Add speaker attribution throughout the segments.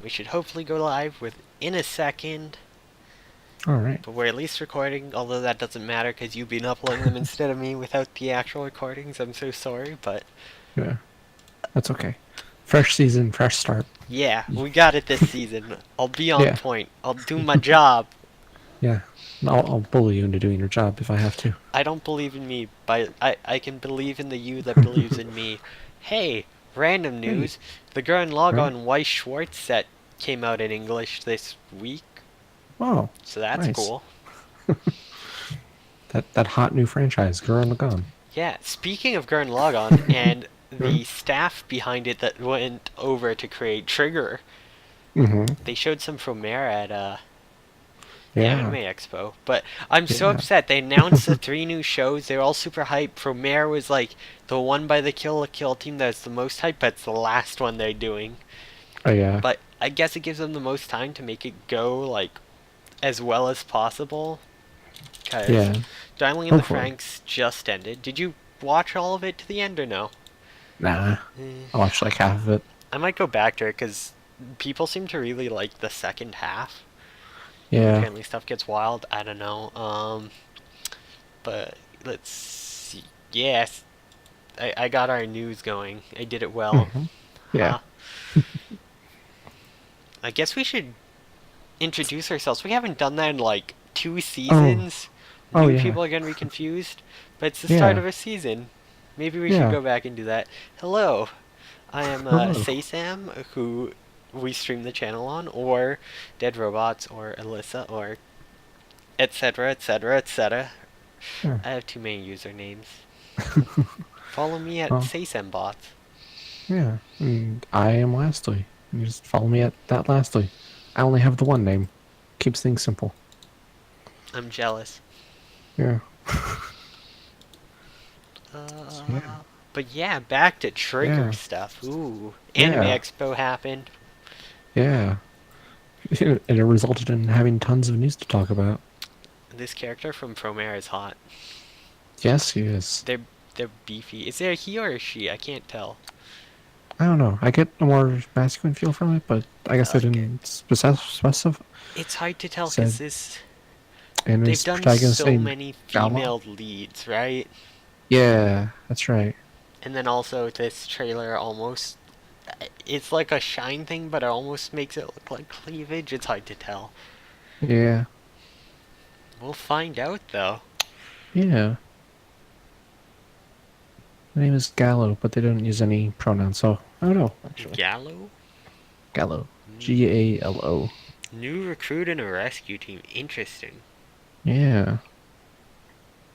Speaker 1: We should hopefully go live within a second.
Speaker 2: Alright.
Speaker 1: But we're at least recording, although that doesn't matter because you've been uploading them instead of me without the actual recordings. I'm so sorry, but
Speaker 2: Yeah. That's okay. Fresh season, fresh start.
Speaker 1: yeah, we got it this season. I'll be on
Speaker 2: Yeah.
Speaker 1: point. I'll do my job.
Speaker 2: Yeah. I'll bully you into doing your job if I have to.
Speaker 1: I don't believe in me, but I can believe in the you that believes in me. Hey, random
Speaker 2: Hey.
Speaker 1: news. The Gurren
Speaker 2: Right?
Speaker 1: Lagann Weiss Schwartz set came out in English this week,
Speaker 2: Oh,
Speaker 1: so that's
Speaker 2: nice.
Speaker 1: cool.
Speaker 2: That hot new franchise, Gurren Lagann.
Speaker 1: Yeah, speaking of Gurren Lagann and
Speaker 2: Yeah.
Speaker 1: the staff behind it that went over to create Trigger,
Speaker 2: Mm-hmm.
Speaker 1: they showed some Promare at Anime
Speaker 2: Yeah.
Speaker 1: Expo. But I'm so
Speaker 2: Yeah.
Speaker 1: upset. They announced the 3 new shows. They're all super hyped. Promare was like the one by the Kill la Kill team that's the most hype, but it's the last one they're doing.
Speaker 2: Oh yeah.
Speaker 1: But I guess it gives them the most time to make it go like as well as possible. Because
Speaker 2: Yeah.
Speaker 1: Dialing in the
Speaker 2: Hopefully.
Speaker 1: Franxx just ended. Did you watch all of it to the end or no?
Speaker 2: Nah.
Speaker 1: Eh,
Speaker 2: I watched like half of it.
Speaker 1: I might go back to it because people seem to really like the second half.
Speaker 2: Yeah.
Speaker 1: Apparently stuff gets wild. I don't know. But let's see. Yes, I got our news going. I did it well.
Speaker 2: Mm-hmm. Yeah.
Speaker 1: Huh. I guess we should introduce ourselves. We haven't done that in like 2
Speaker 2: Oh.
Speaker 1: seasons.
Speaker 2: Oh
Speaker 1: New
Speaker 2: yeah.
Speaker 1: people are gonna be confused, but it's the start
Speaker 2: Yeah.
Speaker 1: of a season. Maybe we should
Speaker 2: Yeah.
Speaker 1: go back and do that. Hello, I am
Speaker 2: Hello.
Speaker 1: Saysam, who we stream the channel on, or Dead Robots, or Alyssa, or etc. etc. etc.
Speaker 2: Yeah.
Speaker 1: I have too many usernames. Follow me at
Speaker 2: Well,
Speaker 1: SaySamBots.
Speaker 2: yeah. And I am Lastly. You just follow me at that Lastly. I only have the one name. Keeps things simple.
Speaker 1: I'm jealous.
Speaker 2: Yeah. So, yeah.
Speaker 1: Uh, but yeah, back to Trigger
Speaker 2: Yeah.
Speaker 1: stuff. Ooh, Anime
Speaker 2: Yeah.
Speaker 1: Expo happened.
Speaker 2: Yeah. And it resulted in having tons of news to talk about.
Speaker 1: This character from Promare is hot.
Speaker 2: Yes, he is.
Speaker 1: They're beefy. Is there a he or a she? I can't tell.
Speaker 2: I don't know. I get a more masculine feel from it, but I guess they
Speaker 1: Okay.
Speaker 2: didn't specify.
Speaker 1: It's hard to tell
Speaker 2: Said,
Speaker 1: because this
Speaker 2: and
Speaker 1: they've
Speaker 2: his
Speaker 1: done
Speaker 2: protagonist
Speaker 1: so
Speaker 2: named
Speaker 1: many
Speaker 2: Gala.
Speaker 1: female leads, right?
Speaker 2: Yeah, that's right.
Speaker 1: And then also this trailer almost it's like a shine thing, but it almost makes it look like cleavage. It's hard to tell.
Speaker 2: Yeah.
Speaker 1: We'll find out though.
Speaker 2: Yeah. The name is Gallo, but they don't use any pronouns, so I don't know, actually.
Speaker 1: Gallo?
Speaker 2: Gallo.
Speaker 1: Mm.
Speaker 2: Galo.
Speaker 1: New recruit in a rescue team. Interesting.
Speaker 2: Yeah.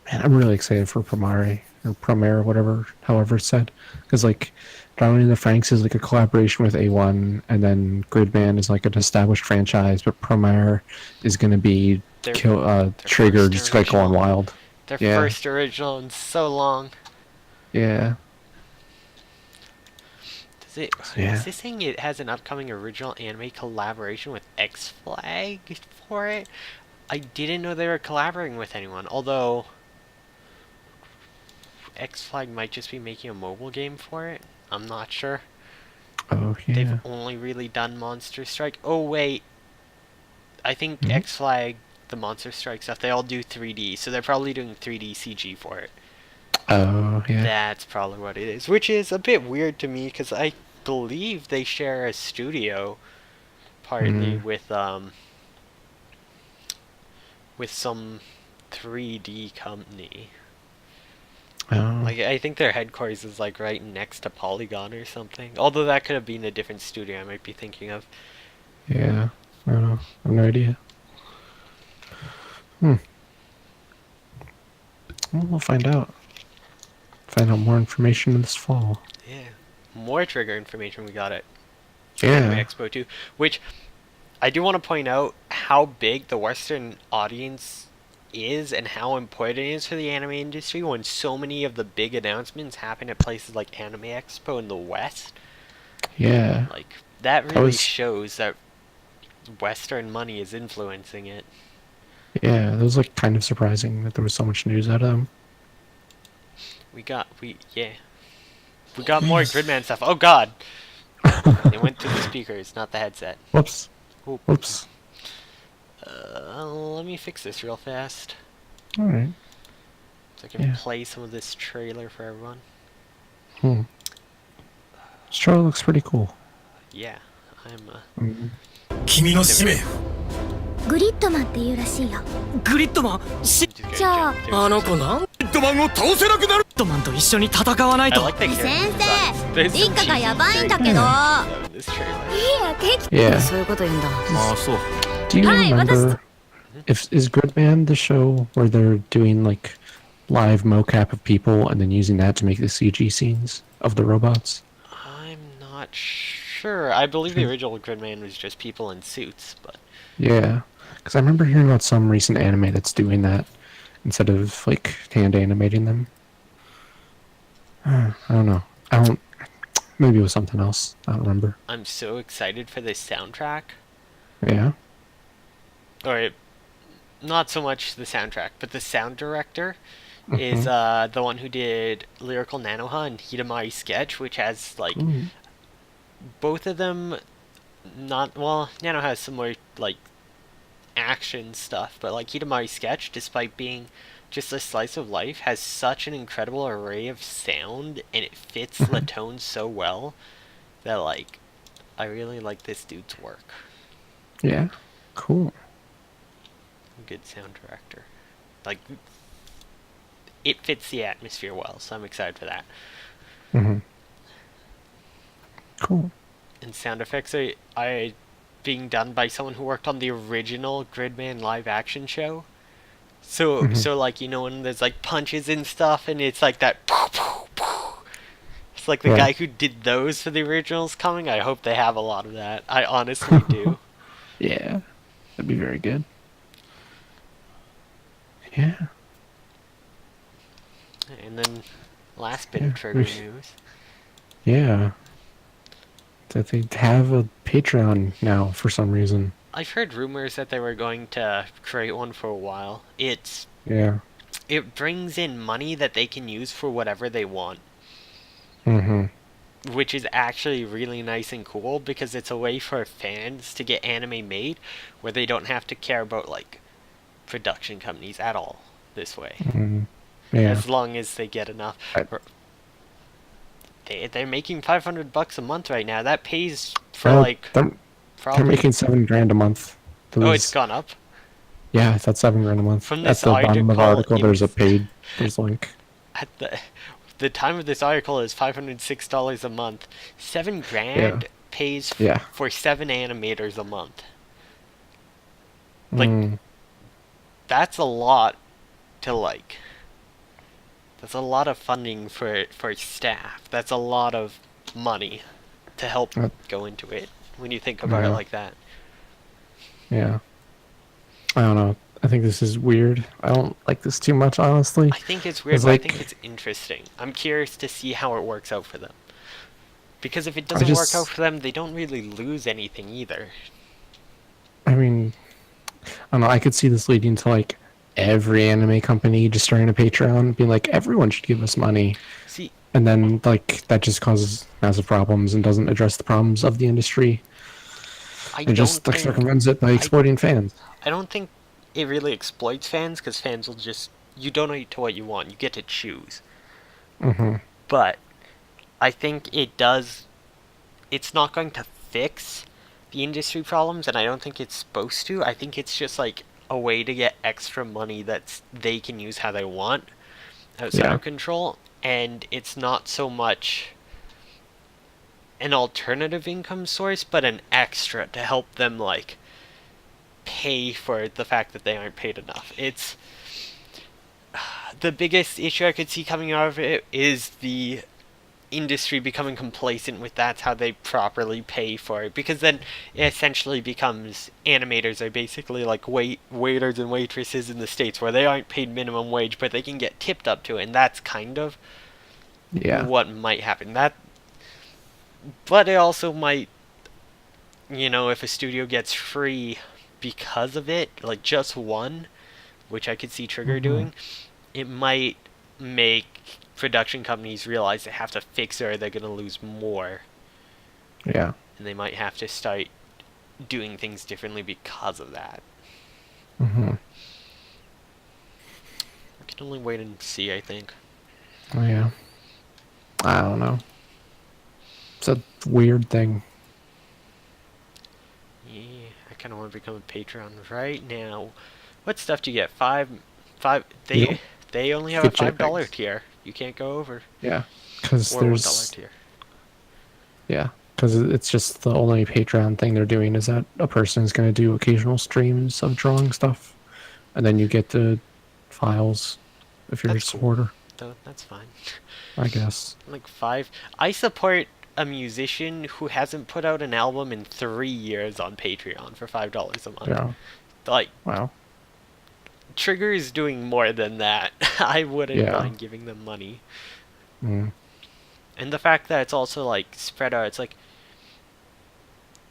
Speaker 2: Man, I'm really excited for Promare, or Promare, whatever, however it's said. Because, like, Darling in the Franks is like a collaboration with A1, and then Gridman is like an established franchise, but Promare is going to be
Speaker 1: Their their
Speaker 2: Trigger,
Speaker 1: first
Speaker 2: just like going
Speaker 1: original.
Speaker 2: wild.
Speaker 1: Their
Speaker 2: Yeah.
Speaker 1: first original in so long.
Speaker 2: Yeah.
Speaker 1: Does it
Speaker 2: So,
Speaker 1: is
Speaker 2: yeah.
Speaker 1: this saying it has an upcoming original anime collaboration with X Flag for it? I didn't know they were collaborating with anyone, although X Flag might just be making a mobile game for it. I'm not sure.
Speaker 2: Oh,
Speaker 1: They've
Speaker 2: yeah.
Speaker 1: only really done Monster Strike. Oh wait, I think
Speaker 2: Mhm.
Speaker 1: X Flag, the Monster Strike stuff, they all do 3D, so they're probably doing 3D CG for it.
Speaker 2: Oh, yeah.
Speaker 1: That's probably what it is, which is a bit weird to me because I believe they share a studio partly
Speaker 2: Mm.
Speaker 1: with some 3D company.
Speaker 2: Oh,
Speaker 1: Like I think their headquarters is like right next to Polygon or something. Although that could have been a different studio I might be thinking of.
Speaker 2: yeah. I don't know. I have no idea. Hmm. Well, we'll find out. Find out more information this fall.
Speaker 1: Yeah. More trigger information we got at Anime
Speaker 2: Yeah.
Speaker 1: Expo 2, which I do want to point out how big the Western audience is and how important it is for the anime industry when so many of the big announcements happen at places like Anime Expo in the West.
Speaker 2: Yeah.
Speaker 1: Like, that
Speaker 2: That
Speaker 1: really
Speaker 2: was,
Speaker 1: shows that Western money is influencing it.
Speaker 2: yeah, that was like kind of surprising that there was so much news out of them.
Speaker 1: Yeah. We got more
Speaker 2: Yes.
Speaker 1: Gridman stuff. Oh god! They went through the speakers, not the headset.
Speaker 2: Whoops.
Speaker 1: Oop.
Speaker 2: Whoops.
Speaker 1: Let me fix this real fast
Speaker 2: All right.
Speaker 1: so I can
Speaker 2: Yeah.
Speaker 1: play some of this trailer for everyone.
Speaker 2: Hmm. This trailer looks pretty cool.
Speaker 1: Yeah, I'm.
Speaker 2: Mm.
Speaker 3: 君の使命
Speaker 4: グリッドマンっていうらしいよ。
Speaker 3: グリッドマン
Speaker 1: I'm just gonna
Speaker 4: じゃあ
Speaker 1: jump through
Speaker 3: あの子なんグリッドマンを倒せなくなるグリッドマンと一緒に戦わない
Speaker 1: I
Speaker 3: と
Speaker 1: like that
Speaker 4: 先
Speaker 1: character
Speaker 4: 生
Speaker 1: design. There's
Speaker 4: リ
Speaker 1: some
Speaker 4: ッカが
Speaker 1: cheesy
Speaker 4: やばいんだ
Speaker 1: character
Speaker 4: けど。
Speaker 1: design in this trailer.
Speaker 4: いいや、適
Speaker 2: Yeah.
Speaker 4: そういうこと言うんだ。
Speaker 3: ああそう
Speaker 2: Do you
Speaker 4: Hi, what is-
Speaker 2: remember if is Gridman the show where they're doing like live mocap of people and then using that to make the CG scenes of the robots?
Speaker 1: I'm not sure. I believe the original Gridman was just people in suits, but
Speaker 2: Yeah, because I remember hearing about some recent anime that's doing that instead of like hand animating them. I don't know. I don't. Maybe it was something else. I don't remember.
Speaker 1: I'm so excited for this soundtrack.
Speaker 2: Yeah.
Speaker 1: Or not so much the soundtrack, but the sound director is
Speaker 2: Mm-hmm.
Speaker 1: the one who did Lyrical Nanoha and Hidamari Sketch, which has like
Speaker 2: Ooh.
Speaker 1: both of them. Not well. Nano has some more like action stuff, but like Hidamari Sketch, despite being just a slice of life, has such an incredible array of sound and it fits the tone so well that like I really like this dude's work.
Speaker 2: Yeah. Cool.
Speaker 1: Good sound director. Like it fits the atmosphere well, so I'm excited for that.
Speaker 2: Mm-hmm. Cool.
Speaker 1: And sound effects are being done by someone who worked on the original Gridman live action show. So
Speaker 2: Mhm.
Speaker 1: so like when there's like punches and stuff and it's like that it's like the
Speaker 2: Yeah.
Speaker 1: guy who did those for the originals coming. I hope they have a lot of that. I honestly do.
Speaker 2: Yeah. That'd be very good. Yeah.
Speaker 1: And then last bit
Speaker 2: Yeah,
Speaker 1: of trigger
Speaker 2: we-
Speaker 1: news.
Speaker 2: Yeah. That they have a Patreon now for some reason.
Speaker 1: I've heard rumors that they were going to create one for a while.
Speaker 2: Yeah.
Speaker 1: It brings in money that they can use for whatever they want,
Speaker 2: Mm-hmm.
Speaker 1: which is actually really nice and cool because it's a way for fans to get anime made where they don't have to care about like production companies at all this way.
Speaker 2: Mm-hmm. Yeah.
Speaker 1: As long as they get enough.
Speaker 2: I-
Speaker 1: They're making $500 a month right now. That pays for
Speaker 2: Well,
Speaker 1: like
Speaker 2: they're
Speaker 1: probably.
Speaker 2: making $7,000 a month.
Speaker 1: Oh, it's gone up.
Speaker 2: Yeah, that's $7,000 a month.
Speaker 1: From
Speaker 2: At
Speaker 1: this
Speaker 2: the bottom of the
Speaker 1: article,
Speaker 2: article,
Speaker 1: it
Speaker 2: there's a
Speaker 1: was-
Speaker 2: paid. There's link.
Speaker 1: At the time of this article is $506 a month. $7,000 pays
Speaker 2: Yeah.
Speaker 1: for 7 animators a month. Like-
Speaker 2: Mm,
Speaker 1: That's a lot to like. That's a lot of funding for staff. That's a lot of money to help
Speaker 2: Uh,
Speaker 1: go into it when you think about it
Speaker 2: yeah.
Speaker 1: like that.
Speaker 2: yeah. I don't know. I think this is weird. I don't like this too much, honestly.
Speaker 1: I think it's weird,
Speaker 2: It's
Speaker 1: but I
Speaker 2: like-
Speaker 1: think it's interesting. I'm curious to see how it works out for them. Because if it
Speaker 2: I
Speaker 1: doesn't work
Speaker 2: just-
Speaker 1: out for them, they don't really lose anything either.
Speaker 2: I mean, I don't know. I could see this leading to like every anime company just starting a Patreon, being like, everyone should give us money,
Speaker 1: See,
Speaker 2: and then like that just causes massive problems and doesn't address the problems of the industry.
Speaker 1: I
Speaker 2: It
Speaker 1: don't
Speaker 2: just like
Speaker 1: think
Speaker 2: circumvents it by exploiting fans.
Speaker 1: I don't think it really exploits fans because fans will just you donate to what you want. You get to choose.
Speaker 2: Mm-hmm.
Speaker 1: But I think it does. It's not going to fix the industry problems, and I don't think it's supposed to. I think it's just like a way to get extra money that they can use how they want outside
Speaker 2: Yeah.
Speaker 1: of control, and it's not so much an alternative income source, but an extra to help them like pay for the fact that they aren't paid enough. It's the biggest issue I could see coming out of it is the industry becoming complacent with that's how they properly pay for it, because then it essentially becomes animators are basically like waiters and waitresses in the States where they aren't paid minimum wage but they can get tipped up to it, and that's kind of
Speaker 2: Yeah.
Speaker 1: what might happen. But it also might, if a studio gets free because of it, like just one, which I could see Trigger doing, it might make production companies realize they have to fix it or they're going to lose more
Speaker 2: Yeah.
Speaker 1: and they might have to start doing things differently because of that.
Speaker 2: Mm-hmm.
Speaker 1: We can only wait and see, I think.
Speaker 2: Oh, yeah. I don't know. It's a weird thing.
Speaker 1: Yeah, I kind of want to become a Patreon right now. What stuff do you get?
Speaker 2: You don't
Speaker 1: They only have a
Speaker 2: get
Speaker 1: $5
Speaker 2: JPEGs.
Speaker 1: tier. You can't go over,
Speaker 2: Yeah. Because
Speaker 1: or $1
Speaker 2: there's...
Speaker 1: tier.
Speaker 2: Yeah. Because it's just the only Patreon thing they're doing is that a person is going to do occasional streams of drawing stuff. And then you get the files if you're a
Speaker 1: That's cool,
Speaker 2: supporter,
Speaker 1: though. That's fine.
Speaker 2: I guess.
Speaker 1: Like five. I support a musician who hasn't put out an album in 3 years on Patreon for $5 a month.
Speaker 2: Yeah.
Speaker 1: Like,
Speaker 2: Wow.
Speaker 1: Trigger is doing more than that. I wouldn't
Speaker 2: Yeah.
Speaker 1: mind giving them money.
Speaker 2: Mm.
Speaker 1: And the fact that it's also like spread out, it's like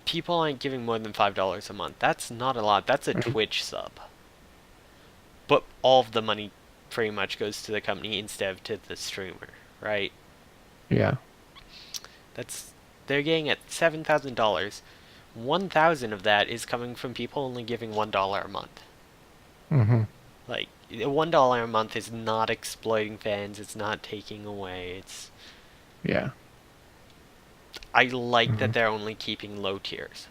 Speaker 1: people aren't giving more than $5 a month. That's not a lot. That's a Twitch sub. But all of the money pretty much goes to the company instead of to the streamer, right?
Speaker 2: Yeah.
Speaker 1: They're getting at $7,000. 1,000 of that is coming from people only giving $1 a month.
Speaker 2: Mm-hmm.
Speaker 1: Like, $1 a month is not exploiting fans. It's not taking away.
Speaker 2: Yeah.
Speaker 1: I like that they're only keeping low tiers.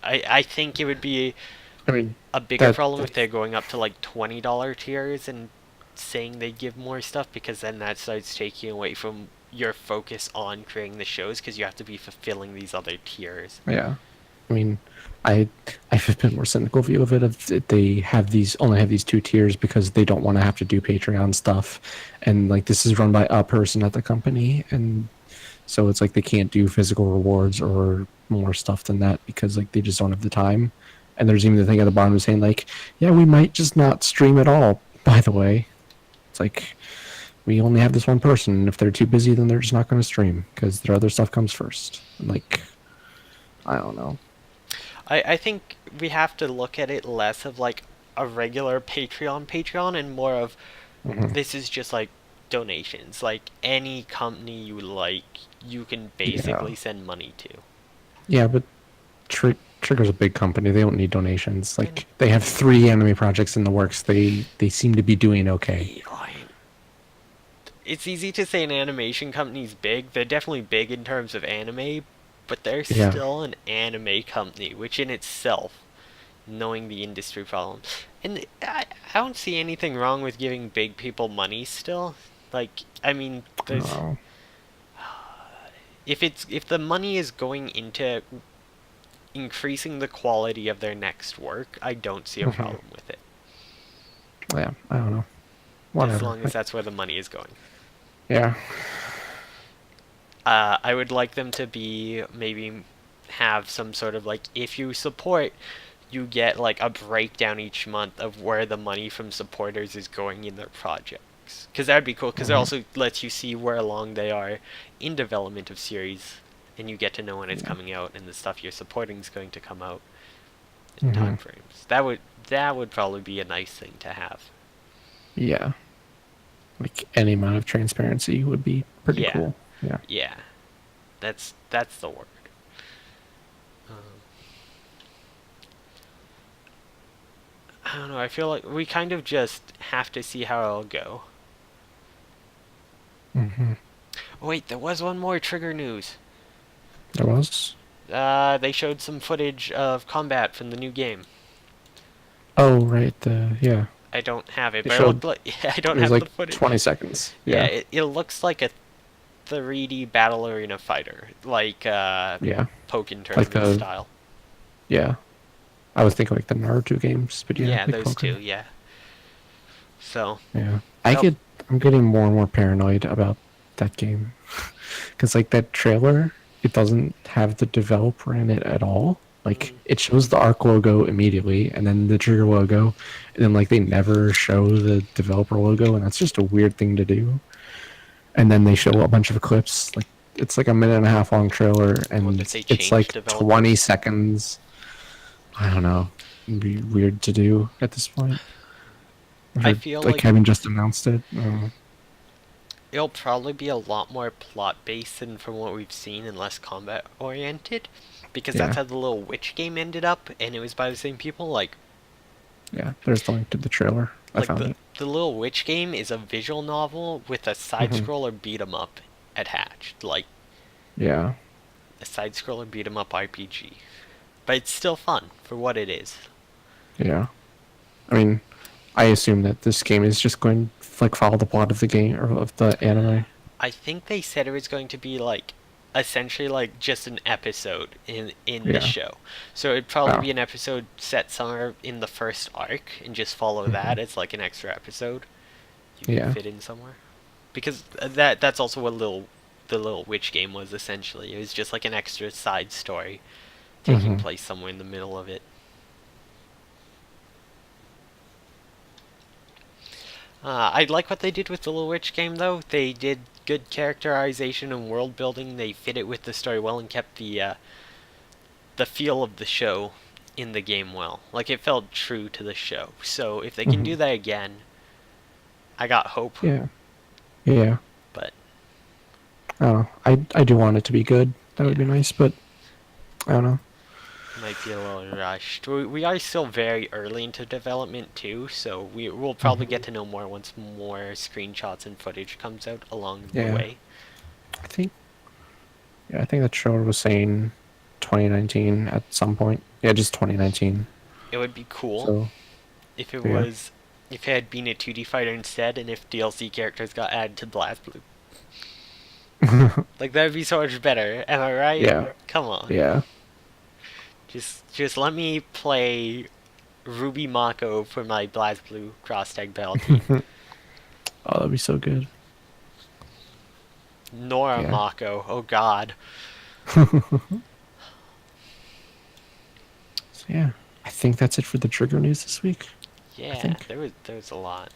Speaker 1: I think it would be
Speaker 2: I mean,
Speaker 1: a bigger problem if they're going up to like $20 tiers and saying they give more stuff, because then that starts taking away from your focus on creating the shows, because you have to be fulfilling these other tiers.
Speaker 2: yeah. I mean, I have a bit more cynical view of it. If they have only have these two tiers because they don't want to have to do Patreon stuff, and like this is run by a person at the company, and so it's like they can't do physical rewards or more stuff than that because like they just don't have the time. And there's even the thing at the bottom saying like, yeah, we might just not stream at all. By the way, it's like we only have this one person, and if they're too busy, then they're just not going to stream because their other stuff comes first. Like, I don't know.
Speaker 1: I think we have to look at it less of like a regular Patreon and more of this is just like donations. Like any company you like, you can basically send money to.
Speaker 2: Yeah, but Trigger's a big company. They don't need donations. Like they have 3 anime projects in the works. They seem to be doing okay.
Speaker 1: It's easy to say an animation company's big. They're definitely big in terms of anime, but they're still an anime company, which in itself, knowing the industry problem, and I don't see anything wrong with giving big people money still. Like, I mean, there's if the money is going into increasing the quality of their next work, I don't see a problem with it.
Speaker 2: Yeah, I don't know. Whatever.
Speaker 1: As long as that's where the money is going.
Speaker 2: Yeah.
Speaker 1: I would like them to maybe have some sort of like, if you support, you get like a breakdown each month of where the money from supporters is going in their projects. Because that would be cool, because it also lets you see where along they are in development of series, and you get to know when it's coming out, and the stuff you're supporting is going to come out in time frames. That would probably be a nice thing to have.
Speaker 2: Yeah. Like any amount of transparency would be pretty cool. Yeah.
Speaker 1: Yeah. That's the word. I don't know, I feel like we kind of just have to see how it'll go.
Speaker 2: Mm-hmm.
Speaker 1: Oh, wait, there was one more Trigger news.
Speaker 2: There was?
Speaker 1: They showed some footage of combat from the new game.
Speaker 2: Oh, right. Yeah.
Speaker 1: I don't have it,
Speaker 2: They
Speaker 1: but
Speaker 2: showed-
Speaker 1: I don't
Speaker 2: It was
Speaker 1: have
Speaker 2: like
Speaker 1: the footage.
Speaker 2: 20 seconds.
Speaker 1: Yeah,
Speaker 2: Yeah.
Speaker 1: it looks like a 3D battle arena fighter, like
Speaker 2: Yeah.
Speaker 1: Pokken tournament
Speaker 2: the-
Speaker 1: style.
Speaker 2: Yeah. I was thinking like the Naruto games, but yeah.
Speaker 1: Yeah,
Speaker 2: like
Speaker 1: those
Speaker 2: Pokemon.
Speaker 1: two, yeah. So,
Speaker 2: Yeah.
Speaker 1: Nope.
Speaker 2: I'm getting more and more paranoid about that game. Because like that trailer, it doesn't have the developer in it at all. Like it shows the ARC logo immediately and then the Trigger logo, and then like they never show the developer logo, and that's just a weird thing to do. And then they show a bunch of clips, like it's like a 1.5 minute long trailer, and
Speaker 1: if they
Speaker 2: it's
Speaker 1: change
Speaker 2: like
Speaker 1: developers?
Speaker 2: 20 seconds. I don't know. It'd be weird to do at this point.
Speaker 1: I feel
Speaker 2: like
Speaker 1: like-
Speaker 2: having just announced it.
Speaker 1: it'll probably be a lot more plot based than from what we've seen and less combat oriented, because
Speaker 2: Yeah.
Speaker 1: that's how the little witch game ended up, and it was by the same people.
Speaker 2: Yeah. There's the link to the trailer. I
Speaker 1: Like
Speaker 2: found
Speaker 1: the
Speaker 2: it.
Speaker 1: the little witch game is a visual novel with a side
Speaker 2: Hmm.
Speaker 1: scroller beat 'em up attached, like
Speaker 2: Yeah.
Speaker 1: a side scroller beat 'em up RPG. But it's still fun for what it is.
Speaker 2: Yeah. I mean, I assume that this game is just going to like follow the plot of the game or of the anime.
Speaker 1: I think they said it was going to be like essentially like just an episode in the
Speaker 2: Yeah.
Speaker 1: show. So it'd probably
Speaker 2: Wow.
Speaker 1: be an episode set somewhere in the first arc and just follow that as like an extra episode you can
Speaker 2: Yeah.
Speaker 1: fit in somewhere. Because that's also what the little witch game was essentially. It was just like an extra side story taking place somewhere in the middle of it. I like what they did with the Little Witch game, though. They did good characterization and world building. They fit it with the story well and kept the feel of the show in the game well. Like, it felt true to the show. So if they can do that again, I got hope.
Speaker 2: Yeah. Yeah.
Speaker 1: But
Speaker 2: I don't know. I do want it to be good. That would be
Speaker 1: Yeah.
Speaker 2: nice, but I don't know.
Speaker 1: might be a little rushed. We are still very early into development too, so we'll probably get to know more once more screenshots and footage comes out along the
Speaker 2: Yeah.
Speaker 1: way.
Speaker 2: I think. Yeah, I think that trailer was saying 2019 at some point. Yeah, just 2019.
Speaker 1: It would be cool
Speaker 2: So
Speaker 1: if it
Speaker 2: yeah.
Speaker 1: was if it had been a 2D fighter instead, and if DLC characters got added to BlazBlue. Like, that would be so much better. Am I right?
Speaker 2: Yeah.
Speaker 1: Come on.
Speaker 2: Yeah.
Speaker 1: Just let me play Ruby Mako for my BlazBlue cross tag battle team.
Speaker 2: Oh, that'd be so good.
Speaker 1: Nora
Speaker 2: Yeah.
Speaker 1: Mako. Oh God.
Speaker 2: So yeah, I think that's it for the trigger news this week.
Speaker 1: Yeah,
Speaker 2: think.
Speaker 1: there was a lot.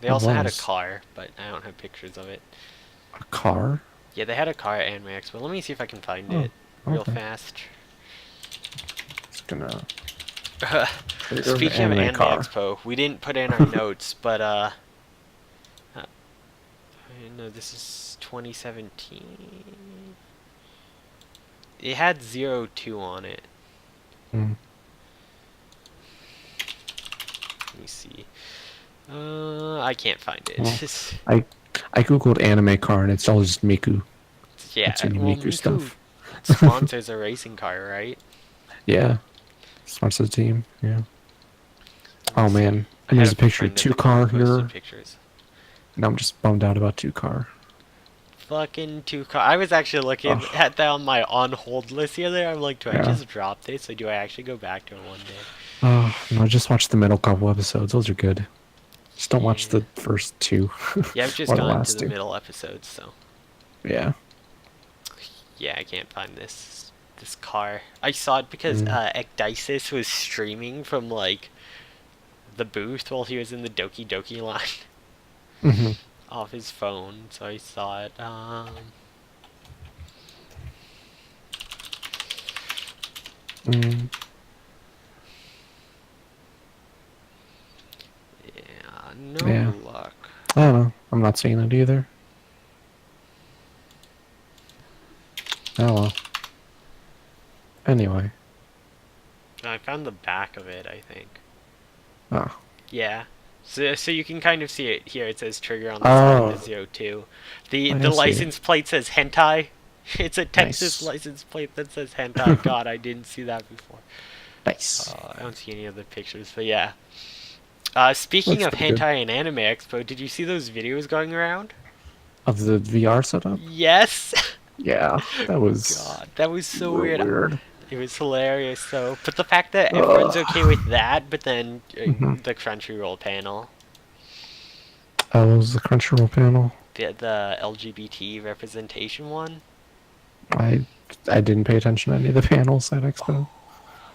Speaker 1: They
Speaker 2: There
Speaker 1: also had a
Speaker 2: was.
Speaker 1: car, but I don't have pictures of it.
Speaker 2: A car?
Speaker 1: Yeah, they had a car at Anime Expo. Let me see if I can find
Speaker 2: Oh,
Speaker 1: it real
Speaker 2: okay.
Speaker 1: fast.
Speaker 2: It's gonna.
Speaker 1: Speaking of Anime
Speaker 2: car.
Speaker 1: Expo, we didn't put in our notes, but no, this is 2017. It had 02 on it.
Speaker 2: Mm.
Speaker 1: Let me see. I can't find it.
Speaker 2: Well, I googled anime car and it's all just Miku.
Speaker 1: Yeah,
Speaker 2: It's any
Speaker 1: well,
Speaker 2: Miku stuff.
Speaker 1: sponsors a racing car, right?
Speaker 2: Yeah. Starts the team. Yeah. Oh
Speaker 1: Let's see.
Speaker 2: man,
Speaker 1: I
Speaker 2: and there's a
Speaker 1: have
Speaker 2: picture of
Speaker 1: friend that
Speaker 2: 2 car
Speaker 1: posted
Speaker 2: here.
Speaker 1: Pictures.
Speaker 2: And I'm just bummed out about 2 car.
Speaker 1: Fucking 2 car. I was actually looking
Speaker 2: Ugh.
Speaker 1: at that on my on hold list the other day. I'm like, do I
Speaker 2: Yeah.
Speaker 1: just drop this or do I actually go back to it one day?
Speaker 2: Oh no, just watch the middle couple episodes. Those are good. Just don't watch
Speaker 1: Yeah.
Speaker 2: the first 2.
Speaker 1: Yeah, I've just
Speaker 2: Or the
Speaker 1: gone to
Speaker 2: last
Speaker 1: the
Speaker 2: 2.
Speaker 1: middle episodes, so
Speaker 2: Yeah.
Speaker 1: yeah, I can't find this car. I saw it because Ecdysis was streaming from like the booth while he was in the Doki Doki line
Speaker 2: Mm-hmm.
Speaker 1: off his phone, so I saw it.
Speaker 2: Mm.
Speaker 1: Yeah, no
Speaker 2: Yeah.
Speaker 1: luck.
Speaker 2: I don't know. I'm not seeing it either. Oh well. Anyway.
Speaker 1: I found the back of it, I think.
Speaker 2: Oh.
Speaker 1: Yeah. So you can kind of see it here. It says trigger on the side of the 02. The
Speaker 2: I see
Speaker 1: license plate says hentai. It's a Texas
Speaker 2: Nice.
Speaker 1: license plate that says hentai. God, I didn't see that before.
Speaker 2: Nice.
Speaker 1: I don't see any other pictures, but yeah. Speaking
Speaker 2: Looks
Speaker 1: of
Speaker 2: pretty good.
Speaker 1: hentai and Anime Expo, did you see those videos going around?
Speaker 2: Of the VR setup?
Speaker 1: Yes.
Speaker 2: Yeah. That was
Speaker 1: God, that was so
Speaker 2: real
Speaker 1: weird. It was hilarious, though. But the fact that everyone's okay with that, but then the Crunchyroll panel,
Speaker 2: Oh, what was the Crunchyroll panel?
Speaker 1: the LGBT representation one.
Speaker 2: I didn't pay attention to any of the panels at Expo.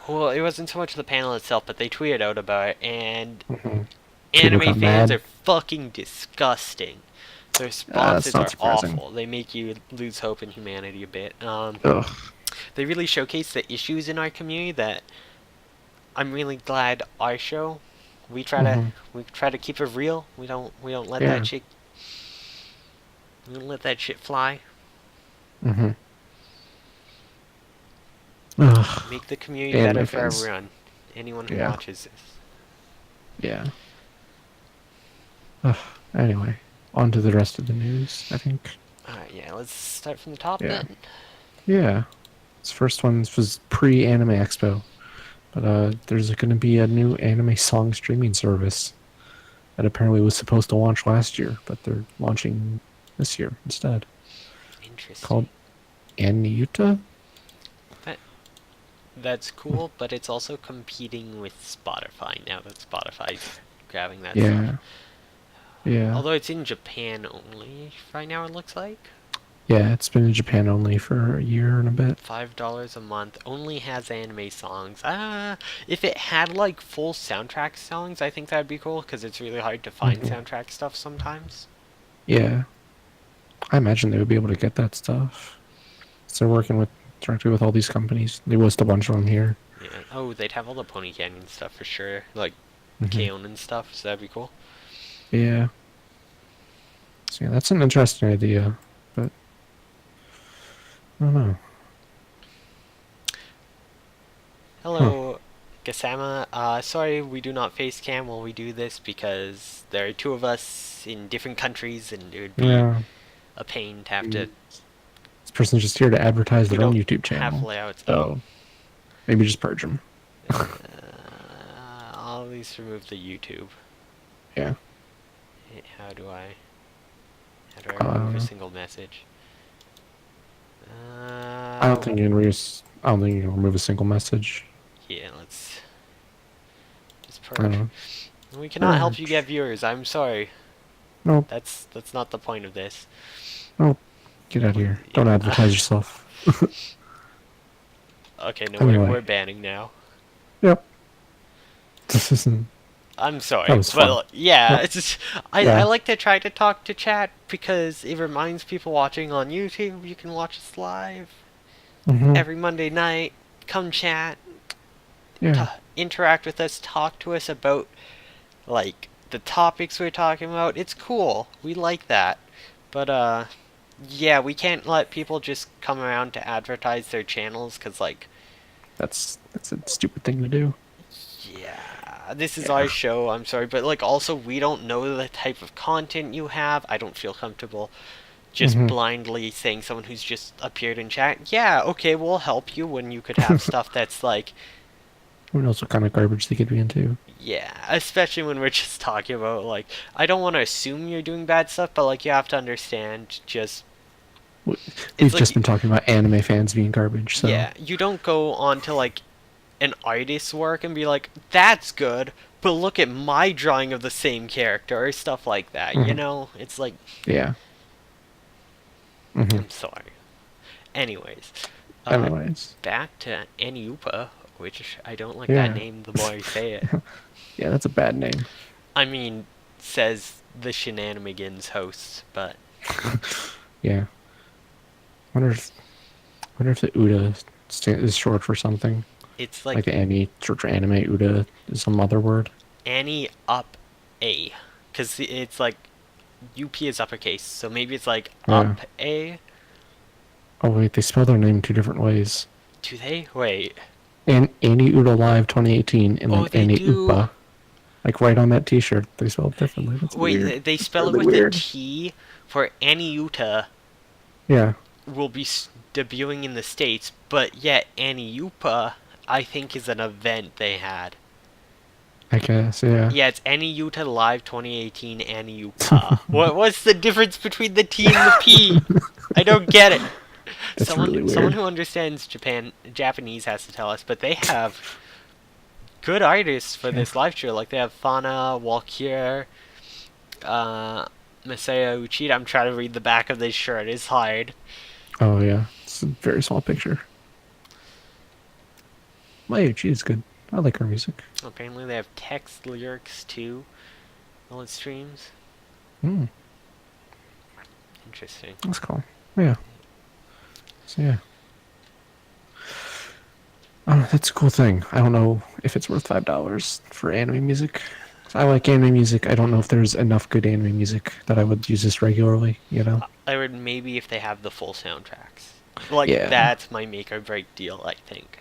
Speaker 1: Well, it wasn't so much the panel itself, but they tweeted out about it, and
Speaker 2: People
Speaker 1: anime
Speaker 2: got
Speaker 1: fans
Speaker 2: mad.
Speaker 1: are fucking disgusting. Their
Speaker 2: that's
Speaker 1: responses
Speaker 2: not
Speaker 1: are
Speaker 2: surprising.
Speaker 1: awful. They make you lose hope in humanity a bit.
Speaker 2: Ugh.
Speaker 1: They really showcase the issues in our community that I'm really glad our show. We try to keep it real. We don't let
Speaker 2: Yeah.
Speaker 1: that shit. I'm gonna let that shit fly.
Speaker 2: Mm-hmm. Ugh.
Speaker 1: Make the community
Speaker 2: Anime
Speaker 1: better for
Speaker 2: fans.
Speaker 1: everyone. Anyone who
Speaker 2: Yeah.
Speaker 1: watches this.
Speaker 2: Yeah. Ugh. Anyway, on to the rest of the news, I think.
Speaker 1: Alright, yeah, let's start from the top
Speaker 2: Yeah.
Speaker 1: then.
Speaker 2: Yeah. This first one was pre-Anime Expo. But there's going to be a new anime song streaming service that apparently was supposed to launch last year, but they're launching this year instead.
Speaker 1: Interesting.
Speaker 2: Called Anyuta?
Speaker 1: That's cool, but it's also competing with Spotify now that Spotify's grabbing that
Speaker 2: Yeah.
Speaker 1: stuff.
Speaker 2: Yeah.
Speaker 1: Although it's in Japan only right now, it looks like.
Speaker 2: Yeah, it's been in Japan only for a year and a bit.
Speaker 1: $5 a month, only has anime songs. If it had like full soundtrack songs, I think that'd be cool, because it's really hard to find soundtrack stuff sometimes.
Speaker 2: Yeah. I imagine they would be able to get that stuff. So they're working directly with all these companies. They list a bunch of them here.
Speaker 1: Yeah. Oh, they'd have all the Pony Canyon stuff for sure, like
Speaker 2: Mhm.
Speaker 1: K-On! And stuff, so that'd be cool.
Speaker 2: Yeah. So yeah, that's an interesting idea, but I don't know.
Speaker 1: Hello, Gasama. Sorry we do not face cam while we do this because there are two of us in different countries and it would be
Speaker 2: Yeah.
Speaker 1: a pain to have to.
Speaker 2: This person's just here to advertise
Speaker 1: We
Speaker 2: their own
Speaker 1: don't
Speaker 2: YouTube
Speaker 1: have
Speaker 2: channel.
Speaker 1: layouts.
Speaker 2: So maybe just purge them.
Speaker 1: I'll at least remove the YouTube.
Speaker 2: Yeah.
Speaker 1: How do I remove a single message?
Speaker 2: I don't think you can remove a single message.
Speaker 1: Yeah, let's just
Speaker 2: I don't
Speaker 1: purge.
Speaker 2: know.
Speaker 1: We cannot help you get viewers. I'm sorry.
Speaker 2: Nope.
Speaker 1: That's not the point of this.
Speaker 2: Nope. Get out of here. Don't advertise yourself.
Speaker 1: Okay, no,
Speaker 2: Anyway.
Speaker 1: we're banning now.
Speaker 2: Yep. This isn't.
Speaker 1: I'm sorry,
Speaker 2: That was
Speaker 1: but
Speaker 2: fun.
Speaker 1: yeah,
Speaker 2: Yep.
Speaker 1: it's just
Speaker 2: Yeah.
Speaker 1: I like to try to talk to chat because it reminds people watching on YouTube you can watch us live
Speaker 2: Mhm.
Speaker 1: every Monday night. Come chat,
Speaker 2: Yeah.
Speaker 1: interact with us, talk to us about like the topics we're talking about. It's cool. We like that. But yeah, we can't let people just come around to advertise their channels cuz like
Speaker 2: That's a stupid thing to do.
Speaker 1: yeah, this is our show, I'm sorry, but like also we don't know the type of content you have. I don't feel comfortable just blindly saying someone who's just appeared in chat, yeah, okay, we'll help you when you could have stuff that's like,
Speaker 2: Who knows what kind of garbage they could be into?
Speaker 1: yeah, especially when we're just talking about like, I don't want to assume you're doing bad stuff, but like you have to understand just
Speaker 2: We've
Speaker 1: like
Speaker 2: just been talking about anime fans being garbage, so
Speaker 1: yeah, you don't go on to like an artist's work and be like, that's good, but look at my drawing of the same character or stuff like that, you know? It's like,
Speaker 2: yeah.
Speaker 1: I'm sorry. Anyways. Back to Eniupa, which I don't like
Speaker 2: Yeah.
Speaker 1: that name the more I say it.
Speaker 2: Yeah, that's a bad name.
Speaker 1: I mean, says the Shenanimegans host, but
Speaker 2: Yeah. Wonder if the Uda is short for something.
Speaker 1: it's
Speaker 2: Like
Speaker 1: like
Speaker 2: the Annie short for anime, Uda is some other word.
Speaker 1: Annie up A. Because it's like, UP is uppercase, so maybe it's like up A.
Speaker 2: Oh wait, they spell their name two different ways.
Speaker 1: Do they? Wait.
Speaker 2: And Annie Uda Live 2018 and
Speaker 1: Oh,
Speaker 2: like
Speaker 1: they
Speaker 2: Annie
Speaker 1: do.
Speaker 2: Upa. Like right on that T-shirt, they spell it differently. That's
Speaker 1: Wait,
Speaker 2: weird.
Speaker 1: they spell
Speaker 2: Really
Speaker 1: it with
Speaker 2: weird.
Speaker 1: a T for Aniuta
Speaker 2: Yeah.
Speaker 1: will be debuting in the States, but yet Aniupa, I think, is an event they had.
Speaker 2: I guess, yeah.
Speaker 1: Yeah, it's Aniuta Live 2018 Aniupa. What's the difference between the T and the P? I don't get it.
Speaker 2: That's really weird.
Speaker 1: Someone who understands Japanese has to tell us, but they have good artists for this live show. Like they have Fana, Walkier, Masaya Uchida. I'm trying to read the back of this shirt. It's hard.
Speaker 2: Oh yeah, it's a very small picture. Mayuchi is good. I like her music.
Speaker 1: Apparently they have text lyrics too on its streams.
Speaker 2: Mm,
Speaker 1: Interesting.
Speaker 2: that's cool. Yeah. So yeah. That's a cool thing. I don't know if it's worth $5 for anime music. 'Cause I like anime music. I don't know if there's enough good anime music that I would use this regularly, you know?
Speaker 1: I would maybe if they have the full soundtracks. Like,
Speaker 2: Yeah.
Speaker 1: that's my make or break deal, I think.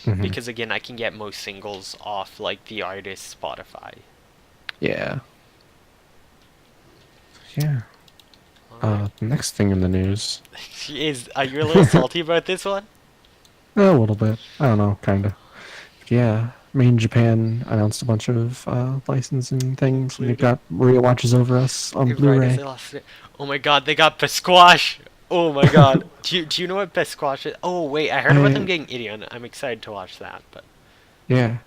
Speaker 2: Mhm.
Speaker 1: Because, again, I can get most singles off, like, the artist's Spotify.
Speaker 2: Yeah. Yeah.
Speaker 1: Alright.
Speaker 2: Next thing in the news.
Speaker 1: Are you a little salty about this one?
Speaker 2: A little bit. I don't know, kinda. Yeah. Made in Japan announced a bunch of licensing things, and they've got Maria Watches Over Us on
Speaker 1: Right as
Speaker 2: Blu-ray.
Speaker 1: I lost it. Oh my god, they got Basquash! Oh my god. Do you know what Basquash is? Oh wait, I heard about them getting Idion. I'm excited to watch that, but...
Speaker 2: Yeah.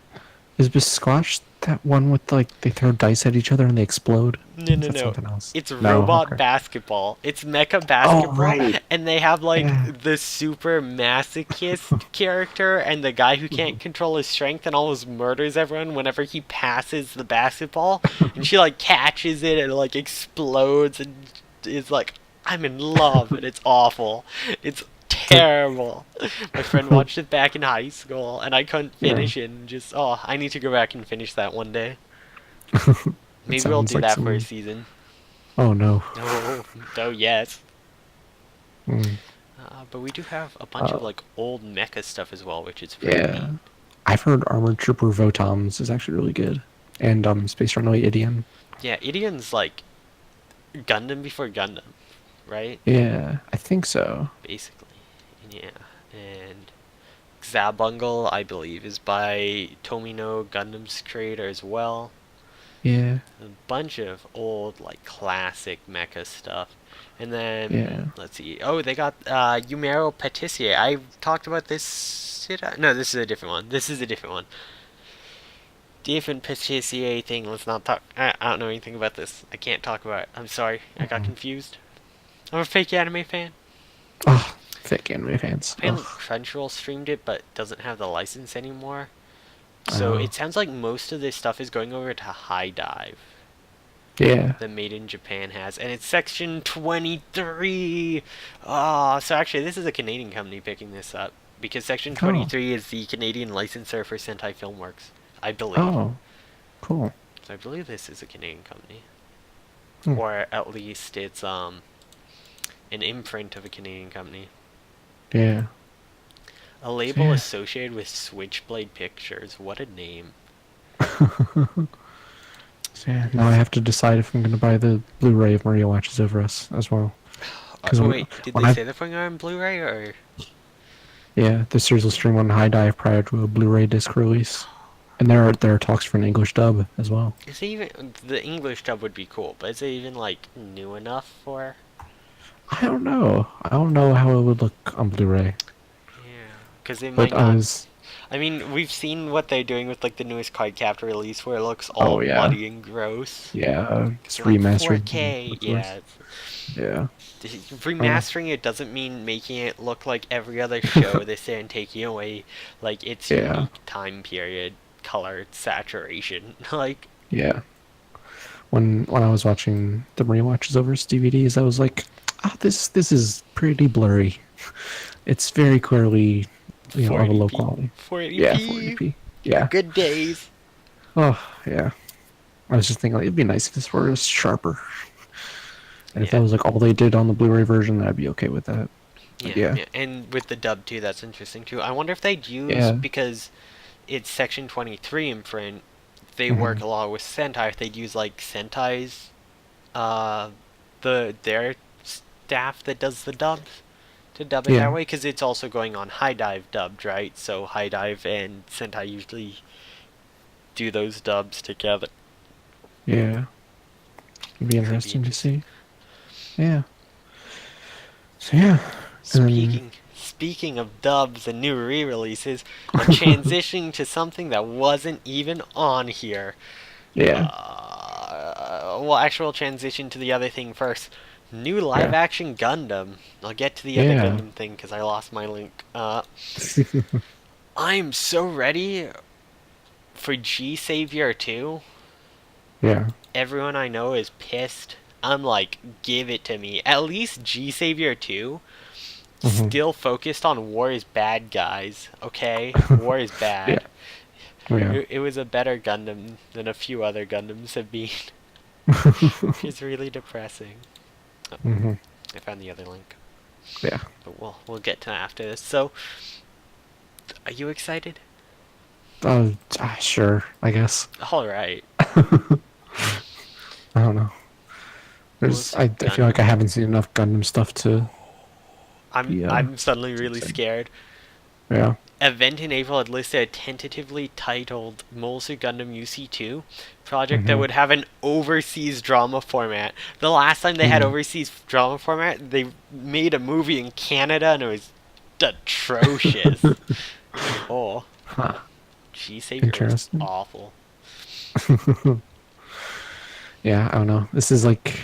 Speaker 2: Is Bisquash that one with, like, they throw dice at each other and they explode?
Speaker 1: No,
Speaker 2: Is that
Speaker 1: no.
Speaker 2: something else?
Speaker 1: It's
Speaker 2: No,
Speaker 1: robot
Speaker 2: okay.
Speaker 1: basketball. It's mecha basketball,
Speaker 2: right.
Speaker 1: and they have like
Speaker 2: Yeah.
Speaker 1: the super masochist character and the guy who can't control his strength and always murders everyone whenever he passes the basketball. And she like catches it and it like explodes and is like, I'm in love, and it's awful. It's terrible. My friend watched it back in high school, and I couldn't finish it. And just I need to go back and finish that one day. Maybe we'll
Speaker 2: sounds
Speaker 1: do
Speaker 2: like
Speaker 1: that
Speaker 2: some-
Speaker 1: for a season.
Speaker 2: Oh no.
Speaker 1: Oh yes.
Speaker 2: Mm.
Speaker 1: But we do have a bunch of like old mecha stuff as well, which is pretty
Speaker 2: Yeah.
Speaker 1: neat.
Speaker 2: I've heard Armored Trooper Votoms is actually really good. And Space Runaway Idion.
Speaker 1: Yeah, Idion's like Gundam before Gundam, right?
Speaker 2: Yeah, I think so.
Speaker 1: Basically. Yeah. And Zabungle, I believe, is by Tomino Gundam's creator as well.
Speaker 2: Yeah.
Speaker 1: A bunch of old, like, classic mecha stuff. And then,
Speaker 2: Yeah.
Speaker 1: let's see. Oh, they got Yumero Patissier. I talked about this. No, this is a different one. This is a different one. Different Patissier thing. Let's not talk. I don't know anything about this. I can't talk about it. I'm sorry. I got confused. I'm a fake anime fan.
Speaker 2: Oh, thick anime fans.
Speaker 1: Apparently
Speaker 2: Ugh.
Speaker 1: Crunchyroll streamed it, but doesn't have the license anymore. So
Speaker 2: Oh.
Speaker 1: it sounds like most of this stuff is going over to High Dive.
Speaker 2: Yeah.
Speaker 1: The Made in Japan has, and it's section 23. So actually this is a Canadian company picking this up, because section 23 is the Canadian licensor for Sentai Filmworks, I believe.
Speaker 2: Oh, cool.
Speaker 1: So I believe this is a Canadian company.
Speaker 2: Hmm.
Speaker 1: Or at least it's an imprint of a Canadian company.
Speaker 2: Yeah.
Speaker 1: A label
Speaker 2: Yeah.
Speaker 1: associated with Switchblade Pictures. What a name.
Speaker 2: So yeah, now I have to decide if I'm going to buy the Blu-ray of Maria Watches Over Us as well. 'Cause when-
Speaker 1: Wait, did
Speaker 2: when
Speaker 1: they
Speaker 2: I-
Speaker 1: say they're putting it on Blu-ray or?
Speaker 2: Yeah, the series will stream on High Dive prior to a Blu-ray disc release. And there are talks for an English dub as well.
Speaker 1: Is it even the English dub would be cool, but is it even like new enough for?
Speaker 2: I don't know. I don't know how it would look on Blu-ray.
Speaker 1: Yeah, because they might
Speaker 2: But I
Speaker 1: not.
Speaker 2: was...
Speaker 1: I mean, we've seen what they're doing with like the newest Cardcaptor release, where it looks all
Speaker 2: Oh, yeah.
Speaker 1: muddy and gross.
Speaker 2: Yeah, it's
Speaker 1: They're like,
Speaker 2: remastered.
Speaker 1: 4K,
Speaker 2: of course.
Speaker 1: yeah.
Speaker 2: Yeah.
Speaker 1: Remastering it doesn't mean making it look like every other show they say and taking away like its
Speaker 2: Yeah.
Speaker 1: unique time period, color, saturation. Like,
Speaker 2: Yeah. When I was watching the Maria Watches Over Us DVDs, I was like, this is pretty blurry. It's very clearly, of a low
Speaker 1: 480p.
Speaker 2: quality.
Speaker 1: 480p.
Speaker 2: Yeah, 480p. Yeah.
Speaker 1: Good days.
Speaker 2: Oh, yeah. I was just thinking, like, it'd be nice if this were sharper. And if
Speaker 1: Yeah.
Speaker 2: that was like all they did on the Blu-ray version, I'd be okay with that. But
Speaker 1: Yeah,
Speaker 2: yeah.
Speaker 1: and with the dub too, that's interesting too. I wonder if they'd use,
Speaker 2: Yeah.
Speaker 1: because it's section 23 imprint, they
Speaker 2: Mhm.
Speaker 1: work a lot with Sentai. If they'd use like Sentai's, their staff that does the dubs to dub it
Speaker 2: Yeah.
Speaker 1: that way, because it's also going on High Dive dubbed, right? So High Dive and Sentai usually do those dubs together.
Speaker 2: Yeah. It'd be interesting to see. Yeah. So yeah.
Speaker 1: Speaking of dubs and new re-releases, I'm transitioning to something that wasn't even on here.
Speaker 2: Yeah.
Speaker 1: Well, actually, we'll transition to the other thing first. New live-action Gundam. I'll get to the other
Speaker 2: Yeah.
Speaker 1: Gundam thing because I lost my link. I'm so ready for G Savior 2.
Speaker 2: Yeah.
Speaker 1: Everyone I know is pissed. I'm like, give it to me. At least G Savior 2
Speaker 2: Mhm.
Speaker 1: still focused on war is bad, guys. Okay? War is bad.
Speaker 2: Yeah. Yeah.
Speaker 1: It was a better Gundam than a few other Gundams have been. It's really depressing. Oh,
Speaker 2: Hmm.
Speaker 1: I found the other link,
Speaker 2: Yeah.
Speaker 1: but we'll get to that after this. So, are you excited?
Speaker 2: Sure, I guess.
Speaker 1: All right.
Speaker 2: I don't know.
Speaker 1: Most
Speaker 2: I feel like I
Speaker 1: Gundam.
Speaker 2: haven't seen enough Gundam stuff to be,
Speaker 1: I'm suddenly really
Speaker 2: excited.
Speaker 1: scared.
Speaker 2: Yeah.
Speaker 1: Event in April had listed a tentatively titled Molsu Gundam UC2 project that
Speaker 2: Mhm.
Speaker 1: would have an overseas drama format. The last time they had overseas drama format, they made a movie in Canada and it was atrocious. Oh,
Speaker 2: Huh.
Speaker 1: G-Savior was
Speaker 2: Interesting.
Speaker 1: awful.
Speaker 2: Yeah, I don't know. This is like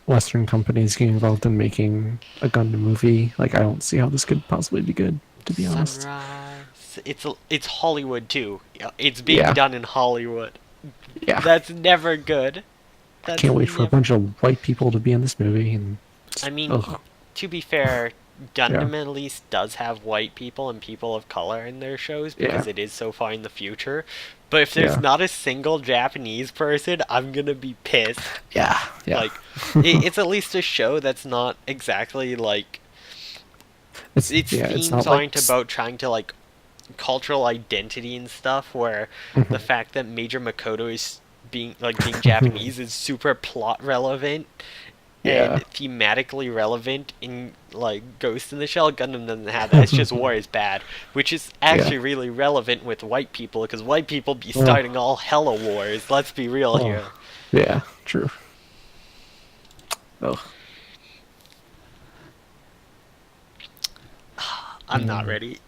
Speaker 2: Western companies getting involved in making a Gundam movie. Like, I don't see how this could possibly be good, to be honest.
Speaker 1: Sunrise. It's Hollywood too. It's being
Speaker 2: Yeah.
Speaker 1: done in Hollywood.
Speaker 2: Yeah.
Speaker 1: That's never good.
Speaker 2: I
Speaker 1: That's
Speaker 2: can't wait for a
Speaker 1: never.
Speaker 2: bunch of white people to be in this movie. And
Speaker 1: I mean,
Speaker 2: ugh.
Speaker 1: to be fair, Gundam at least does have white people and people of color in their shows because
Speaker 2: Yeah.
Speaker 1: it is so far in the future. But if there's
Speaker 2: Yeah.
Speaker 1: not a single Japanese person, I'm gonna be pissed.
Speaker 2: Yeah. Yeah.
Speaker 1: Like, it's at least a show that's not exactly like its
Speaker 2: it's
Speaker 1: themes
Speaker 2: not
Speaker 1: aren't
Speaker 2: like
Speaker 1: about trying to like cultural identity and stuff. Where the fact that Major Makoto is being Japanese is super plot relevant
Speaker 2: Yeah.
Speaker 1: and thematically relevant in like Ghost in the Shell. Gundam doesn't have that. It's just war is bad, which is actually really relevant with white people because white people be starting all hella wars. Let's be real
Speaker 2: Oh.
Speaker 1: here.
Speaker 2: Yeah. True. Oh.
Speaker 1: I'm not ready.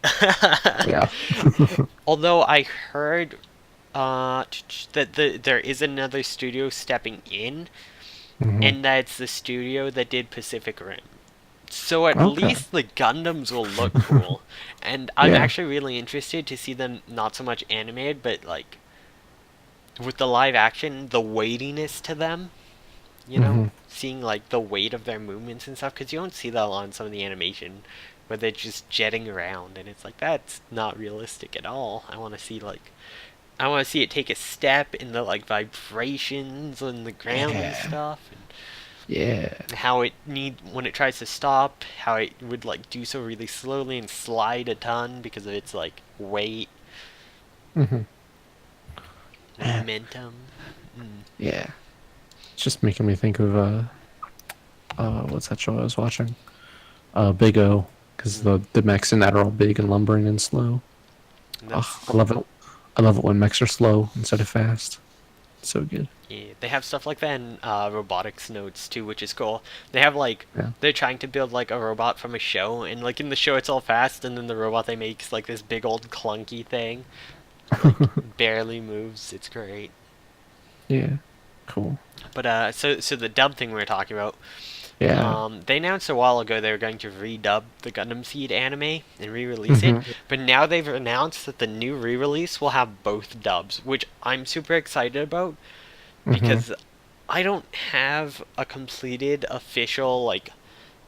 Speaker 2: Yeah.
Speaker 1: Although I heard that there is another studio stepping in,
Speaker 2: Mhm.
Speaker 1: and that it's the studio that did Pacific Rim. So at
Speaker 2: Okay.
Speaker 1: least the Gundams will look cool. And I'm
Speaker 2: Yeah.
Speaker 1: actually really interested to see them not so much animated, but like with the live action, the weightiness to them. You know,
Speaker 2: Mhm.
Speaker 1: seeing like the weight of their movements and stuff, because you don't see that on some of the animation where they're just jetting around, and it's like that's not realistic at all. I want to see it take a step in the like vibrations on the ground and
Speaker 2: Yeah.
Speaker 1: stuff, and
Speaker 2: Yeah.
Speaker 1: how when it tries to stop, how it would like do so really slowly and slide a ton because of its like weight,
Speaker 2: Mhm.
Speaker 1: momentum.
Speaker 2: Yeah. It's just making me think of what's that show I was watching? Big O, because the mechs in that are all big and lumbering and slow.
Speaker 1: And
Speaker 2: Oh, I love it. I love it when mechs are slow instead of fast. It's so good.
Speaker 1: yeah, they have stuff like that in robotics notes too, which is cool. They have like
Speaker 2: Yeah.
Speaker 1: they're trying to build like a robot from a show, and like in the show it's all fast, and then the robot they make is like this big old clunky thing, like barely moves. It's great.
Speaker 2: Yeah. Cool.
Speaker 1: But so the dub thing we were talking about.
Speaker 2: Yeah.
Speaker 1: They announced a while ago they were going to redub the Gundam Seed anime and re-release it, but now they've announced that the new re-release will have both dubs, which I'm super excited about because I don't have a completed official like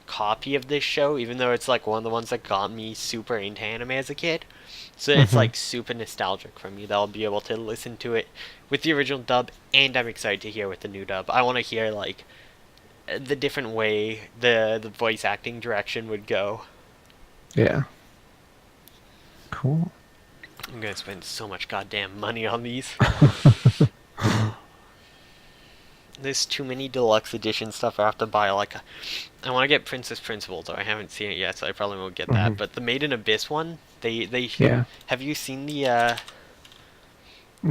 Speaker 1: copy of this show, even though it's like one of the ones that got me super into anime as a kid. So it's like super nostalgic for me that I'll be able to listen to it with the original dub, and I'm excited to hear with the new dub. I want to hear like the different way the voice acting direction would go.
Speaker 2: Yeah. Cool.
Speaker 1: I'm gonna spend so much goddamn money on these. There's too many deluxe edition stuff I have to buy. Like, I want to get Princess Principal, though I haven't seen it yet, so I probably won't get that. But the Made in Abyss one, they
Speaker 2: Yeah.
Speaker 1: have you seen the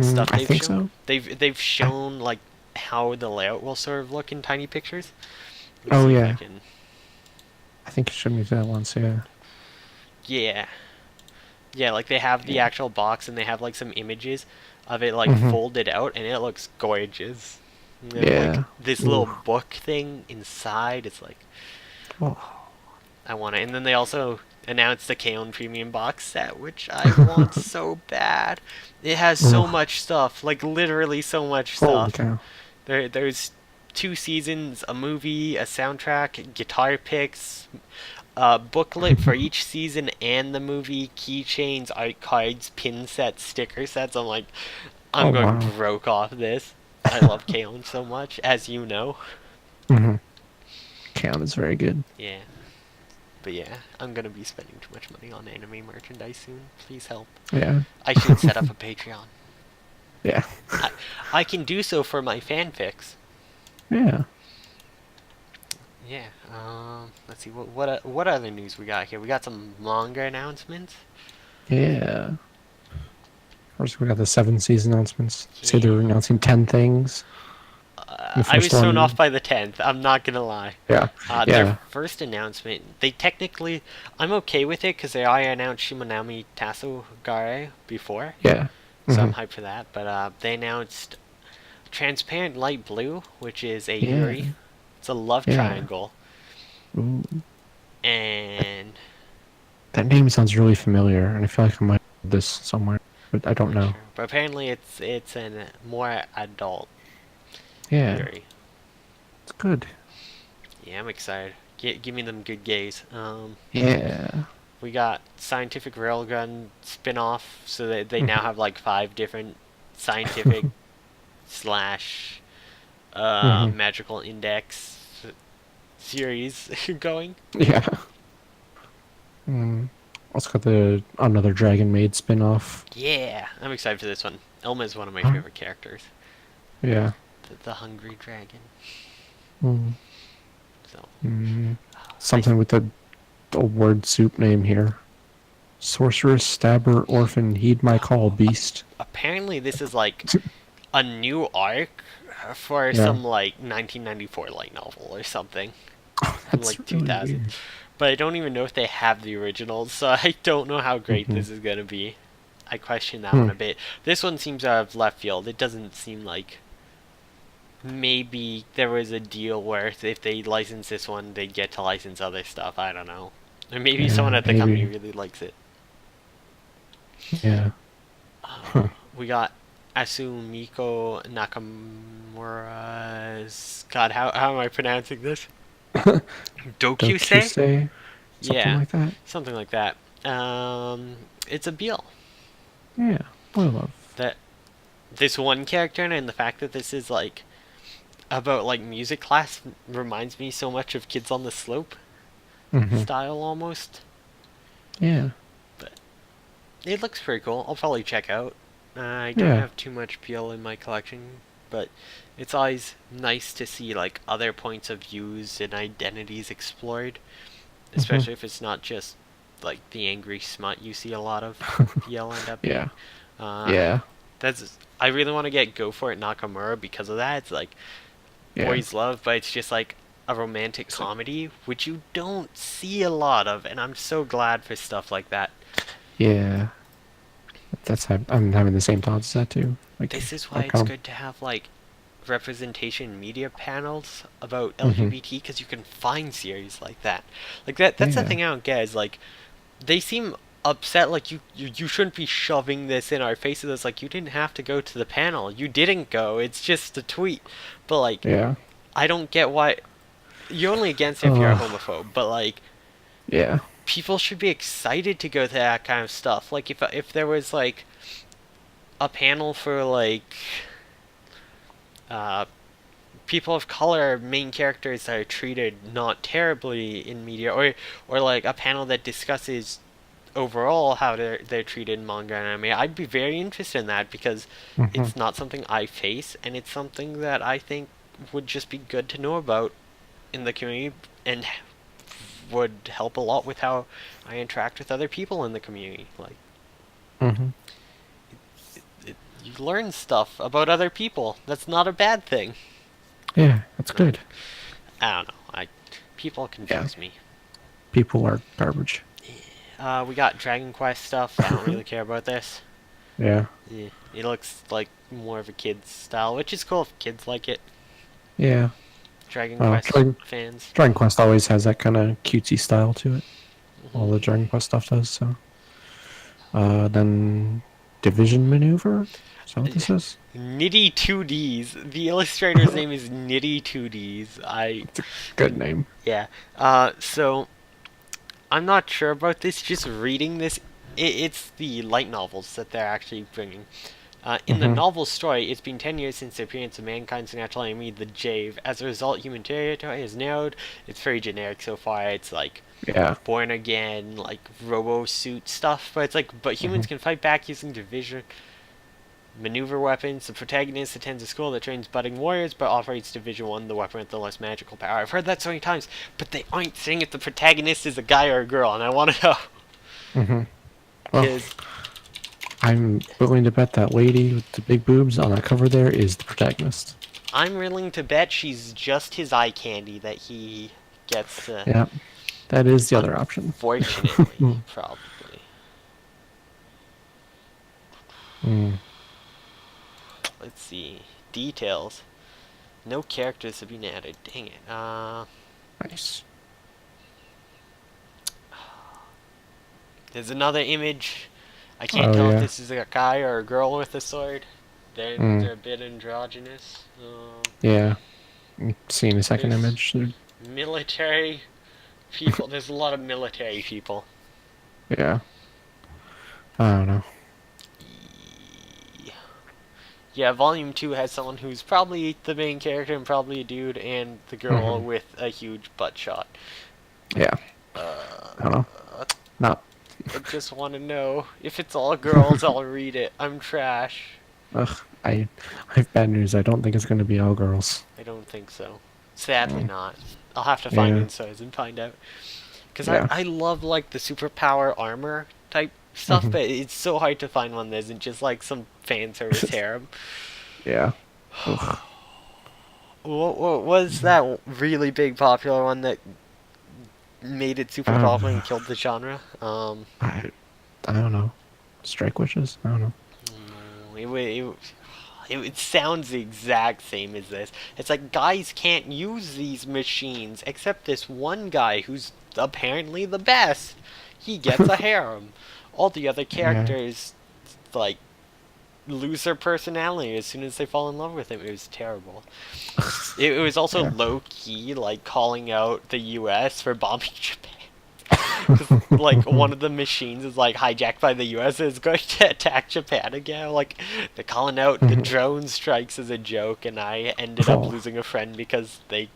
Speaker 1: stuff
Speaker 2: I
Speaker 1: they've
Speaker 2: think
Speaker 1: shown?
Speaker 2: so.
Speaker 1: They've shown like how the layout will sort of look in tiny pictures.
Speaker 2: Oh,
Speaker 1: see if I
Speaker 2: yeah.
Speaker 1: can-
Speaker 2: I think you showed me that once. Yeah.
Speaker 1: Yeah. Yeah, like they have the actual box and they have like some images of it like folded out and it looks gorgeous. And then,
Speaker 2: Yeah.
Speaker 1: like this little book thing inside, it's like
Speaker 2: Oh.
Speaker 1: I want it. And then they also announced the Kaon Premium box set, which I want so bad. It has so much stuff, like literally so much
Speaker 2: Holy
Speaker 1: stuff.
Speaker 2: cow.
Speaker 1: There's 2 seasons, a movie, a soundtrack, guitar picks, booklet for each season and the movie, keychains, art cards, pin sets, sticker sets. I'm like, I'm
Speaker 2: Oh
Speaker 1: going
Speaker 2: wow.
Speaker 1: broke off this. I love Kalen so much, as you know.
Speaker 2: Mm-hmm. Count is very good.
Speaker 1: Yeah. But yeah, I'm gonna be spending too much money on anime merchandise soon. Please help.
Speaker 2: Yeah.
Speaker 1: I should set up a Patreon.
Speaker 2: Yeah.
Speaker 1: I can do so for my fanfics.
Speaker 2: Yeah.
Speaker 1: Yeah. Let's see what other news we got here. We got some manga announcements.
Speaker 2: Yeah. First, we got the 7 season announcements. Say
Speaker 1: Yeah.
Speaker 2: they're announcing 10 things. The
Speaker 1: I was
Speaker 2: first
Speaker 1: thrown
Speaker 2: one-
Speaker 1: off by the 10th. I'm not gonna lie.
Speaker 2: Yeah.
Speaker 1: Their
Speaker 2: Yeah.
Speaker 1: first announcement, they technically, I'm okay with it because they already announced Shimonami Tasogare before,
Speaker 2: Yeah.
Speaker 1: so I'm
Speaker 2: Mhm.
Speaker 1: hyped for that. But they announced Transparent Light Blue, which is a
Speaker 2: Yeah.
Speaker 1: Yuri. It's a love
Speaker 2: Yeah.
Speaker 1: triangle,
Speaker 2: Ooh.
Speaker 1: and
Speaker 2: That name sounds really familiar, and I feel like I might have this somewhere, but I don't know.
Speaker 1: sure. But apparently it's a more adult
Speaker 2: Yeah.
Speaker 1: Yuri.
Speaker 2: It's good.
Speaker 1: Yeah, I'm excited. Give me them good gays.
Speaker 2: Yeah.
Speaker 1: We got Scientific Railgun spin-off, so they now have like 5 different scientific slash
Speaker 2: Mhm.
Speaker 1: magical index series going.
Speaker 2: Yeah. Also got the another Dragon Maid spin-off.
Speaker 1: Yeah, I'm excited for this one. Elma is one of my
Speaker 2: Huh?
Speaker 1: favorite characters.
Speaker 2: Yeah.
Speaker 1: The hungry dragon.
Speaker 2: Mm.
Speaker 1: So
Speaker 2: Something with a word soup name here. Sorceress, Stabber, Orphan, Heed My Call, Beast.
Speaker 1: apparently this is like a new arc for
Speaker 2: Yeah.
Speaker 1: some like 1994 light novel or something. From
Speaker 2: That's
Speaker 1: like
Speaker 2: really
Speaker 1: 2000.
Speaker 2: weird.
Speaker 1: But I don't even know if they have the originals, so I don't know how great this is gonna be. I question that one a bit. This one seems out of left field. It doesn't seem like maybe there was a deal where if they license this one, they'd get to license other stuff. I don't know. Or maybe
Speaker 2: Yeah,
Speaker 1: someone at the company
Speaker 2: maybe.
Speaker 1: really likes it.
Speaker 2: Yeah.
Speaker 1: We got Asumiko Nakamura's... God, how am I pronouncing this? Dokusei?
Speaker 2: Say something
Speaker 1: Yeah.
Speaker 2: like that.
Speaker 1: Something like that. It's a Beal.
Speaker 2: Yeah. Boy love.
Speaker 1: That this one character and the fact that this is like about like music class reminds me so much of Kids on the Slope
Speaker 2: Mhm.
Speaker 1: style almost.
Speaker 2: Yeah.
Speaker 1: It looks pretty cool. I'll probably check out. I don't
Speaker 2: Yeah.
Speaker 1: have too much Beal in my collection, but it's always nice to see like other points of views and identities explored, especially if it's not just like the angry smut you see a lot of Beal end up being.
Speaker 2: Yeah.
Speaker 1: Uh,
Speaker 2: Yeah.
Speaker 1: I really want to get Go For It Nakamura because of that. It's like
Speaker 2: Yeah.
Speaker 1: boys love, but it's just like a romantic comedy, which you don't see a lot of, and I'm so glad for stuff like that.
Speaker 2: Yeah. I'm having the same thoughts as that too. Like
Speaker 1: This is why
Speaker 2: like,
Speaker 1: it's good to have like representation media panels about LGBT because you can find series like that. Like that's the
Speaker 2: Yeah.
Speaker 1: thing I don't get is like they seem upset like you shouldn't be shoving this in our faces. It's like you didn't have to go to the panel. You didn't go. It's just a tweet. But like
Speaker 2: Yeah.
Speaker 1: I don't get why you're only against it if you're a
Speaker 2: Ugh.
Speaker 1: homophobe, but like
Speaker 2: Yeah.
Speaker 1: people should be excited to go to that kind of stuff. Like if there was like a panel for like people of color main characters that are treated not terribly in media, or like a panel that discusses overall how they're treated in manga and anime, I'd be very interested in that because it's not something I face and it's something that I think would just be good to know about in the community and would help a lot with how I interact with other people in the community. Like
Speaker 2: Mm-hmm.
Speaker 1: you learn stuff about other people. That's not a bad thing.
Speaker 2: Yeah. That's good.
Speaker 1: I don't know. People confuse me.
Speaker 2: People are garbage.
Speaker 1: We got Dragon Quest stuff. I don't really care about this.
Speaker 2: Yeah.
Speaker 1: Yeah, it looks like more of a kid's style, which is cool if kids like it.
Speaker 2: Yeah.
Speaker 1: Dragon
Speaker 2: Well,
Speaker 1: Quest
Speaker 2: Dragon-
Speaker 1: fans.
Speaker 2: Dragon Quest always has that kind of cutesy style to it. All the Dragon Quest stuff does. So. Then Division Maneuver. Is that what this is?
Speaker 1: Nitty 2Ds. The illustrator's name is Nitty 2Ds.
Speaker 2: Good name.
Speaker 1: Yeah. So I'm not sure about this. Just reading this, it's the light novels that they're actually bringing. In the novel story, it's been 10 years since the appearance of mankind's natural enemy, the Jave. As a result, human territory is narrowed. It's very generic so far. It's like
Speaker 2: Yeah.
Speaker 1: born again, like robo suit stuff. But it's like, but humans can fight back using division maneuver weapons. The protagonist attends a school that trains budding warriors, but operates Division 1, the weapon with the less magical power. I've heard that so many times, but they aren't saying if the protagonist is a guy or a girl, and I want to know.
Speaker 2: Mm-hmm. Well,
Speaker 1: 'Cause
Speaker 2: I'm willing to bet that lady with the big boobs on that cover there is the protagonist.
Speaker 1: I'm willing to bet she's just his eye candy that he gets to.
Speaker 2: Yeah, that is the other option.
Speaker 1: Unfortunately, probably.
Speaker 2: Mm.
Speaker 1: Let's see. Details. No characters have been added. Dang it.
Speaker 2: Nice.
Speaker 1: There's another image. I can't
Speaker 2: Oh,
Speaker 1: tell
Speaker 2: yeah.
Speaker 1: if this is a guy or a girl with a sword. They're a bit androgynous.
Speaker 2: Yeah. I'm seeing a second
Speaker 1: There's-
Speaker 2: image.
Speaker 1: Military people. There's a lot of military people.
Speaker 2: Yeah. I don't know.
Speaker 1: Yeah, Volume 2 has someone who's probably the main character and probably a dude, and the girl
Speaker 2: Mhm.
Speaker 1: with a huge butt shot.
Speaker 2: Yeah. I don't know. Not.
Speaker 1: I just want to know if it's all girls. I'll read it. I'm trash.
Speaker 2: Ugh. I have bad news. I don't think it's going to be all girls.
Speaker 1: I don't think so. Sadly not. I'll have to find
Speaker 2: Yeah.
Speaker 1: insides and find out. Because
Speaker 2: Yeah.
Speaker 1: I love like the superpower armor type stuff,
Speaker 2: Mhm.
Speaker 1: but it's so hard to find one that isn't just like some fan service harem.
Speaker 2: Yeah. Ugh.
Speaker 1: What was that really big popular one that made it super popular and killed the genre?
Speaker 2: I don't know. Strike witches? I don't know.
Speaker 1: It sounds the exact same as this. It's like guys can't use these machines except this one guy who's apparently the best. He gets a harem. All the other characters like lose their personality as soon as they fall in love with him. It was terrible. It was also low key, like calling out the U.S. for bombing Japan. 'Cause, like one of the machines is like hijacked by the U.S. and is going to attack Japan again. Like they're calling out the drone strikes as a joke, and I ended up losing a friend because they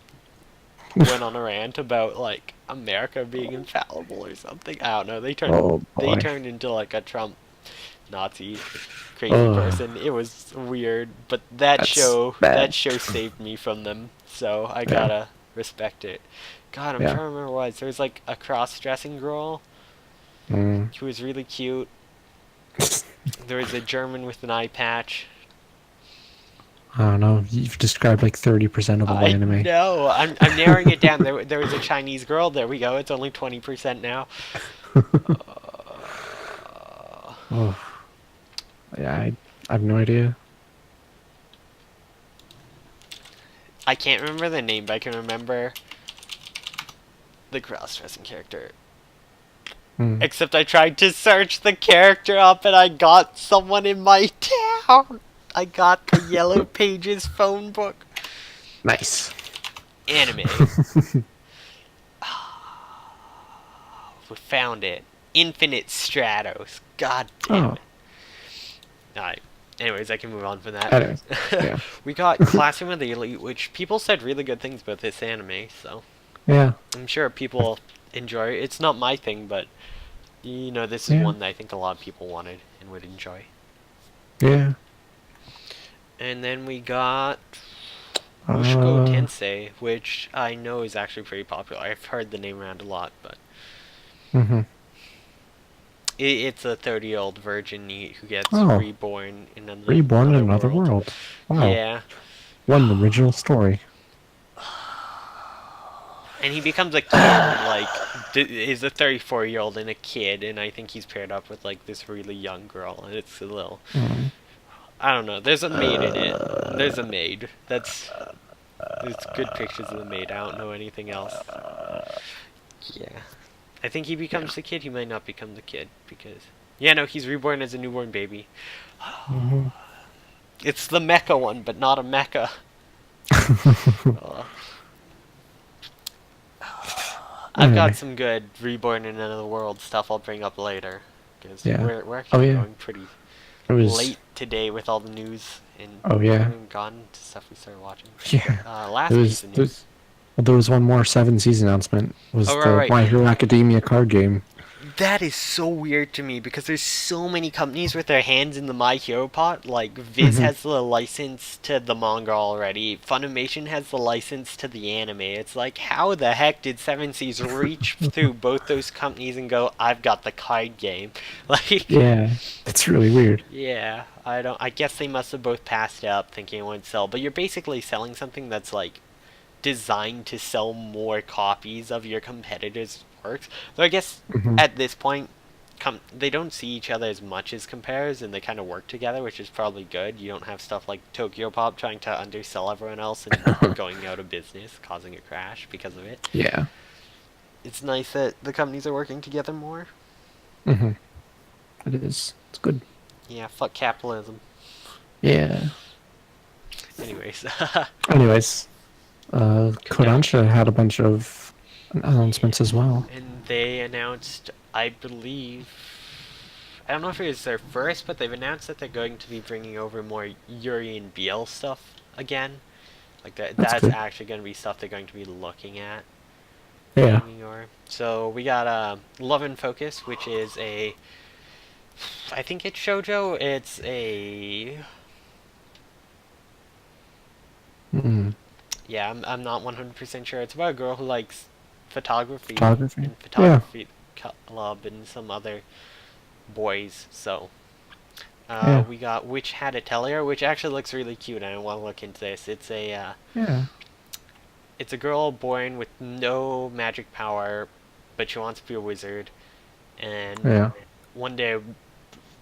Speaker 1: went on a rant about like America being infallible or something. I don't know. They
Speaker 2: boy.
Speaker 1: turned into like a Trump Nazi crazy
Speaker 2: Ugh.
Speaker 1: person. It was weird, but that
Speaker 2: That's
Speaker 1: show
Speaker 2: bad.
Speaker 1: saved me from them, so I gotta respect it. God, I'm
Speaker 2: Yeah.
Speaker 1: trying to remember what it was. There was like a cross-dressing girl
Speaker 2: Mm.
Speaker 1: who was really cute. There was a German with an eye patch.
Speaker 2: I don't know. You've described like 30% of the
Speaker 1: I
Speaker 2: anime.
Speaker 1: know. I'm narrowing it down. There was a Chinese girl. There we go. It's only 20% now.
Speaker 2: Oh. Yeah, I have no idea.
Speaker 1: I can't remember the name, but I can remember the cross-dressing character.
Speaker 2: Mm.
Speaker 1: Except I tried to search the character up and I got someone in my town. I got the Yellow Pages phone book.
Speaker 2: Nice.
Speaker 1: Anime. We found it. Infinite Stratos. God damn it. Alright. Anyways, I can move on from that.
Speaker 2: Anyways, yeah.
Speaker 1: We got Classroom of the Elite, which people said really good things about this anime, so
Speaker 2: Yeah.
Speaker 1: I'm sure people enjoy it. It's not my thing, but you know, this is
Speaker 2: Yeah.
Speaker 1: one that I think a lot of people wanted and would enjoy.
Speaker 2: Yeah.
Speaker 1: And then we got Mushko
Speaker 2: Uh,
Speaker 1: Tensei, which I know is actually pretty popular. I've heard the name around a lot, but
Speaker 2: Mm-hmm.
Speaker 1: it's a 30-year-old virgin who gets
Speaker 2: Oh.
Speaker 1: reborn in another
Speaker 2: Reborn in another world. Wow.
Speaker 1: Yeah.
Speaker 2: One original story.
Speaker 1: And he becomes a kid, like, is a 34-year-old and a kid, and I think he's paired up with, like, this really young girl, and it's a little...
Speaker 2: Mm.
Speaker 1: I don't know, there's a maid in it. There's a maid. There's good pictures of the maid, I don't know anything else. Yeah. I think he becomes the kid, he might not become the kid, because... Yeah, no, he's reborn as a newborn baby.
Speaker 2: Mhm.
Speaker 1: It's the mecha one, but not a mecha. I've got
Speaker 2: Anyway,
Speaker 1: some good Reborn in Another World stuff I'll bring up later. Because
Speaker 2: yeah.
Speaker 1: we're
Speaker 2: Oh
Speaker 1: actually
Speaker 2: yeah.
Speaker 1: going pretty
Speaker 2: It was.
Speaker 1: late today with all the news, and
Speaker 2: Oh
Speaker 1: we haven't
Speaker 2: yeah.
Speaker 1: even gotten to stuff we started watching.
Speaker 2: Yeah. It
Speaker 1: Last piece
Speaker 2: was.
Speaker 1: of news.
Speaker 2: Well, there was one more 7 season announcement.
Speaker 1: Oh,
Speaker 2: Was
Speaker 1: right,
Speaker 2: the
Speaker 1: right.
Speaker 2: My Hero Academia card game?
Speaker 1: That is so weird to me because there's so many companies with their hands in the My Hero pot. Like Viz
Speaker 2: Mhm.
Speaker 1: has the license to the manga already. Funimation has the license to the anime. It's like, how the heck did Seven Seas reach through both those companies and go, "I've got the card game"? Like,
Speaker 2: Yeah, it's really weird.
Speaker 1: yeah, I don't. I guess they must have both passed it up, thinking it would sell. But you're basically selling something that's like designed to sell more copies of your competitors' works. Though I guess
Speaker 2: Hmm.
Speaker 1: at this point, they don't see each other as much as compares, and they kind of work together, which is probably good. You don't have stuff like Tokyo Pop trying to undersell everyone else and going out of business, causing a crash because of it.
Speaker 2: Yeah.
Speaker 1: It's nice that the companies are working together more.
Speaker 2: Hmm. It is. It's good.
Speaker 1: Yeah, fuck capitalism.
Speaker 2: Yeah.
Speaker 1: Anyways,
Speaker 2: Anyways, Kodansha had a bunch of announcements as well.
Speaker 1: and they announced, I believe, I don't know if it was their first, but they've announced that they're going to be bringing over more Yuri and BL stuff again. Like
Speaker 2: That's
Speaker 1: that's
Speaker 2: good.
Speaker 1: actually going to be stuff they're going to be looking at.
Speaker 2: Yeah.
Speaker 1: So we got Love and Focus, which is I think it's shoujo. It's
Speaker 2: Mm.
Speaker 1: yeah, I'm not 100% sure. It's about a girl who likes photography
Speaker 2: Photography.
Speaker 1: and
Speaker 2: Yeah.
Speaker 1: photography club and some other boys. So
Speaker 2: Yeah.
Speaker 1: we got Witch Hat Atelier, which actually looks really cute, and I want to look into this.
Speaker 2: Yeah.
Speaker 1: It's a girl born with no magic power, but she wants to be a wizard. And
Speaker 2: Yeah.
Speaker 1: one day, a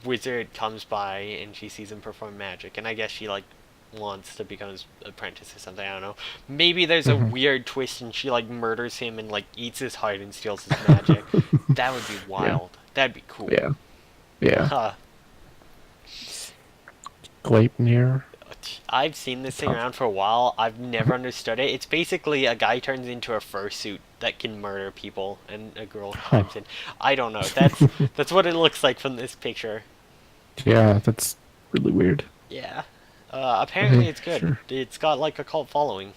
Speaker 1: wizard comes by and she sees him perform magic, and I guess she like wants to become his apprentice or something. I don't know. Maybe there's a
Speaker 2: Mhm.
Speaker 1: weird twist and she like murders him and like eats his heart and steals his magic. That would be wild. That'd be cool.
Speaker 2: Yeah. Yeah.
Speaker 1: Huh.
Speaker 2: Gleipnir.
Speaker 1: I've seen this thing around for a while. I've never understood it. It's basically a guy turns into a fursuit that can murder people, and a girl
Speaker 2: Huh.
Speaker 1: climbs in. I don't know. That's what it looks like from this picture.
Speaker 2: Yeah, that's really weird.
Speaker 1: Yeah. Apparently
Speaker 2: Okay,
Speaker 1: it's good.
Speaker 2: sure.
Speaker 1: It's got like a cult following,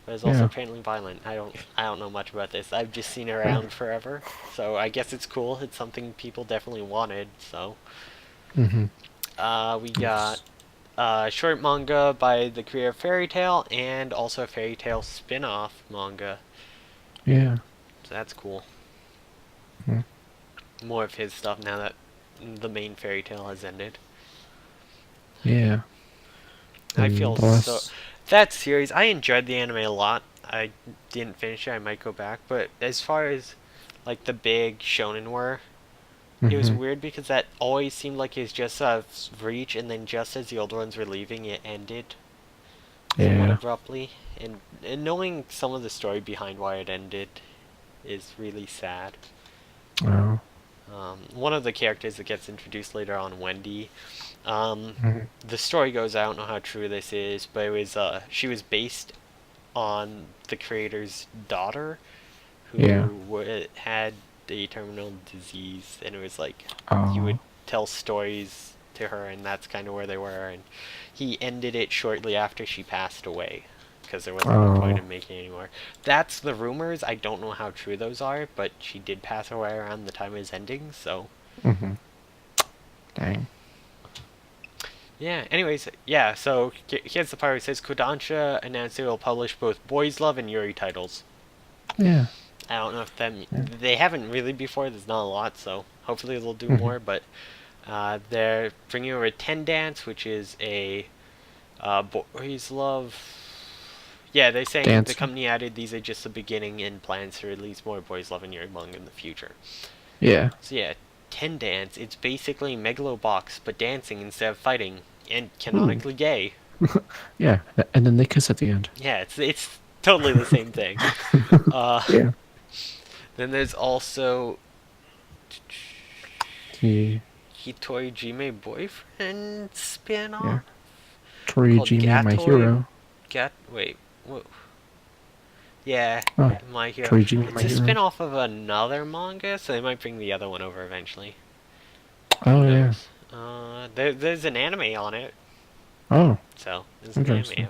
Speaker 1: but it's also
Speaker 2: Yeah.
Speaker 1: apparently violent. I don't know much about this. I've just seen it around forever, so I guess it's cool. It's something people definitely wanted. So,
Speaker 2: Mm-hmm.
Speaker 1: we got short manga by the creator of Fairy Tail, and also a Fairy Tail spin-off manga.
Speaker 2: Yeah.
Speaker 1: So that's cool.
Speaker 2: Mhm.
Speaker 1: More of his stuff now that the main Fairy Tail has ended.
Speaker 2: Yeah.
Speaker 1: I
Speaker 2: And
Speaker 1: feel
Speaker 2: the
Speaker 1: so.
Speaker 2: last-
Speaker 1: That series, I enjoyed the anime a lot. I didn't finish it. I might go back, but as far as like the big shonen were, it was
Speaker 2: Mhm.
Speaker 1: weird because that always seemed like it was just a reach, and then just as the old ones were leaving, it ended somewhat
Speaker 2: Yeah.
Speaker 1: abruptly. And knowing some of the story behind why it ended is really sad.
Speaker 2: Wow.
Speaker 1: One of the characters that gets introduced later on, Wendy,
Speaker 2: Mhm.
Speaker 1: the story goes, I don't know how true this is, but it was she was based on the creator's daughter who
Speaker 2: Yeah.
Speaker 1: had a terminal disease, and it was like he
Speaker 2: Oh.
Speaker 1: would tell stories to her, and that's kind of where they were, and he ended it shortly after she passed away because there wasn't no point
Speaker 2: Oh.
Speaker 1: in making it anymore. That's the rumors. I don't know how true those are, but she did pass away around the time it was ending, so
Speaker 2: Mm-hmm. Dang.
Speaker 1: yeah. Anyways, yeah. So here's the part where it says Kodansha announced it will publish both Boys Love and Yuri titles.
Speaker 2: Yeah.
Speaker 1: I don't know if
Speaker 2: Yeah.
Speaker 1: they haven't really before. There's not a lot, so hopefully they'll do
Speaker 2: Mhm.
Speaker 1: more. But they're bringing over Ten Dance, which is a Boys Love. Yeah, they're saying the
Speaker 2: Dancing.
Speaker 1: company added these are just the beginning and plans to release more Boys Love and Yuri manga in the future.
Speaker 2: Yeah.
Speaker 1: So yeah, Ten Dance. It's basically Megalobox, but dancing instead of fighting, and canonically gay.
Speaker 2: Yeah. And then they kiss at the end.
Speaker 1: Yeah, it's totally the same thing.
Speaker 2: Yeah.
Speaker 1: Then there's also
Speaker 2: The
Speaker 1: Hitori Jime boyfriend spin-off.
Speaker 2: Yeah. Tori
Speaker 1: Called
Speaker 2: Jimi, my
Speaker 1: Gatoi.
Speaker 2: hero.
Speaker 1: Wait, whoa. Yeah,
Speaker 2: Oh,
Speaker 1: My Hero.
Speaker 2: Toriyama, My
Speaker 1: It's a
Speaker 2: Hero.
Speaker 1: spin-off of another manga, so they might bring the other one over eventually.
Speaker 2: Oh
Speaker 1: Who
Speaker 2: yeah.
Speaker 1: knows? There's an anime on it,
Speaker 2: Oh,
Speaker 1: so there's an anime.
Speaker 2: interesting.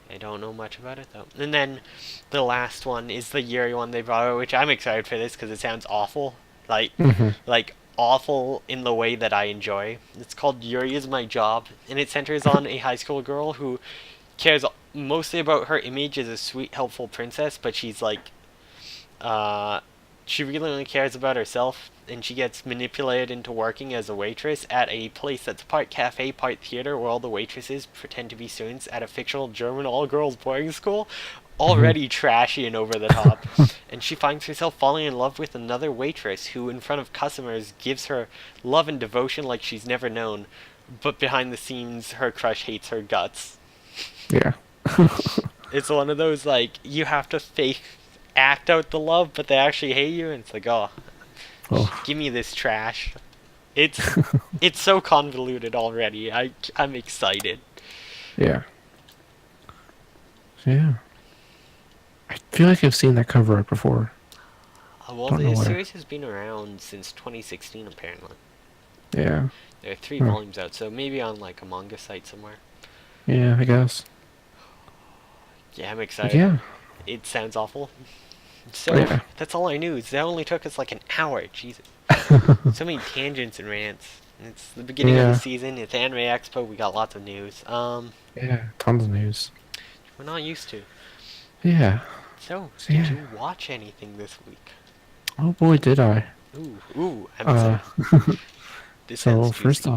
Speaker 1: I don't know much about it though. And then the last one is the Yuri one they brought out, which I'm excited for this because it sounds awful, like
Speaker 2: Hmm.
Speaker 1: like awful in the way that I enjoy. It's called Yuri is My Job, and it centers on a high school girl who cares mostly about her image as a sweet, helpful princess, but she's like uh, she really only cares about herself, and she gets manipulated into working as a waitress at a place that's part cafe, part theater, where all the waitresses pretend to be students at a fictional German all-girls boarding school. Already trashy and over the top. And she finds herself falling in love with another waitress who, in front of customers, gives her love and devotion like she's never known, but behind the scenes, her crush hates her guts.
Speaker 2: Yeah.
Speaker 1: It's one of those, like, you have to fake act out the love, but they actually hate you, and it's like, oh,
Speaker 2: Oh,
Speaker 1: give me this trash. It's it's so convoluted already. I'm excited.
Speaker 2: yeah. Yeah. I feel like I've seen that cover art before.
Speaker 1: Well,
Speaker 2: Don't know
Speaker 1: the
Speaker 2: where.
Speaker 1: series has been around since 2016, apparently.
Speaker 2: Yeah.
Speaker 1: There are 3
Speaker 2: Huh.
Speaker 1: volumes out, so maybe on like a manga site somewhere.
Speaker 2: Yeah, I guess.
Speaker 1: Yeah, I'm
Speaker 2: But
Speaker 1: excited.
Speaker 2: yeah.
Speaker 1: It sounds awful. So
Speaker 2: Oh, yeah.
Speaker 1: that's all I knew. That only took us like an hour. Jesus. So many tangents and rants. It's the beginning of
Speaker 2: Yeah.
Speaker 1: the season. It's Anime Expo. We got lots of news.
Speaker 2: Yeah. Tons of news.
Speaker 1: We're not used to.
Speaker 2: Yeah.
Speaker 1: So,
Speaker 2: So,
Speaker 1: did
Speaker 2: yeah.
Speaker 1: you watch anything this week?
Speaker 2: Oh boy, did I.
Speaker 1: Ooh, I'm
Speaker 2: Uh,
Speaker 1: excited. This
Speaker 2: so
Speaker 1: sounds
Speaker 2: first
Speaker 1: juicy.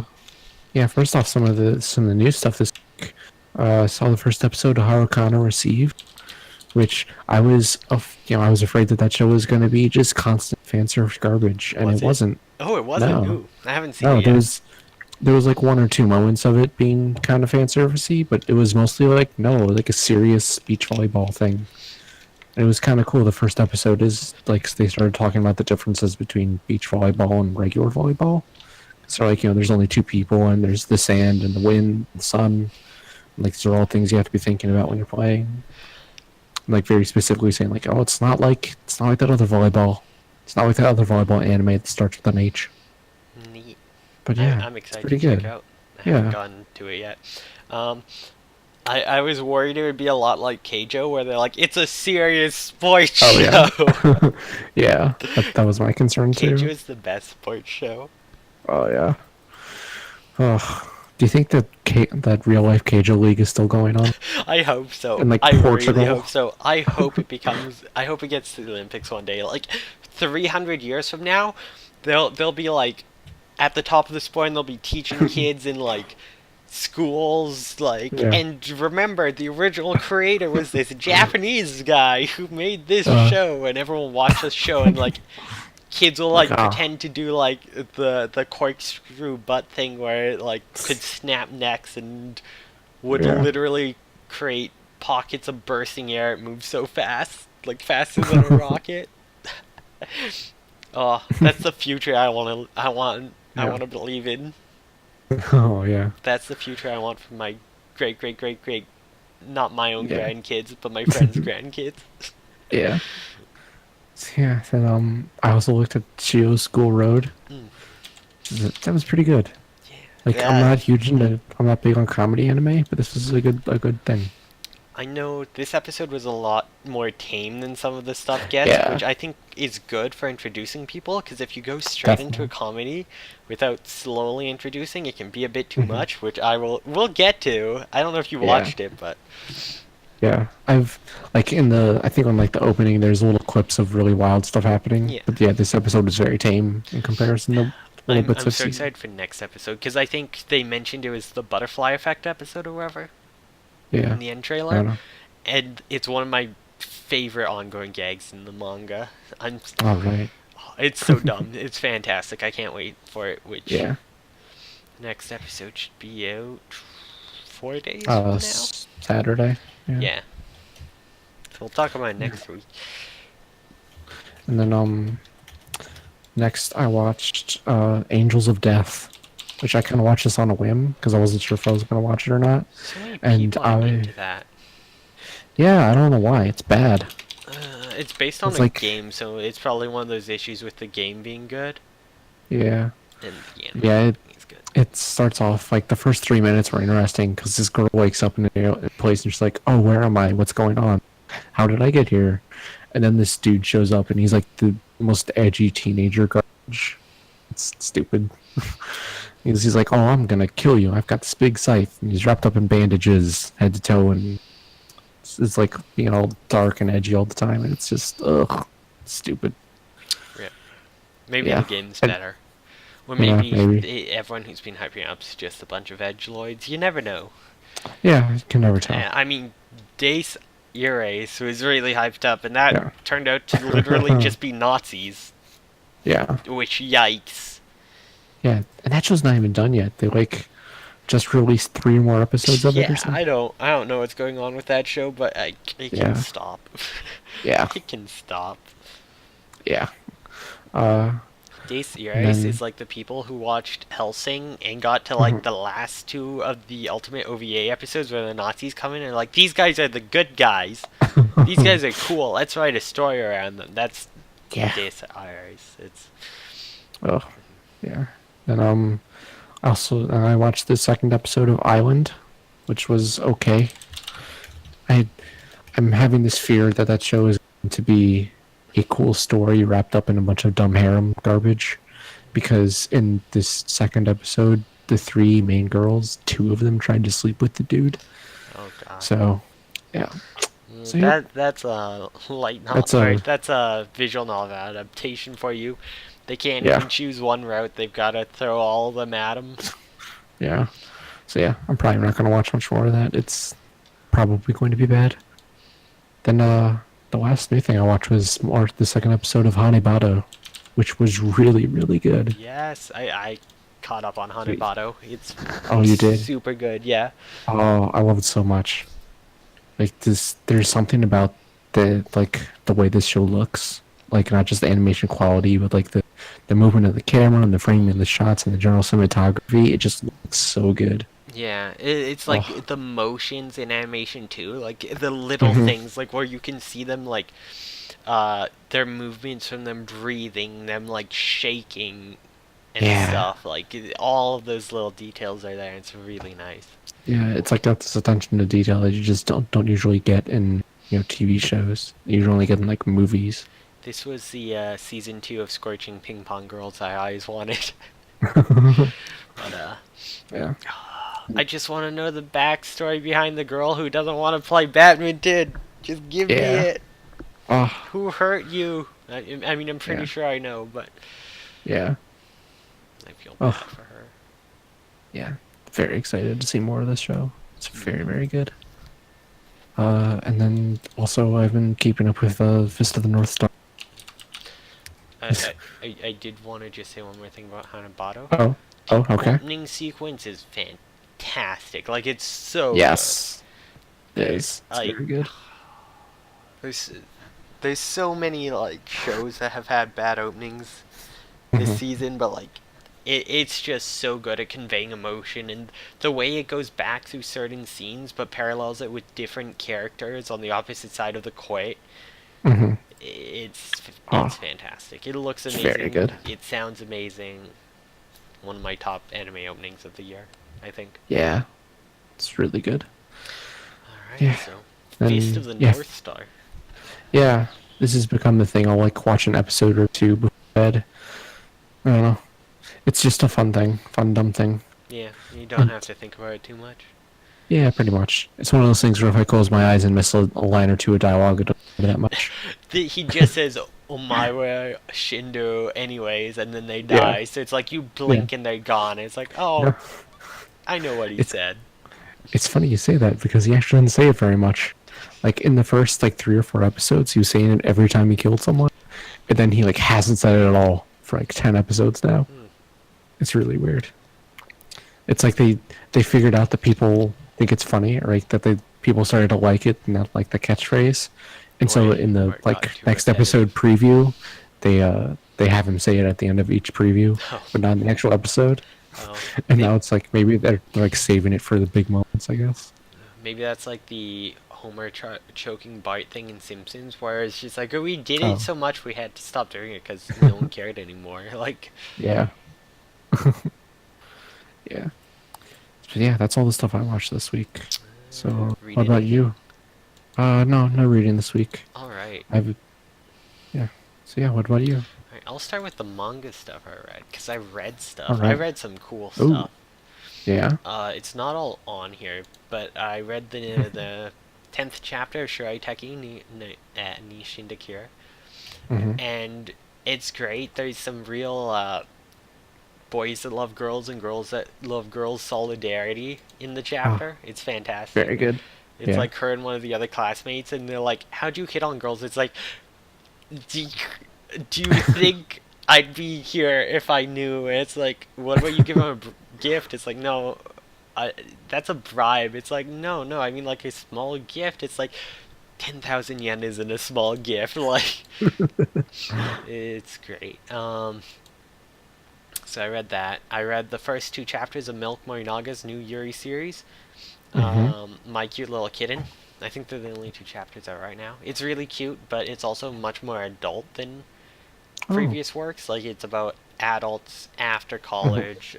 Speaker 2: off, some of the new stuff this week. I saw the first episode of Harukana Received, which I was, I was afraid that show was going to be just constant fan service garbage, and
Speaker 1: Was
Speaker 2: it
Speaker 1: it?
Speaker 2: wasn't.
Speaker 1: Oh, it wasn't.
Speaker 2: No.
Speaker 1: Ooh, I haven't seen
Speaker 2: No,
Speaker 1: it yet.
Speaker 2: there was like 1 or 2 moments of it being kind of fan servicey, but it was mostly like a serious beach volleyball thing. And it was kind of cool. The first episode is like they started talking about the differences between beach volleyball and regular volleyball. So like there's only 2 people, and there's the sand and the wind, the sun. Like these are all things you have to be thinking about when you're playing. Like very specifically saying like, oh, it's not like that other volleyball. It's not like that other volleyball anime that starts with an H.
Speaker 1: Neat.
Speaker 2: But yeah,
Speaker 1: I'm
Speaker 2: it's
Speaker 1: excited
Speaker 2: pretty
Speaker 1: to check
Speaker 2: good.
Speaker 1: it out. I haven't
Speaker 2: Yeah.
Speaker 1: gotten to it yet. I was worried it would be a lot like Keijo, where they're like, it's a serious sports
Speaker 2: Oh yeah.
Speaker 1: show.
Speaker 2: Yeah, that was my concern
Speaker 1: Keijo
Speaker 2: too.
Speaker 1: is the best sports show.
Speaker 2: Oh yeah. Oh, do you think that that real life Keijo League is still going on?
Speaker 1: I hope so.
Speaker 2: In, like,
Speaker 1: I really
Speaker 2: Portugal?
Speaker 1: hope so. I hope it becomes. I hope it gets to the Olympics one day. Like 300 years from now, they'll be like at the top of the sport, and they'll be teaching kids in like schools. Like,
Speaker 2: Yeah.
Speaker 1: and remember, the original creator was this Japanese guy who made this show, and everyone will watch this show, and like kids will like
Speaker 2: Ah.
Speaker 1: pretend to do like the corkscrew butt thing where it like could snap necks and would
Speaker 2: Yeah.
Speaker 1: literally create pockets of bursting air. It moves so fast, like faster than a rocket. Oh, that's the future I want to believe in.
Speaker 2: Oh yeah.
Speaker 1: That's the future I want for my great, not my own
Speaker 2: Yeah.
Speaker 1: grandkids, but my friends' grandkids.
Speaker 2: Yeah. Yeah. Then I also looked at Shio's School Road.
Speaker 1: Mm.
Speaker 2: That was pretty good.
Speaker 1: Yeah.
Speaker 2: Like I'm not big on comedy anime, but this was a good thing.
Speaker 1: I know this episode was a lot more tame than some of the stuff gets,
Speaker 2: Yeah.
Speaker 1: which I think is good for introducing people, because if you go straight into a
Speaker 2: Definitely.
Speaker 1: comedy without slowly introducing, it can be a bit too
Speaker 2: Mhm.
Speaker 1: much, which we'll get to. I don't know if you
Speaker 2: Yeah.
Speaker 1: watched it, but
Speaker 2: Yeah, I've like I think on like the opening, there's little clips of really wild stuff happening.
Speaker 1: Yeah.
Speaker 2: But yeah, this episode was very tame in comparison to little bits
Speaker 1: I'm
Speaker 2: of
Speaker 1: so
Speaker 2: season.
Speaker 1: excited for next episode, because I think they mentioned it was the butterfly effect episode or whatever
Speaker 2: Yeah,
Speaker 1: in the end
Speaker 2: I don't
Speaker 1: trailer,
Speaker 2: know.
Speaker 1: and it's one of my favorite ongoing gags in the manga.
Speaker 2: All right.
Speaker 1: It's so dumb. It's fantastic. I can't wait for it. Which
Speaker 2: Yeah.
Speaker 1: next episode should be out 4 days from now.
Speaker 2: Saturday.
Speaker 1: Yeah. So we'll talk about it next week.
Speaker 2: And then next I watched Angels of Death, which I kind of watched this on a whim because I wasn't sure if I was gonna watch it or not.
Speaker 1: So many
Speaker 2: And
Speaker 1: people are
Speaker 2: I-
Speaker 1: into that.
Speaker 2: Yeah, I don't know why. It's bad.
Speaker 1: It's based on
Speaker 2: It's
Speaker 1: a
Speaker 2: like-
Speaker 1: game, so it's probably one of those issues with the game being good.
Speaker 2: Yeah.
Speaker 1: And the anime
Speaker 2: Yeah,
Speaker 1: is good.
Speaker 2: it starts off like the first 3 minutes were interesting because this girl wakes up in a place and she's like, "Oh, where am I? What's going on? How did I get here?" And then this dude shows up and he's like the most edgy teenager garbage. It's stupid. he's like, "Oh, I'm gonna kill you. I've got this big scythe." And he's wrapped up in bandages, head to toe, and it's like being all dark and edgy all the time. And it's just stupid.
Speaker 1: Maybe
Speaker 2: Yeah.
Speaker 1: the game's
Speaker 2: And-
Speaker 1: better. Or
Speaker 2: Yeah,
Speaker 1: maybe,
Speaker 2: maybe.
Speaker 1: everyone who's been hyping up is just a bunch of edgelords. You never know.
Speaker 2: Yeah, you can never tell.
Speaker 1: I mean, Dace Irace was really hyped up, and that
Speaker 2: Yeah.
Speaker 1: turned out to literally just be Nazis.
Speaker 2: Yeah.
Speaker 1: Which, yikes.
Speaker 2: Yeah, and that show's not even done yet. They like just released 3 more episodes of it or
Speaker 1: Yeah,
Speaker 2: something.
Speaker 1: I don't know what's going on with that show, but it can
Speaker 2: Yeah.
Speaker 1: stop.
Speaker 2: Yeah,
Speaker 1: It can stop.
Speaker 2: yeah.
Speaker 1: Dace
Speaker 2: And
Speaker 1: Irace
Speaker 2: then-
Speaker 1: is like the people who watched Hellsing and got to like the last 2 of the Ultimate OVA episodes where the Nazis come in and like, these guys are the good guys. These guys are cool. Let's write a story around them. That's
Speaker 2: Yeah.
Speaker 1: Dace Irace. It's
Speaker 2: Oh, yeah. And I watched the second episode of Island, which was okay. I'm having this fear that that show is going to be a cool story wrapped up in a bunch of dumb harem garbage, because in this second episode, the 3 main girls, 2 of them tried to sleep with the dude.
Speaker 1: oh god.
Speaker 2: So, yeah. So, yeah.
Speaker 1: That's a light
Speaker 2: That's
Speaker 1: novel.
Speaker 2: a-
Speaker 1: That's a visual novel adaptation for you. They can't
Speaker 2: Yeah.
Speaker 1: even choose one route. They've got to throw all of them at them.
Speaker 2: Yeah. So yeah, I'm probably not going to watch much more of that. It's probably going to be bad. Then the last new thing I watched was the second episode of Hanebado, which was really, really good.
Speaker 1: Yes, I caught up on
Speaker 2: Sweet.
Speaker 1: Hanebado. It's
Speaker 2: Oh, you did?
Speaker 1: super good. Yeah.
Speaker 2: Oh, I love it so much. Like there's something about the way this show looks, like not just the animation quality, but like the movement of the camera and the framing of the shots and the general cinematography. It just looks so good.
Speaker 1: Yeah, it's like
Speaker 2: Oh.
Speaker 1: the motions in animation too, like the little
Speaker 2: Mhm.
Speaker 1: things, like where you can see them, like their movements from them breathing, them like shaking and
Speaker 2: Yeah.
Speaker 1: stuff. Like all of those little details are there. It's really nice.
Speaker 2: Yeah, it's like got this attention to detail that you just don't usually get in TV shows. You only get in like movies.
Speaker 1: This was the season 2 of Scorching Ping Pong Girls I always wanted. But
Speaker 2: Yeah.
Speaker 1: I just want to know the backstory behind the girl who doesn't want to play badminton. Just give me
Speaker 2: Yeah.
Speaker 1: it.
Speaker 2: Oh,
Speaker 1: Who hurt you? I mean, I'm pretty
Speaker 2: Yeah.
Speaker 1: sure I know, but
Speaker 2: yeah.
Speaker 1: I feel
Speaker 2: Oh.
Speaker 1: bad for her.
Speaker 2: Yeah. Very excited to see more of this show. It's very, very good. And then also I've been keeping up with Fist of the North Star.
Speaker 1: I did want to just say one more thing about Hanebado.
Speaker 2: Oh. Oh, okay.
Speaker 1: Opening sequence is fantastic. Like, it's so
Speaker 2: Yes. It is. It's
Speaker 1: Like-
Speaker 2: very good.
Speaker 1: good. There's so many, like, shows that have had bad openings this
Speaker 2: Mhm.
Speaker 1: season, but, like, it's just so good at conveying emotion, and the way it goes back through certain scenes but parallels it with different characters on the opposite side of the court.
Speaker 2: Hmm.
Speaker 1: It's
Speaker 2: Oh.
Speaker 1: fantastic. It looks
Speaker 2: It's
Speaker 1: amazing.
Speaker 2: very good.
Speaker 1: It sounds amazing. One of my top anime openings of the year, I think.
Speaker 2: Yeah. It's really good.
Speaker 1: Alright,
Speaker 2: Yeah.
Speaker 1: so
Speaker 2: Then-
Speaker 1: Feast of the
Speaker 2: yeah.
Speaker 1: North Star.
Speaker 2: Yeah. This has become the thing. I'll like watch an episode or 2 before bed. I don't know. It's just a fun thing. Fun, dumb thing.
Speaker 1: Yeah, you don't have to think about it too much.
Speaker 2: Yeah, pretty much. It's one of those things where if I close my eyes and miss a line or 2 of dialogue, it doesn't matter that much.
Speaker 1: He just says Omaira Shindo anyways, and then they
Speaker 2: Yeah.
Speaker 1: die. So it's like you blink and they're gone. It's like, oh,
Speaker 2: Yeah.
Speaker 1: I know what he
Speaker 2: It's-
Speaker 1: said.
Speaker 2: It's funny you say that because he actually doesn't say it very much. Like in the first like 3 or 4 episodes, he was saying it every time he killed someone, and then he like hasn't said it at all for like 10 episodes now. It's really weird. It's like they figured out that people think it's funny, or like that people started to like it and not like the catchphrase, and so
Speaker 1: Right,
Speaker 2: in the
Speaker 1: or got
Speaker 2: like
Speaker 1: too
Speaker 2: next
Speaker 1: repetitive.
Speaker 2: episode preview, they have him say it at the end of each preview,
Speaker 1: Oh.
Speaker 2: but not in the actual episode.
Speaker 1: Oh,
Speaker 2: And now it's like maybe they're like saving it for the big moments, I guess.
Speaker 1: Maybe that's like the Homer choking Bart thing in Simpsons, where it's just like, oh, we did it
Speaker 2: Oh,
Speaker 1: so much we had to stop doing it because no one cared anymore. Like,
Speaker 2: yeah. Yeah. But yeah, that's all the stuff I watched this week. So,
Speaker 1: read
Speaker 2: what about
Speaker 1: anything?
Speaker 2: you? No reading this week.
Speaker 1: All right.
Speaker 2: Yeah. So yeah, what about you?
Speaker 1: All right, I'll start with the manga stuff I read because I read
Speaker 2: All
Speaker 1: stuff. I
Speaker 2: right.
Speaker 1: read some cool
Speaker 2: Oh,
Speaker 1: stuff.
Speaker 2: yeah.
Speaker 1: It's not all on here, but I read the 10th chapter of Shiraiteki ni Shindakira,
Speaker 2: Mm-hmm.
Speaker 1: and it's great. There's some real boys that love girls and girls that love girls solidarity in the
Speaker 2: Oh,
Speaker 1: chapter. It's fantastic.
Speaker 2: very good.
Speaker 1: It's
Speaker 2: Yeah.
Speaker 1: like her and one of the other classmates, and they're like, "How'd you hit on girls?" It's like, do you, do you think I'd be here if I knew? And it's like, what about you give them a gift? It's like, no, that's a bribe. It's like, no, I mean like a small gift. It's like 10,000 yen isn't a small gift. Like, it's great. So I read that. I read the first 2 chapters of Milk Morinaga's new Yuri series.
Speaker 2: Mm-hmm.
Speaker 1: My Cute Little Kitten. I think they're the only 2 chapters out right now. It's really cute, but it's also much more adult than
Speaker 2: Oh.
Speaker 1: previous works. Like, it's about adults after
Speaker 2: Mm-hmm.
Speaker 1: college,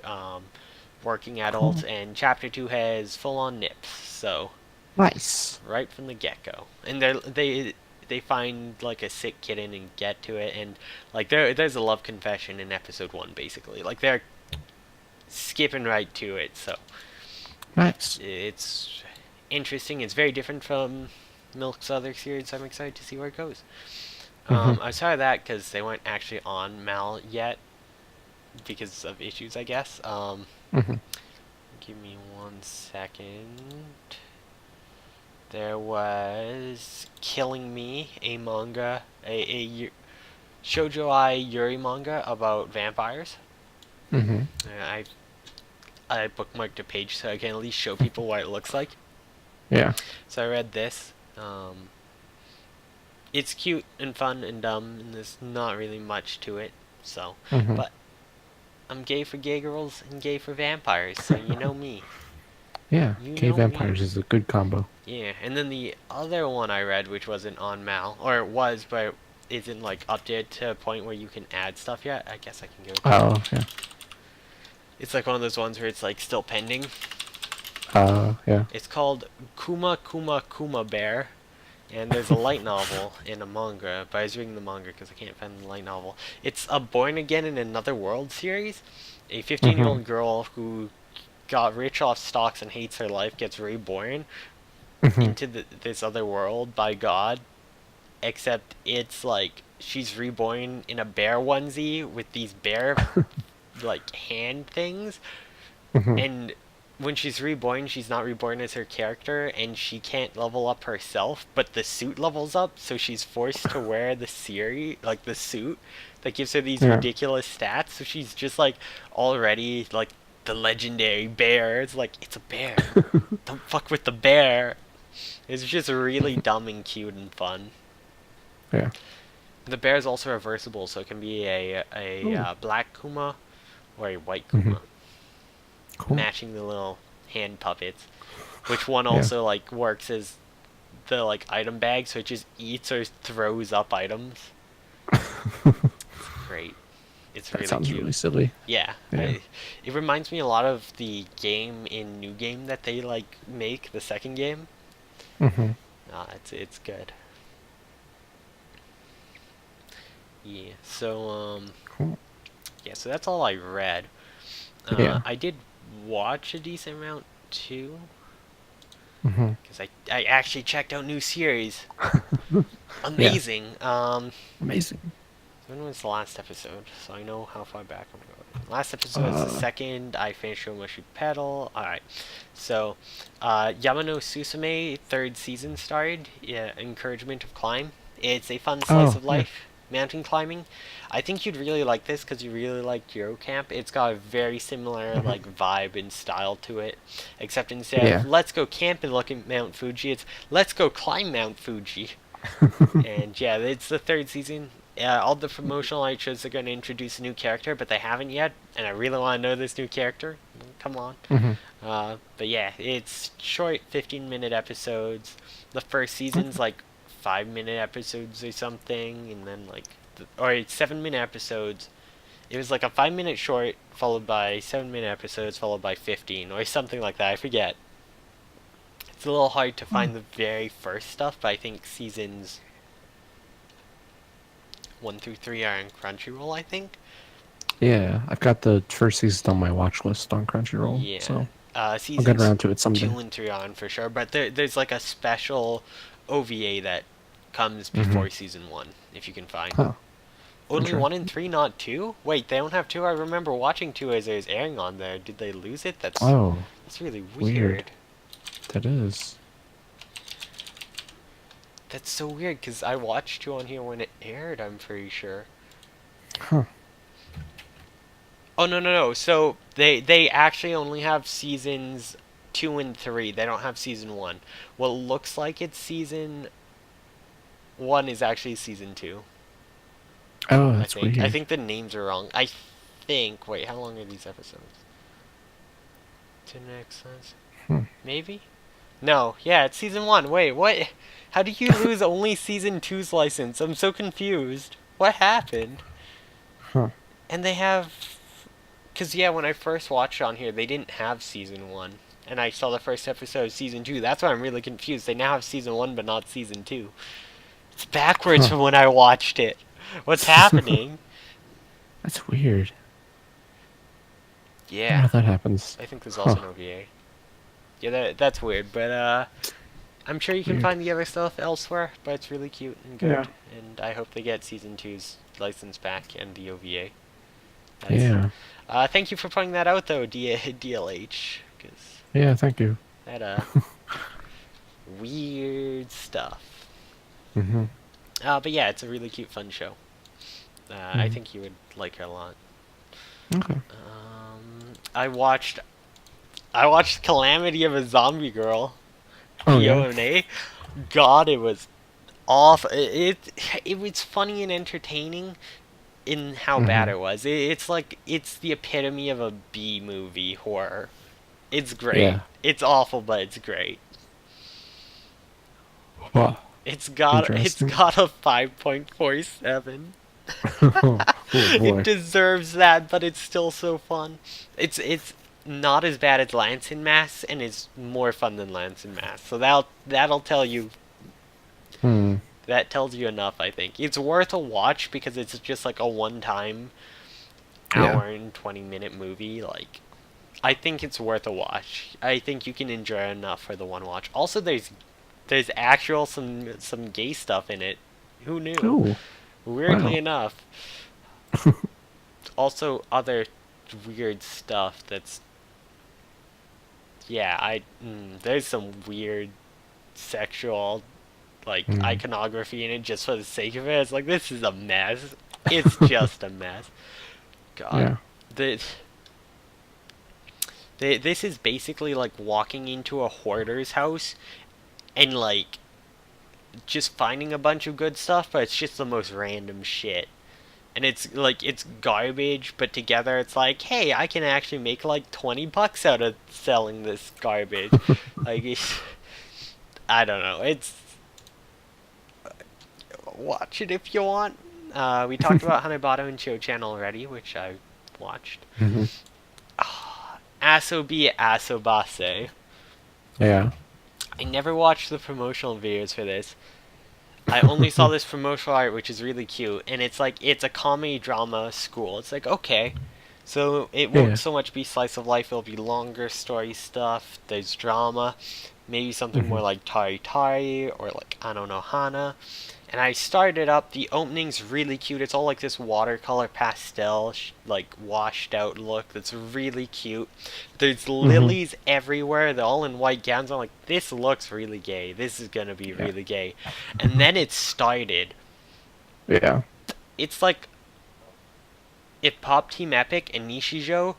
Speaker 1: working adults,
Speaker 2: Cool.
Speaker 1: and chapter 2 has full-on nips. So
Speaker 2: Nice.
Speaker 1: right from the get-go, and they find like a sick kitten and get to it, and like there's a love confession in episode 1 basically. Like, they're skipping right to it, so
Speaker 2: Nice.
Speaker 1: it's interesting. It's very different from Milk's other series. I'm excited to see where it goes.
Speaker 2: Mm-hmm.
Speaker 1: I saw that because they weren't actually on Mal yet because of issues, I guess.
Speaker 2: Mm-hmm.
Speaker 1: Give me 1 second. There was Killing Me, a manga, a shoujo ai yuri manga about vampires.
Speaker 2: Mm-hmm.
Speaker 1: I I bookmarked a page so I can at least show people what it looks like.
Speaker 2: Yeah.
Speaker 1: So I read this. It's cute and fun and dumb, and there's not really much to it. So,
Speaker 2: Mm-hmm.
Speaker 1: but I'm gay for gay girls and gay for vampires, so you know me.
Speaker 2: Yeah.
Speaker 1: You
Speaker 2: Gay
Speaker 1: know
Speaker 2: vampires
Speaker 1: me.
Speaker 2: is a good combo.
Speaker 1: Yeah, and then the other one I read, which wasn't on Mal, or it was, but it isn't like updated to a point where you can add stuff yet. I guess I can go to it.
Speaker 2: Oh, yeah.
Speaker 1: It's like one of those ones where it's like still pending.
Speaker 2: Yeah.
Speaker 1: It's called Kuma Kuma Kuma Bear, and there's a light novel and a manga, but I was reading the manga because I can't find the light novel. It's a Born Again in Another World series. A 15-year-old girl who got rich off stocks and hates her life gets reborn
Speaker 2: Mm-hmm.
Speaker 1: into this other world by God, except it's like she's reborn in a bear onesie with these bear like hand things,
Speaker 2: Mm-hmm.
Speaker 1: and when she's reborn, she's not reborn as her character, and she can't level up herself, but the suit levels up, so she's forced to wear the like the suit that gives her these
Speaker 2: Yeah.
Speaker 1: ridiculous stats. So she's just like already like the legendary bear. It's like, it's a bear. Don't fuck with the bear. It's just really dumb and cute and fun.
Speaker 2: Yeah.
Speaker 1: The bear is also reversible, so it can be a black Kuma or a white
Speaker 2: Mm-hmm.
Speaker 1: Kuma,
Speaker 2: Cool.
Speaker 1: matching the little hand puppets. Which one
Speaker 2: Yeah.
Speaker 1: also like works as the like item bag, so it just eats or throws up items. Great. It's
Speaker 2: That
Speaker 1: really
Speaker 2: sounds
Speaker 1: cute.
Speaker 2: really silly.
Speaker 1: Yeah,
Speaker 2: Yeah.
Speaker 1: it reminds me a lot of the game in New Game that they like make, the second game.
Speaker 2: Mm-hmm.
Speaker 1: It's good. Yeah. So
Speaker 2: Cool.
Speaker 1: yeah. So that's all I read.
Speaker 2: Yeah.
Speaker 1: I did watch a decent amount too,
Speaker 2: Mm-hmm.
Speaker 1: because I actually checked out new series. Amazing.
Speaker 2: Amazing.
Speaker 1: When was the last episode? So I know how far back I'm going. Last episode was the second. I finished Romoshi Pedal. Alright. So, Yamano Susume, 3rd season started. Yeah, Encouragement of Climb. It's a fun slice of
Speaker 2: yeah.
Speaker 1: life mountain climbing. I think you'd really like this because you really like Eurocamp. It's got a very similar like vibe and style to it. Except instead
Speaker 2: Yeah.
Speaker 1: of let's go camp and look at Mount Fuji, it's let's go climb Mount Fuji. And yeah, it's the 3rd season. All the promotional light shows are going to introduce a new character, but they haven't yet, and I really want to know this new character. Come on.
Speaker 2: Mm-hmm.
Speaker 1: But yeah, it's short 15-minute episodes. The first season's like 5-minute episodes or something, and then like, or it's 7-minute episodes. It was like a 5-minute short, followed by 7-minute episodes, followed by 15, or something like that. I forget. It's a little hard to find the very first stuff, but I think seasons 1 through 3 are on Crunchyroll, I think.
Speaker 2: Yeah, I've got the first season on my watch list on Crunchyroll.
Speaker 1: Yeah.
Speaker 2: So
Speaker 1: Seasons
Speaker 2: I'll get around to it someday.
Speaker 1: 2 and 3 are on for sure, but there's like a special OVA that comes before season 1, if you can find.
Speaker 2: Huh.
Speaker 1: Only
Speaker 2: Sure.
Speaker 1: 1 and 3, not 2? Wait, they don't have 2? I remember watching 2 as it was airing on there. Did they lose it? That's really weird.
Speaker 2: That is.
Speaker 1: That's so weird, because I watched 2 on here when it aired, I'm pretty sure.
Speaker 2: Huh.
Speaker 1: Oh, no. So, they actually only have seasons 2 and 3. They don't have season 1. What looks like it's season 1 is actually season 2.
Speaker 2: Oh, that's
Speaker 1: I think.
Speaker 2: weird.
Speaker 1: I think the names are wrong. I think. Wait, how long are these episodes? Didn't make sense. Maybe? No. Yeah, it's season 1. Wait, what? How do you lose only season 2's license? I'm so confused. What happened?
Speaker 2: Huh.
Speaker 1: And they have... Because, yeah, when I first watched on here, they didn't have season 1. And I saw the first episode of season 2. That's why I'm really confused. They now have season 1, but not season 2. It's backwards from when I watched it. What's happening?
Speaker 2: That's weird.
Speaker 1: Yeah.
Speaker 2: How that happens.
Speaker 1: I think there's also an OVA. Yeah, that's weird, but I'm sure you can find the other stuff elsewhere, but it's really cute and good.
Speaker 2: Yeah.
Speaker 1: And I hope they get season 2's license back and the OVA.
Speaker 2: Yeah.
Speaker 1: Thank you for pointing that out, though, DLH. Because
Speaker 2: Yeah, thank you.
Speaker 1: that, weird stuff.
Speaker 2: Mm-hmm.
Speaker 1: But yeah, it's a really cute, fun show. I think you would like her a lot.
Speaker 2: Okay.
Speaker 1: I watched Calamity of a Zombie Girl.
Speaker 2: Oh,
Speaker 1: the
Speaker 2: yeah.
Speaker 1: OMA. God, it was awful. It was funny and entertaining in how bad it was. It's the epitome of a B movie horror. It's great.
Speaker 2: Yeah.
Speaker 1: It's awful, but it's great.
Speaker 2: Wow.
Speaker 1: It's got a
Speaker 2: Interesting.
Speaker 1: 5.47.
Speaker 2: Oh,
Speaker 1: It
Speaker 2: boy.
Speaker 1: deserves that, but it's still so fun. It's not as bad as Lance in Mass, and it's more fun than Lance in Mass. So that'll tell you. That tells you enough, I think. It's worth a watch because it's just like a one-time hour and 20-minute movie. Like, I think it's worth a watch. I think you can enjoy it enough for the one watch. Also, there's actual some gay stuff in it. Who knew?
Speaker 2: Ooh.
Speaker 1: Weirdly
Speaker 2: Wow.
Speaker 1: enough. Also, other weird stuff that's... Yeah, there's some weird sexual, like, iconography in it just for the sake of it. It's like, this is a mess. It's just a mess. God.
Speaker 2: Yeah.
Speaker 1: This is basically like walking into a hoarder's house and, like, just finding a bunch of good stuff, but it's just the most random shit. And it's like, it's garbage, but together it's like, hey, I can actually make like $20 out of selling this garbage. Like, I don't know. It's... Watch it if you want. We talked about Hanebado and Show Channel already, which I watched. Asobi Asobase.
Speaker 2: Yeah.
Speaker 1: I never watched the promotional videos for this. I only saw this promotional art, which is really cute, and it's like, it's a comedy drama school. It's like, okay, so it won't so much be slice of life, it'll be longer story stuff, there's drama, maybe something more like Tari Tari, or like, I don't know, Hana. And I started up, the opening's really cute, it's all like this watercolor pastel, like washed out look that's really cute. There's lilies everywhere, they're all in white gowns, I'm like, this looks really gay, this is gonna be really gay. And then it started.
Speaker 2: Yeah.
Speaker 1: It's like, if Pop Team Epic and Nishijo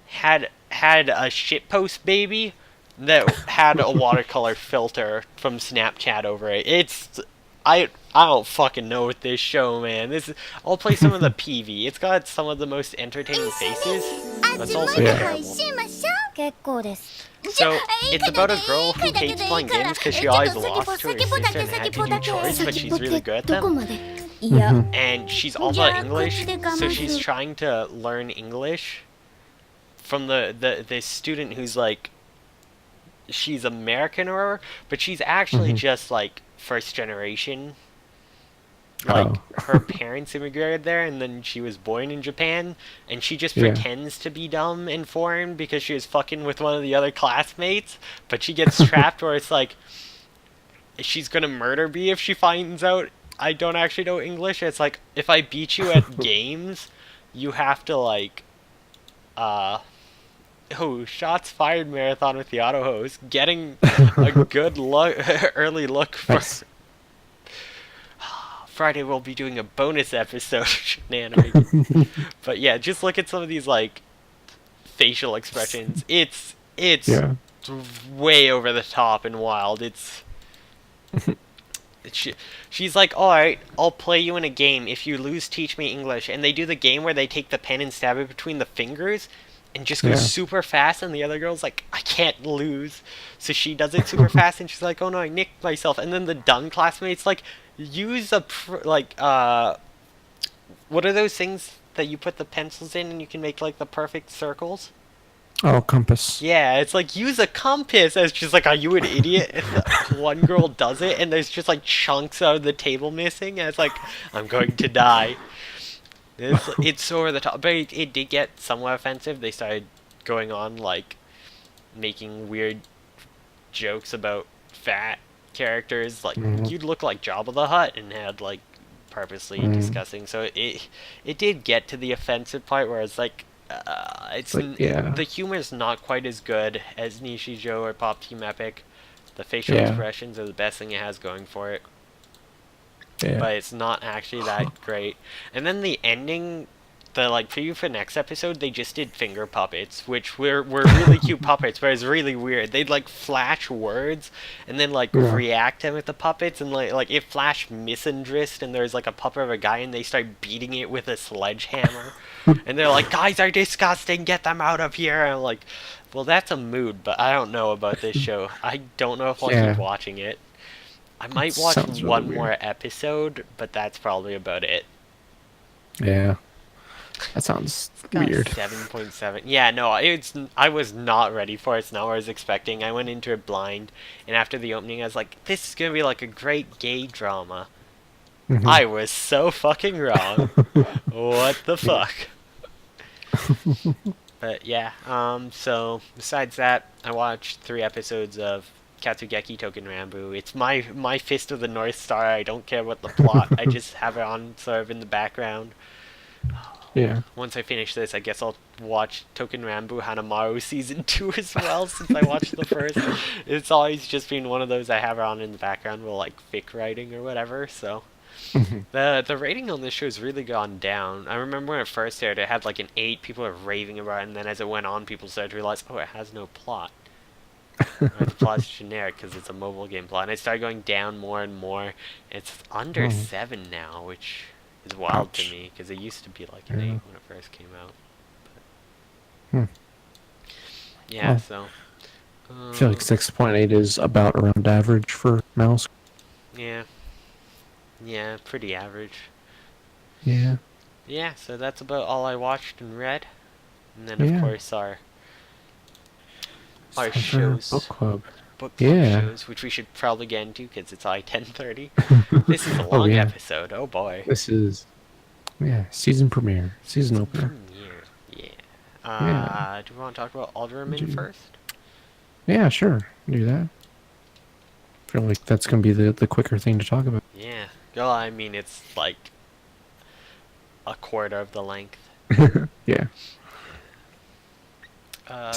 Speaker 1: had a shitpost baby that had a watercolor filter from Snapchat over it. I don't fucking know with this show, man. I'll play some of the PV. It's got some of the most entertaining faces. That's also
Speaker 2: Yeah.
Speaker 1: terrible.
Speaker 4: 結構です
Speaker 1: So, it's about a girl who hates playing games because she always lost to her sister and had to do chores, but she's really good at
Speaker 4: どこ
Speaker 1: them.
Speaker 4: までいや
Speaker 1: And she's all about English, so she's trying to learn English from this student who's like, she's American or whatever, but she's actually just like first generation. Like, her parents immigrated there, and then she was born in Japan, and she just
Speaker 2: Yeah.
Speaker 1: pretends to be dumb and foreign because she was fucking with one of the other classmates, but she gets trapped where it's like, she's gonna murder me if she finds out I don't actually know English. It's like, if I beat you at games, you have to like, shots fired marathon with the auto hose, getting a good look, early look for...
Speaker 2: Nice.
Speaker 1: Friday we'll be doing a bonus episode of Shenanimegans. But yeah, just look at some of these like facial expressions. It's
Speaker 2: Yeah.
Speaker 1: way over the top and wild. She's like, alright, I'll play you in a game. If you lose, teach me English. And they do the game where they take the pen and stab it between the fingers and just goes
Speaker 2: Yeah.
Speaker 1: super fast, and the other girl's like, I can't lose. So she does it super fast, and she's like, oh no, I nicked myself. And then the dumb classmate's like, use a, what are those things that you put the pencils in and you can make like the perfect circles?
Speaker 2: Oh, compass.
Speaker 1: Yeah, it's like, use a compass. And it's just like, are you an idiot? And one girl does it, and there's just like chunks out of the table missing, and it's like, I'm going to die. It's so over the top, but it did get somewhat offensive. They started going on like making weird jokes about fat characters, like you'd look like Jabba the Hutt, and had like purposely discussing. So it did get to the offensive part where it's like, the humor's not quite as good as Nishijo or Pop Team Epic. The facial expressions are the best thing it has going for it.
Speaker 2: Yeah.
Speaker 1: But it's not actually that great. And then the ending, the like preview for next episode, they just did finger puppets, which were really cute puppets, but it's really weird. They'd like flash words and then like react them with the puppets, and like if Flash misandrist and there's like a puppet of a guy and they start beating it with a sledgehammer, and they're like, guys are disgusting, get them out of here. And I'm like, well, that's a mood, but I don't know about this show. I don't know if I'll keep watching it. I might watch one
Speaker 2: really
Speaker 1: more episode, but that's probably about it.
Speaker 2: Yeah. That sounds
Speaker 1: Got
Speaker 2: weird.
Speaker 1: 7.7. Yeah, no, I was not ready for it. It's not what I was expecting. I went into it blind, and after the opening, I was like, this is gonna be like a great gay drama. I was so fucking wrong. What the fuck? But yeah, so besides that, I watched 3 episodes of Katsugeki Token Rambu. It's my Fist of the North Star. I don't care about the plot. I just have it on sort of in the background.
Speaker 2: Yeah.
Speaker 1: Once I finish this, I guess I'll watch Token Rambu Hanamaru Season 2 as well, since I watched the first. It's always just been one of those I have it on in the background while like fic writing or whatever, so... The rating on this show has really gone down. I remember when it first aired, it had like an 8, people were raving about it, and then as it went on, people started to realize, oh, it has no plot. Or the plot's generic because it's a mobile game plot, and it started going down more and more. It's under 7 now, which is wild to me, because it used to be like an 8 when it first came out. But... Yeah, so...
Speaker 2: I feel like 6.8 is about around average for mouse.
Speaker 1: Yeah. Yeah, pretty average.
Speaker 2: Yeah.
Speaker 1: Yeah, so that's about all I watched and read. And then, of course, our shows.
Speaker 2: Book club.
Speaker 1: Book club shows, which we should probably get into because it's only 10:30. This is a long episode. Oh boy.
Speaker 2: This is, season premiere, season opener.
Speaker 1: Premiere. Yeah. Do we want to talk about Alderman first?
Speaker 2: Yeah, sure. Do that. I feel like that's gonna be the quicker thing to talk about.
Speaker 1: Yeah. Well, I mean, it's like a quarter of the length.
Speaker 2: Yeah.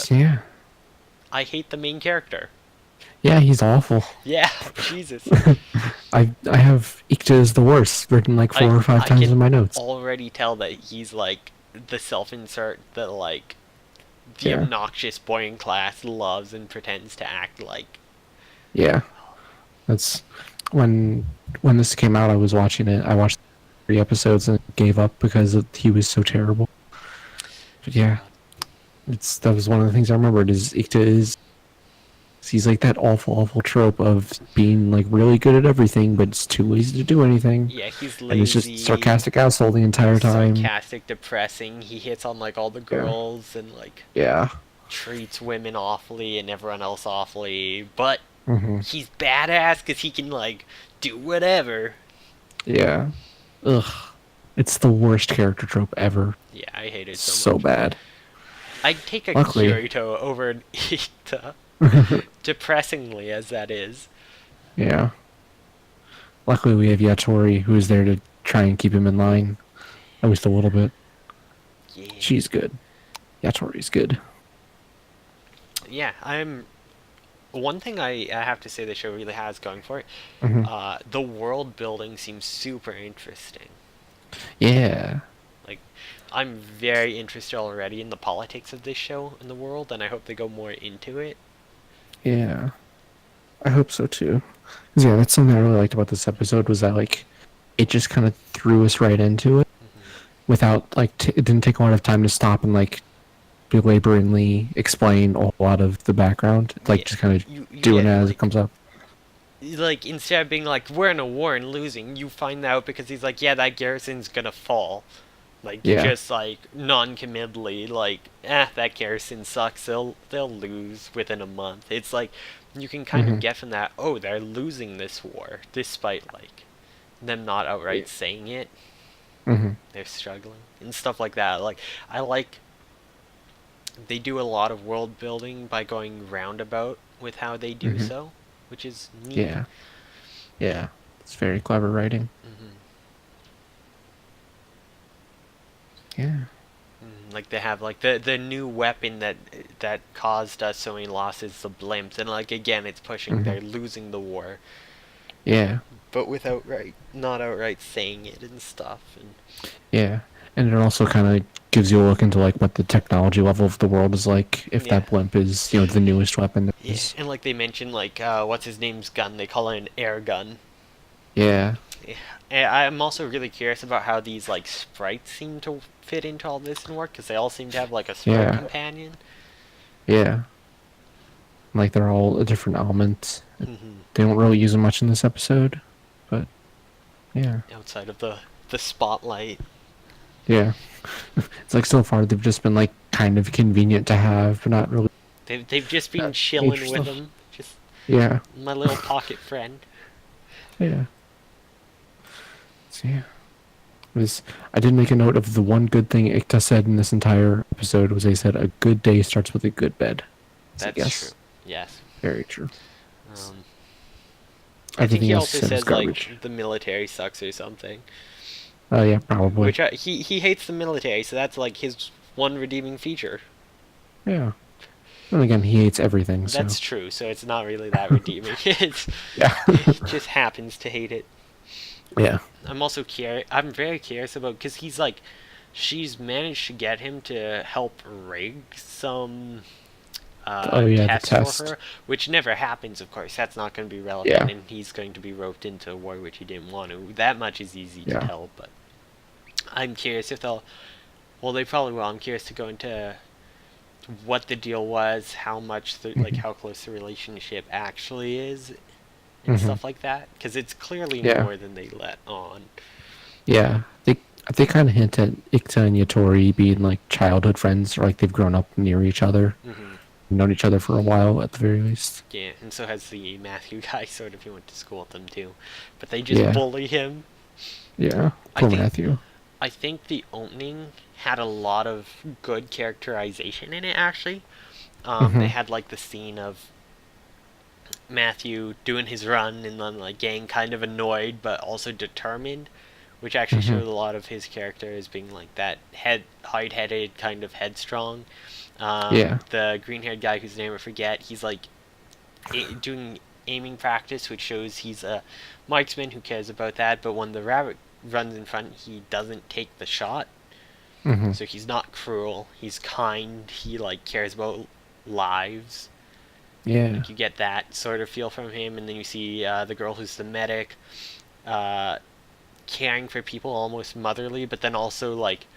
Speaker 1: Yeah. I hate the main character.
Speaker 2: Yeah, he's awful.
Speaker 1: Yeah, Jesus.
Speaker 2: I have Ikta is the worst written like 4 or 5 times in my notes.
Speaker 1: I can already tell that he's like the self-insert that like the obnoxious boy in class loves and pretends to act like. Yeah.
Speaker 2: That's when this came out, I was watching it. I watched 3 episodes and gave up because he was so terrible. But yeah. That was one of the things I remembered is Ikta is he's like that awful trope of being like really good at everything, but it's too lazy to do anything,
Speaker 1: Yeah, he's
Speaker 2: and it's just
Speaker 1: lazy,
Speaker 2: sarcastic asshole the entire time.
Speaker 1: sarcastic, depressing. He hits on like all the
Speaker 2: Yeah,
Speaker 1: girls and like
Speaker 2: yeah,
Speaker 1: treats women awfully and everyone else awfully. But
Speaker 2: hmm
Speaker 1: he's badass because he can like do whatever.
Speaker 2: yeah. Ugh, it's the worst character trope ever.
Speaker 1: Yeah, I hate it so
Speaker 2: So
Speaker 1: much.
Speaker 2: bad.
Speaker 1: I'd take a
Speaker 2: Luckily,
Speaker 1: Kirito over an Ikta, depressingly as that is.
Speaker 2: yeah. Luckily, we have Yatori, who is there to try and keep him in line, at least a little bit.
Speaker 1: Yeah.
Speaker 2: She's good. Yatori's good.
Speaker 1: Yeah, I'm. One thing I have to say the show really has going for it,
Speaker 2: hmm
Speaker 1: the world building seems super interesting.
Speaker 2: Yeah,
Speaker 1: Like, I'm very interested already in the politics of this show and the world, and I hope they go more into it.
Speaker 2: yeah. I hope so too. 'Cause, yeah, that's something I really liked about this episode was that like it just kind of threw us right into it without like it didn't take a lot of time to stop and like belaboringly explain a lot of the background. It's like
Speaker 1: Yeah,
Speaker 2: just kind of
Speaker 1: you
Speaker 2: doing it
Speaker 1: get
Speaker 2: as it comes up.
Speaker 1: like instead of being like we're in a war and losing, you find out because he's like, yeah, that garrison's gonna fall. Like
Speaker 2: Yeah.
Speaker 1: just like non-committally, like that garrison sucks. They'll lose within a month. It's like you can kind of
Speaker 2: hmm
Speaker 1: get from that. Oh, they're losing this war, despite like them not outright saying it.
Speaker 2: hmm
Speaker 1: They're struggling and stuff like that. Like I like they do a lot of world building by going roundabout with how they do
Speaker 2: hmm
Speaker 1: so, which is neat.
Speaker 2: Yeah. Yeah. It's very clever writing.
Speaker 1: hmm
Speaker 2: Yeah.
Speaker 1: Like they have like the new weapon that caused us so many losses, the blimps, and like again, it's pushing.
Speaker 2: hmm
Speaker 1: They're losing the war,
Speaker 2: Yeah.
Speaker 1: but without not outright saying it and stuff. And
Speaker 2: Yeah. And it also kind of gives you a look into like what the technology level of the world is like if
Speaker 1: yeah,
Speaker 2: that blimp is, the newest weapon there
Speaker 1: yeah,
Speaker 2: is.
Speaker 1: and like they mentioned, like what's his name's gun? They call it an air gun.
Speaker 2: Yeah.
Speaker 1: Yeah. And I'm also really curious about how these like sprites seem to fit into all this and work because they all seem to have like a sprite
Speaker 2: Yeah.
Speaker 1: companion.
Speaker 2: Yeah. Like they're all a different element.
Speaker 1: hmm
Speaker 2: They don't really use them much in this episode, but yeah.
Speaker 1: Outside of the spotlight.
Speaker 2: Yeah. It's like so far they've just been like kind of convenient to have, but not really
Speaker 1: They've just been
Speaker 2: that
Speaker 1: chilling
Speaker 2: major
Speaker 1: with
Speaker 2: stuff.
Speaker 1: them. Just
Speaker 2: Yeah.
Speaker 1: my little pocket friend.
Speaker 2: Yeah. So yeah. I did make a note of the one good thing Ikta said in this entire episode was they said a good day starts with a good bed. So
Speaker 1: That's
Speaker 2: yes,
Speaker 1: true. Yes.
Speaker 2: very true.
Speaker 1: Um, I think
Speaker 2: Everything
Speaker 1: he
Speaker 2: else
Speaker 1: also
Speaker 2: he said is
Speaker 1: says
Speaker 2: garbage.
Speaker 1: like the military sucks or something.
Speaker 2: Oh yeah, probably.
Speaker 1: Which he hates the military, so that's like his one redeeming feature.
Speaker 2: Yeah. And again, he hates everything. So
Speaker 1: That's true. So it's not really that redeeming.
Speaker 2: yeah.
Speaker 1: He just happens to hate it.
Speaker 2: Yeah.
Speaker 1: I'm also curious. I'm very curious about because he's like, she's managed to get him to help rig some
Speaker 2: Oh yeah, the
Speaker 1: test
Speaker 2: test.
Speaker 1: for her, which never happens. Of course, that's not going to be relevant,
Speaker 2: Yeah.
Speaker 1: and he's going to be roped into a war which he didn't want to. That much is easy
Speaker 2: Yeah.
Speaker 1: to tell, but I'm curious if they'll. Well, they probably will. I'm curious to go into what the deal was, how much, like
Speaker 2: Mhm.
Speaker 1: how close the relationship actually is, and
Speaker 2: Mhm.
Speaker 1: stuff like that, because it's clearly
Speaker 2: Yeah.
Speaker 1: more than they let on.
Speaker 2: Yeah. They kind of hint at Ikta and Yatori being like childhood friends, or like they've grown up near each other,
Speaker 1: hmm
Speaker 2: known each other for a while at the very least.
Speaker 1: Yeah, and so has the Matthew guy, sort of. He went to school with them too, but they just
Speaker 2: Yeah.
Speaker 1: bully him.
Speaker 2: Yeah.
Speaker 1: I
Speaker 2: Poor
Speaker 1: think
Speaker 2: Matthew.
Speaker 1: I think the opening had a lot of good characterization in it. Actually, they
Speaker 2: Mhm.
Speaker 1: had like the scene of Matthew doing his run and then like getting kind of annoyed but also determined, which actually
Speaker 2: Mhm.
Speaker 1: showed a lot of his character as being like that hard-headed, kind of headstrong.
Speaker 2: Yeah.
Speaker 1: The green-haired guy whose name I forget, he's like doing aiming practice, which shows he's a marksman who cares about that. But when the rabbit runs in front, he doesn't take the shot.
Speaker 2: Mhm.
Speaker 1: So he's not cruel. He's kind. He like cares about lives.
Speaker 2: Yeah.
Speaker 1: Like you get that sort of feel from him, and then you see the girl who's the medic, uh, caring for people, almost motherly, but then also like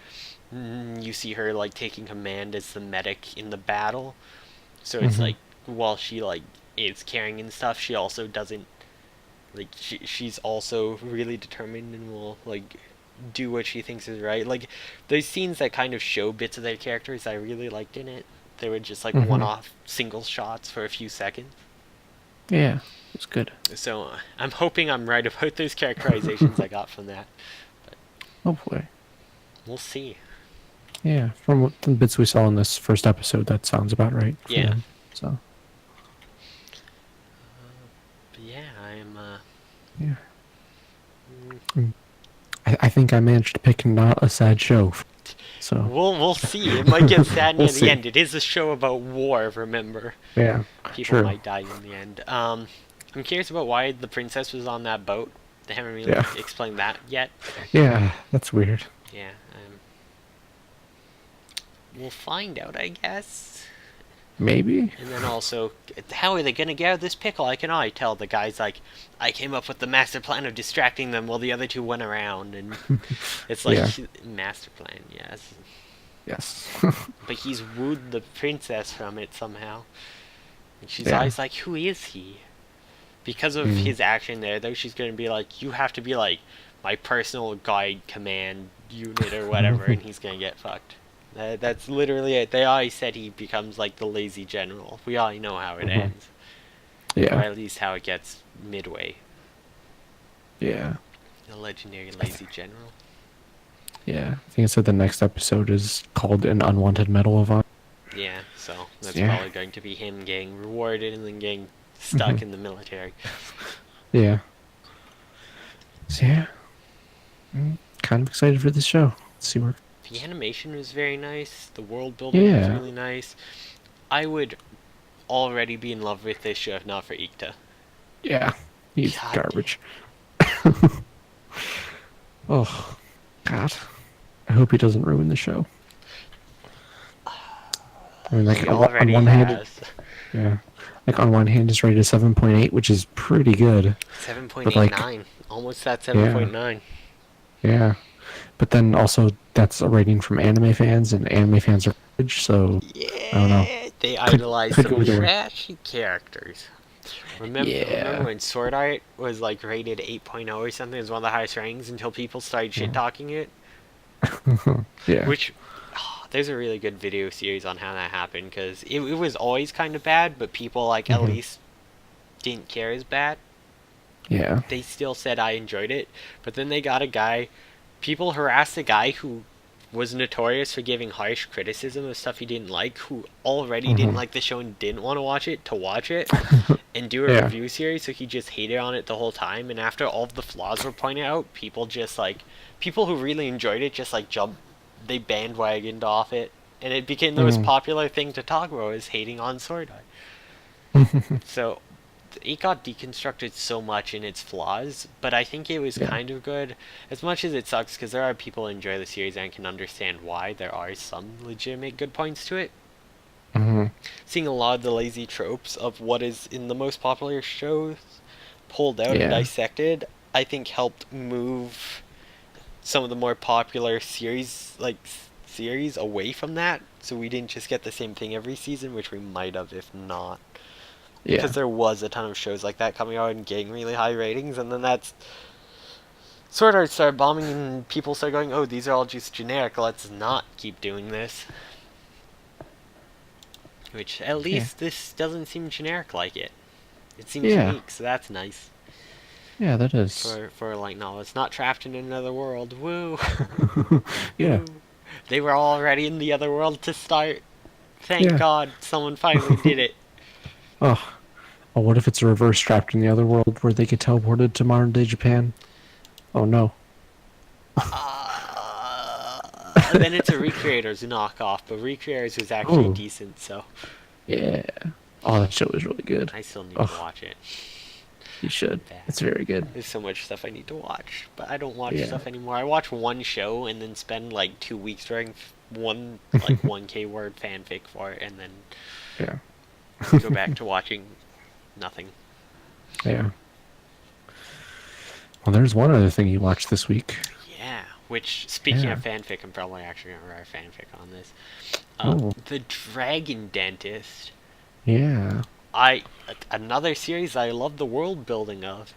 Speaker 1: You see her like taking command as the medic in the battle. So it's like while she like is caring and stuff, she also doesn't like she's also really determined and will like do what she thinks is right. Like those scenes that kind of show bits of their characters, I really liked in it. They were just like one-off single shots for a few seconds.
Speaker 2: Yeah, it's good.
Speaker 1: So I'm hoping I'm right about those characterizations I got from that.
Speaker 2: Hopefully.
Speaker 1: We'll see.
Speaker 2: Yeah, from the bits we saw in this first episode, that sounds about right. For
Speaker 1: Yeah.
Speaker 2: them, so.
Speaker 1: But yeah, I'm.
Speaker 2: Yeah. I think I managed to pick not a sad show. So.
Speaker 1: We'll see. It might get sad
Speaker 2: We'll
Speaker 1: near the
Speaker 2: see.
Speaker 1: end. It is a show about war. Remember,
Speaker 2: Yeah.
Speaker 1: people
Speaker 2: True.
Speaker 1: might die in the end. I'm curious about why the princess was on that boat. They haven't really
Speaker 2: Yeah.
Speaker 1: explained that yet.
Speaker 2: Yeah, that's weird.
Speaker 1: Yeah. We'll find out, I guess.
Speaker 2: Maybe.
Speaker 1: And then also, how are they gonna get out of this pickle? I can already tell. The guy's like, I came up with the master plan of distracting them while the other two went around, and it's like
Speaker 2: Yeah.
Speaker 1: master plan, yes.
Speaker 2: Yes.
Speaker 1: But he's wooed the princess from it somehow. And she's
Speaker 2: Yeah.
Speaker 1: always like, who is he? Because of his action there, though, she's gonna be like, you have to be like my personal guide command unit or whatever, and he's gonna get fucked. That's literally it. They always said he becomes like the lazy general. We already know how it ends. Or
Speaker 2: Yeah.
Speaker 1: at least how it gets midway.
Speaker 2: Yeah.
Speaker 1: The legendary lazy general.
Speaker 2: Yeah. I think it said the next episode is called An Unwanted Medal of Honor.
Speaker 1: Yeah, so that's
Speaker 2: Yeah.
Speaker 1: probably going to be him getting rewarded and then getting stuck in the military.
Speaker 2: Yeah. So yeah. I'm kind of excited for this show. Let's see where.
Speaker 1: The animation was very nice. The world building was
Speaker 2: Yeah.
Speaker 1: really nice. I would already be in love with this show if not for Ikta.
Speaker 2: Yeah. He's
Speaker 1: God
Speaker 2: garbage. Oh, God. I hope he doesn't ruin the show. I mean, like,
Speaker 1: He
Speaker 2: on
Speaker 1: already
Speaker 2: one hand,
Speaker 1: has.
Speaker 2: yeah. Like, on one hand, it's rated 7.8, which is pretty good.
Speaker 1: 7.89. Almost that 7.9.
Speaker 2: Yeah. But then also, that's a rating from anime fans, and anime fans are garbage, so
Speaker 1: Yeah,
Speaker 2: I don't know.
Speaker 1: they idolize
Speaker 2: could
Speaker 1: some
Speaker 2: go either way.
Speaker 1: trashy characters. Remember when Sword Art was like rated 8.0 or something? It was one of the highest ratings until people started shit talking it.
Speaker 2: yeah.
Speaker 1: Which, there's a really good video series on how that happened because it was always kind of bad, but people like at least didn't care as bad.
Speaker 2: Yeah.
Speaker 1: They still said I enjoyed it, but then they got a guy. People harassed a guy who was notorious for giving harsh criticism of stuff he didn't like, who already didn't like the show and didn't want to watch it, and do a
Speaker 2: Yeah.
Speaker 1: review series, so he just hated on it the whole time, and after all of the flaws were pointed out, people who really enjoyed it just like they bandwagoned off it, and it became the most popular thing to talk about is hating on Sword Art. So it got deconstructed so much in its flaws, but I think it was kind of good. As much as it sucks, because there are people who enjoy the series and can understand why, there are some legitimate good points to it. Seeing a lot of the lazy tropes of what is in the most popular shows pulled out and dissected, I think helped move some of the more popular series away from that, so we didn't just get the same thing every season, which we might have if not.
Speaker 2: Yeah.
Speaker 1: Because there was a ton of shows like that coming out and getting really high ratings, and then that's Sword Art started bombing, and people started going, "Oh, these are all just generic. Let's not keep doing this." Which at least this doesn't seem generic like it. It seems unique, so that's nice.
Speaker 2: Yeah, that is.
Speaker 1: For a light novel, it's not trapped in another world. Woo!
Speaker 2: Yeah.
Speaker 1: Woo. They were already in the other world to start. Thank God, someone finally did it.
Speaker 2: Oh, what if it's a reverse trapped in the other world where they get teleported to modern day Japan? Oh no.
Speaker 1: Then it's a Recreators knockoff, but Recreators was actually decent, so
Speaker 2: Yeah. Oh, that show was really good.
Speaker 1: I still need to watch it.
Speaker 2: You should. It's very good.
Speaker 1: There's so much stuff I need to watch, but I don't watch stuff anymore. I watch one show and then spend like 2 weeks writing one 1K word fanfic for it, and then go back to watching nothing.
Speaker 2: Yeah. Well, there's one other thing you watched this week.
Speaker 1: Yeah, Which, speaking
Speaker 2: Yeah.
Speaker 1: of fanfic, I'm probably actually gonna write a fanfic on this.
Speaker 2: Oh.
Speaker 1: The Dragon Dentist.
Speaker 2: Yeah.
Speaker 1: Another series I love the world building of.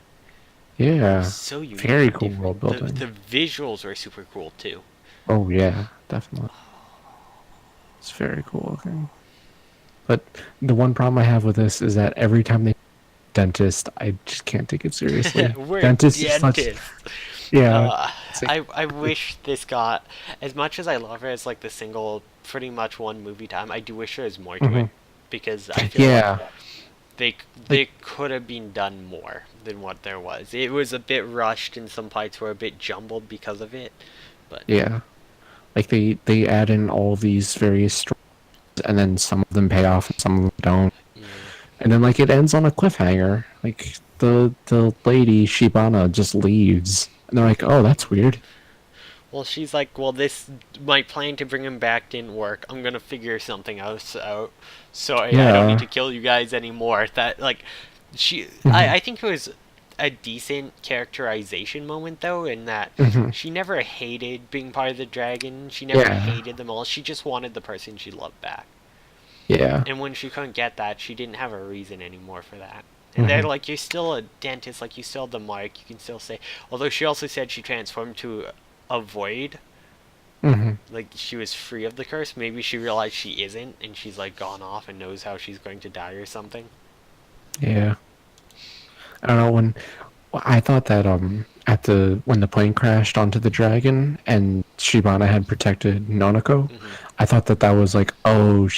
Speaker 2: Yeah.
Speaker 1: So unique
Speaker 2: Very
Speaker 1: and
Speaker 2: cool world
Speaker 1: different.
Speaker 2: building.
Speaker 1: The visuals are super cool too.
Speaker 2: Oh yeah, definitely. It's very cool looking. But the one problem I have with this is that every time they dentist, I just can't take it seriously.
Speaker 1: We're
Speaker 2: Dentist is such,
Speaker 1: dentists.
Speaker 2: yeah. It's like,
Speaker 1: I wish this got, as much as I love it as like the single, pretty much one movie time. I do wish there was more to it, because I feel like
Speaker 2: yeah.
Speaker 1: they could have been done more than what there was. It was a bit rushed, and some parts were a bit jumbled because of it. But
Speaker 2: Yeah. Like they add in all these various stories, and then some of them pay off and some of them don't.
Speaker 1: yeah.
Speaker 2: And then like it ends on a cliffhanger. Like the lady Shibana just leaves, and they're like, "Oh, that's weird."
Speaker 1: Well, she's like, well, my plan to bring him back didn't work. I'm gonna figure something else out. So I don't need to kill you guys anymore. That, like, I think it was a decent characterization moment, though, in that she never hated being part of the dragon. She never hated them all. She just wanted the person she loved back.
Speaker 2: Yeah.
Speaker 1: And when she couldn't get that, she didn't have a reason anymore for that. And they're like, you're still a dentist, like, you still have the mark, you can still say. Although she also said she transformed to avoid, like, she was free of the curse. Maybe she realized she isn't, and she's like gone off and knows how she's going to die or something.
Speaker 2: Yeah. I don't know, when I thought that when the plane crashed onto the dragon and Shibana had protected Nonoko, I thought that was like, oh,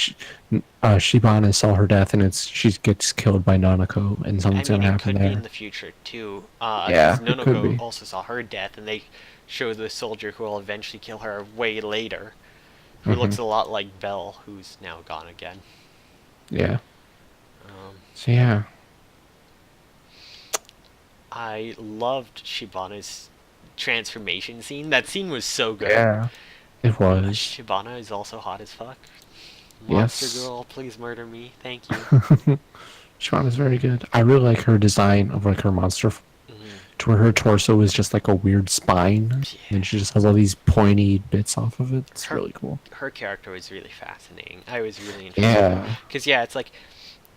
Speaker 2: Shibana saw her death and she gets killed by Nonoko and something's gonna
Speaker 1: it
Speaker 2: happen
Speaker 1: could
Speaker 2: there.
Speaker 1: be in the future too.
Speaker 2: Yeah,
Speaker 1: because
Speaker 2: it could be.
Speaker 1: Nonoko also saw her death, and they show the soldier who will eventually kill her way later, who looks a lot like Belle, who's now gone again.
Speaker 2: Yeah.
Speaker 1: Um,
Speaker 2: So yeah.
Speaker 1: I loved Shibana's transformation scene. That scene was so good.
Speaker 2: Yeah. It was.
Speaker 1: Shibana is also hot as fuck.
Speaker 2: Yes.
Speaker 1: Monster girl, please murder me. Thank you.
Speaker 2: Shibana's very good. I really like her design of like her monster to where her torso is just like a weird spine, and she just has all these pointy bits off of it. It's really cool.
Speaker 1: Her character was really fascinating. I was really interested.
Speaker 2: Yeah.
Speaker 1: Because, yeah, it's like,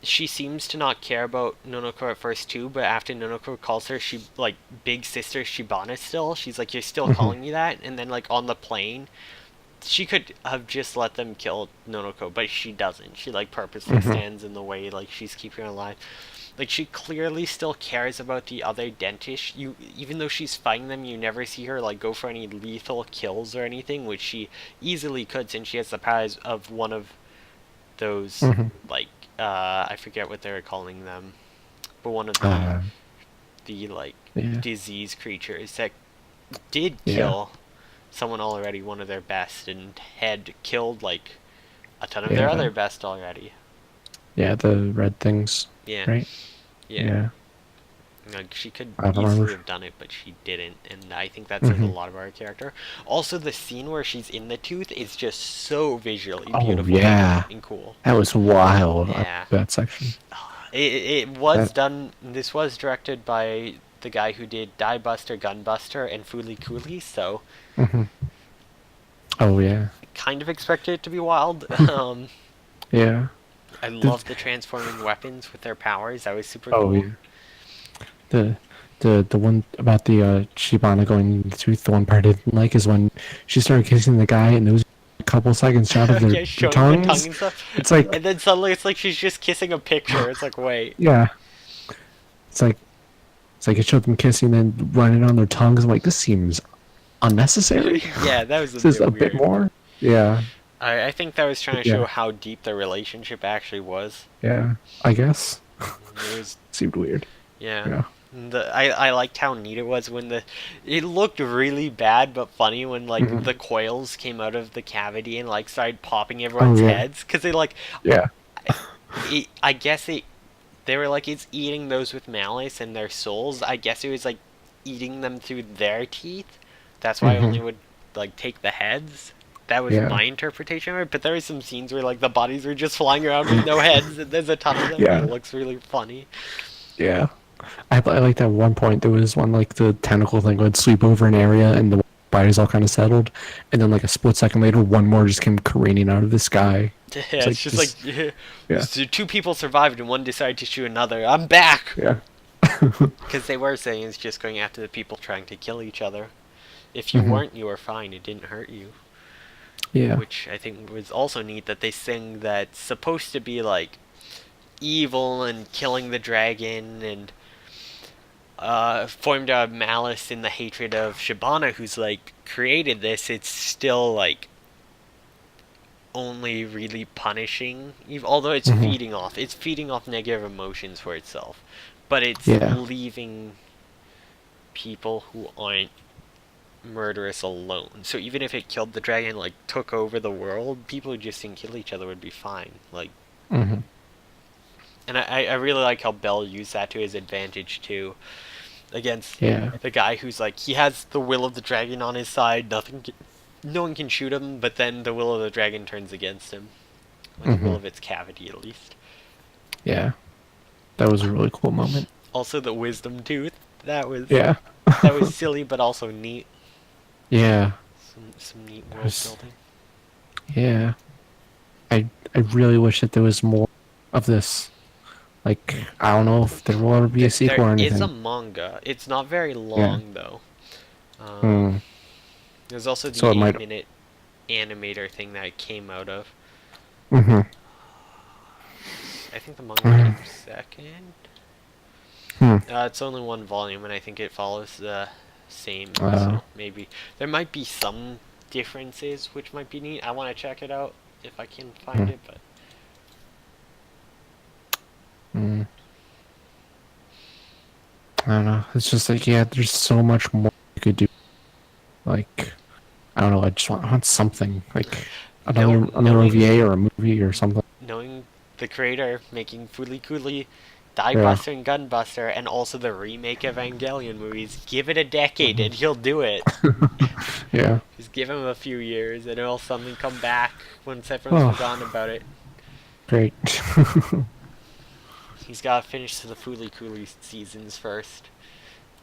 Speaker 1: she seems to not care about Nonoko at first, too, but after Nonoko calls her, like, big sister Shibana still, she's like, you're still calling me that? And then, like, on the plane, she could have just let them kill Nonoko, but she doesn't. She, like, purposely stands in the way, like, she's keeping her alive. Like, she clearly still cares about the other dentists. Even though she's fighting them, you never see her, like, go for any lethal kills or anything, which she easily could, since she has the powers of one of those, like, I forget what they were calling them, but one of the like, disease creatures that did kill someone already, one of their best, and had killed, like, a ton of their other best already.
Speaker 2: Yeah, the red things.
Speaker 1: Yeah.
Speaker 2: Right? Yeah.
Speaker 1: Like, she could
Speaker 2: I don't
Speaker 1: easily
Speaker 2: remember.
Speaker 1: have done it, but she didn't, and I think that says a lot about her character. Also, the scene where she's in the tooth is just so visually beautiful and cool.
Speaker 2: That was wild.
Speaker 1: Yeah.
Speaker 2: That section.
Speaker 1: It was done. This was directed by the guy who did Die Buster, Gunbuster, and Fooly Cooly, so
Speaker 2: Oh yeah.
Speaker 1: kind of expected it to be wild.
Speaker 2: Yeah.
Speaker 1: I love the transforming weapons with their powers. That was super
Speaker 2: Oh
Speaker 1: cool.
Speaker 2: yeah. The one about the Shibana going in the tooth, the one part I didn't like is when she started kissing the guy and there was a couple seconds shot of their
Speaker 1: Showing
Speaker 2: tongues.
Speaker 1: the tongue and stuff.
Speaker 2: It's like,
Speaker 1: And then suddenly it's like she's just kissing a picture. It's like, wait.
Speaker 2: yeah. It's like it showed them kissing and then running on their tongues. I'm like, this seems unnecessary.
Speaker 1: Yeah, that was
Speaker 2: This is a bit more. Yeah.
Speaker 1: I think that was trying to show how deep the relationship actually was.
Speaker 2: Yeah. I guess.
Speaker 1: It was,
Speaker 2: Seemed weird.
Speaker 1: yeah. I liked how neat it was when it looked really bad but funny when, like, the coils came out of the cavity and, like, started popping everyone's heads, because they, like, I guess they were like, it's eating those with malice and their souls. I guess it was like eating them through their teeth. That's why I only would, like, take the heads. That was my interpretation of it. But there were some scenes where, like, the bodies were just flying around with no heads, and there's a ton of them.
Speaker 2: Yeah.
Speaker 1: And it looks really funny.
Speaker 2: Yeah. I like that one point. There was one, like, the tentacle thing would sweep over an area and the body's all kind of settled, and then like a split second later, one more just came careening out of the sky.
Speaker 1: Yeah,
Speaker 2: It's
Speaker 1: it's
Speaker 2: like
Speaker 1: just
Speaker 2: this,
Speaker 1: like
Speaker 2: yeah,
Speaker 1: so two people survived and one decided to shoot another. I'm back!
Speaker 2: yeah.
Speaker 1: Because they were saying it's just going after the people trying to kill each other. If you
Speaker 2: Mhm.
Speaker 1: weren't, you were fine. It didn't hurt you.
Speaker 2: Yeah.
Speaker 1: Which I think was also neat that they sing that's supposed to be like evil and killing the dragon and formed out of malice in the hatred of Shabana, who's like created this. It's still like only really punishing, although it's
Speaker 2: Mhm.
Speaker 1: feeding off negative emotions for itself, but it's
Speaker 2: Yeah.
Speaker 1: leaving people who aren't murderous alone. So even if it killed the dragon, like took over the world, people who just didn't kill each other would be fine. Like,
Speaker 2: Mhm.
Speaker 1: and I really like how Bell used that to his advantage too, against
Speaker 2: Yeah.
Speaker 1: the guy who's like he has the will of the dragon on his side. No one can shoot him, but then the will of the dragon turns against him. Like the will
Speaker 2: Mhm.
Speaker 1: of its cavity, at least.
Speaker 2: Yeah. That was a really cool moment.
Speaker 1: Also, the wisdom tooth.
Speaker 2: Yeah.
Speaker 1: That was silly, but also neat.
Speaker 2: Yeah.
Speaker 1: Some neat world
Speaker 2: was-
Speaker 1: building.
Speaker 2: Yeah. I really wish that there was more of this. Like, I don't know if there will ever be a sequel or
Speaker 1: There is
Speaker 2: anything.
Speaker 1: a manga. It's not very long though.
Speaker 2: Hmm.
Speaker 1: There's also the
Speaker 2: So it might-
Speaker 1: 8-minute animator thing that it came out of.
Speaker 2: Mm-hmm.
Speaker 1: I think the manga came second.
Speaker 2: Hmm.
Speaker 1: It's only one volume, and I think it follows the same. So
Speaker 2: Oh.
Speaker 1: maybe there might be some differences, which might be neat. I want to check it out if I can find it, but
Speaker 2: Mm. I don't know. It's just like, yeah, there's so much more you could do. Like, I don't know. I just want something. Like, another
Speaker 1: knowing-
Speaker 2: OVA or a movie or something.
Speaker 1: knowing the creator making Fooly Cooley, Die Buster, and Gunbuster, and also the remake of Evangelion movies, give it a decade and he'll do it.
Speaker 2: Yeah.
Speaker 1: Just give him a few years and it'll suddenly come back once everyone's
Speaker 2: Oh.
Speaker 1: forgotten about it.
Speaker 2: Great.
Speaker 1: He's got to finish the Fooly Cooley seasons first,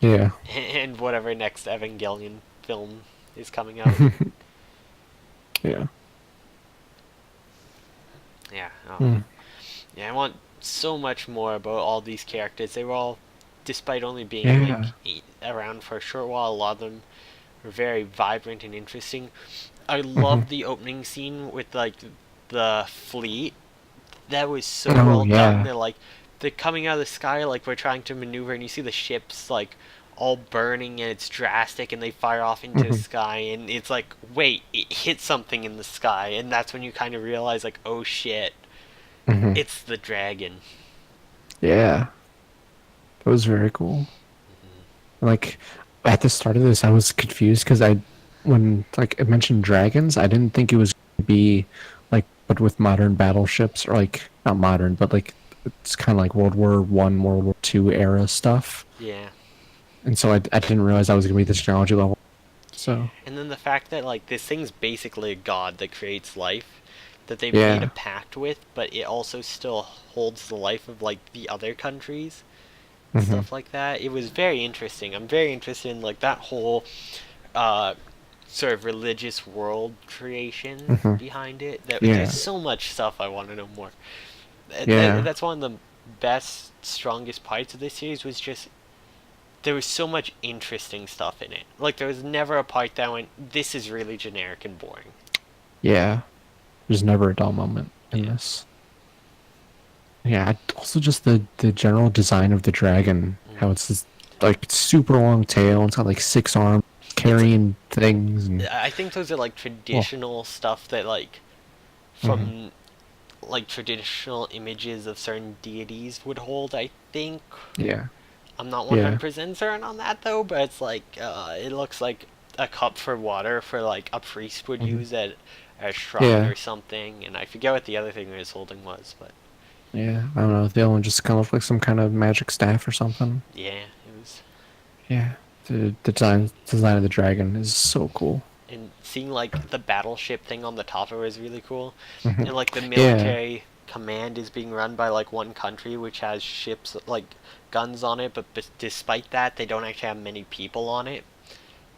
Speaker 2: Yeah.
Speaker 1: and whatever next Evangelion film is coming out.
Speaker 2: Yeah.
Speaker 1: Yeah.
Speaker 2: Mm.
Speaker 1: Yeah, I want so much more about all these characters. They were all, despite only being
Speaker 2: Yeah.
Speaker 1: like around for a short while, a lot of them were very vibrant and interesting. I love the opening scene with like the fleet. That was so
Speaker 2: Oh,
Speaker 1: well done.
Speaker 2: yeah.
Speaker 1: They're coming out of the sky like we're trying to maneuver, and you see the ships like all burning, and it's drastic, and they fire off into the sky, and it's like, wait, it hit something in the sky, and that's when you kind of realize like, oh shit,
Speaker 2: Mhm.
Speaker 1: it's the dragon.
Speaker 2: Yeah. That was very cool. Like, at the start of this, I was confused because when like it mentioned dragons, I didn't think it was going to be like, but with modern battleships, or like, not modern, but like, it's kind of like World War One, World War Two era stuff.
Speaker 1: Yeah.
Speaker 2: And so I didn't realize that was going to be the technology level. So,
Speaker 1: And then the fact that like this thing's basically a god that creates life that they've
Speaker 2: Yeah.
Speaker 1: made a pact with, but it also still holds the life of like the other countries.
Speaker 2: Mhm.
Speaker 1: Stuff like that. It was very interesting. I'm very interested in like that whole sort of religious world creation
Speaker 2: Mhm.
Speaker 1: behind it.
Speaker 2: Yeah.
Speaker 1: There's so much stuff I want to know more.
Speaker 2: Yeah.
Speaker 1: That's one of the best, strongest parts of this series was just there was so much interesting stuff in it. Like there was never a part that went, this is really generic and boring.
Speaker 2: yeah. There's never a dull moment in
Speaker 1: Yeah.
Speaker 2: this. Yeah, also just the general design of the dragon, how it's this like super long tail, and it's got like 6 arms carrying things, and
Speaker 1: I think those are like traditional stuff that like from like traditional images of certain deities would hold, I think.
Speaker 2: yeah.
Speaker 1: I'm not
Speaker 2: Yeah.
Speaker 1: 100% certain on that though, but it's like it looks like a cup for water for like a priest would use at a shrine
Speaker 2: Yeah.
Speaker 1: or something, and I forget what the other thing he was holding was, but
Speaker 2: Yeah, I don't know. The other one just kind of looked like some kind of magic staff or something.
Speaker 1: yeah, it was.
Speaker 2: Yeah, the design of the dragon is so cool.
Speaker 1: And seeing like the battleship thing on the top of it was really cool,
Speaker 2: Mhm.
Speaker 1: and like the military command is being run by like one country which has ships like guns on it, but despite that they don't actually have many people on it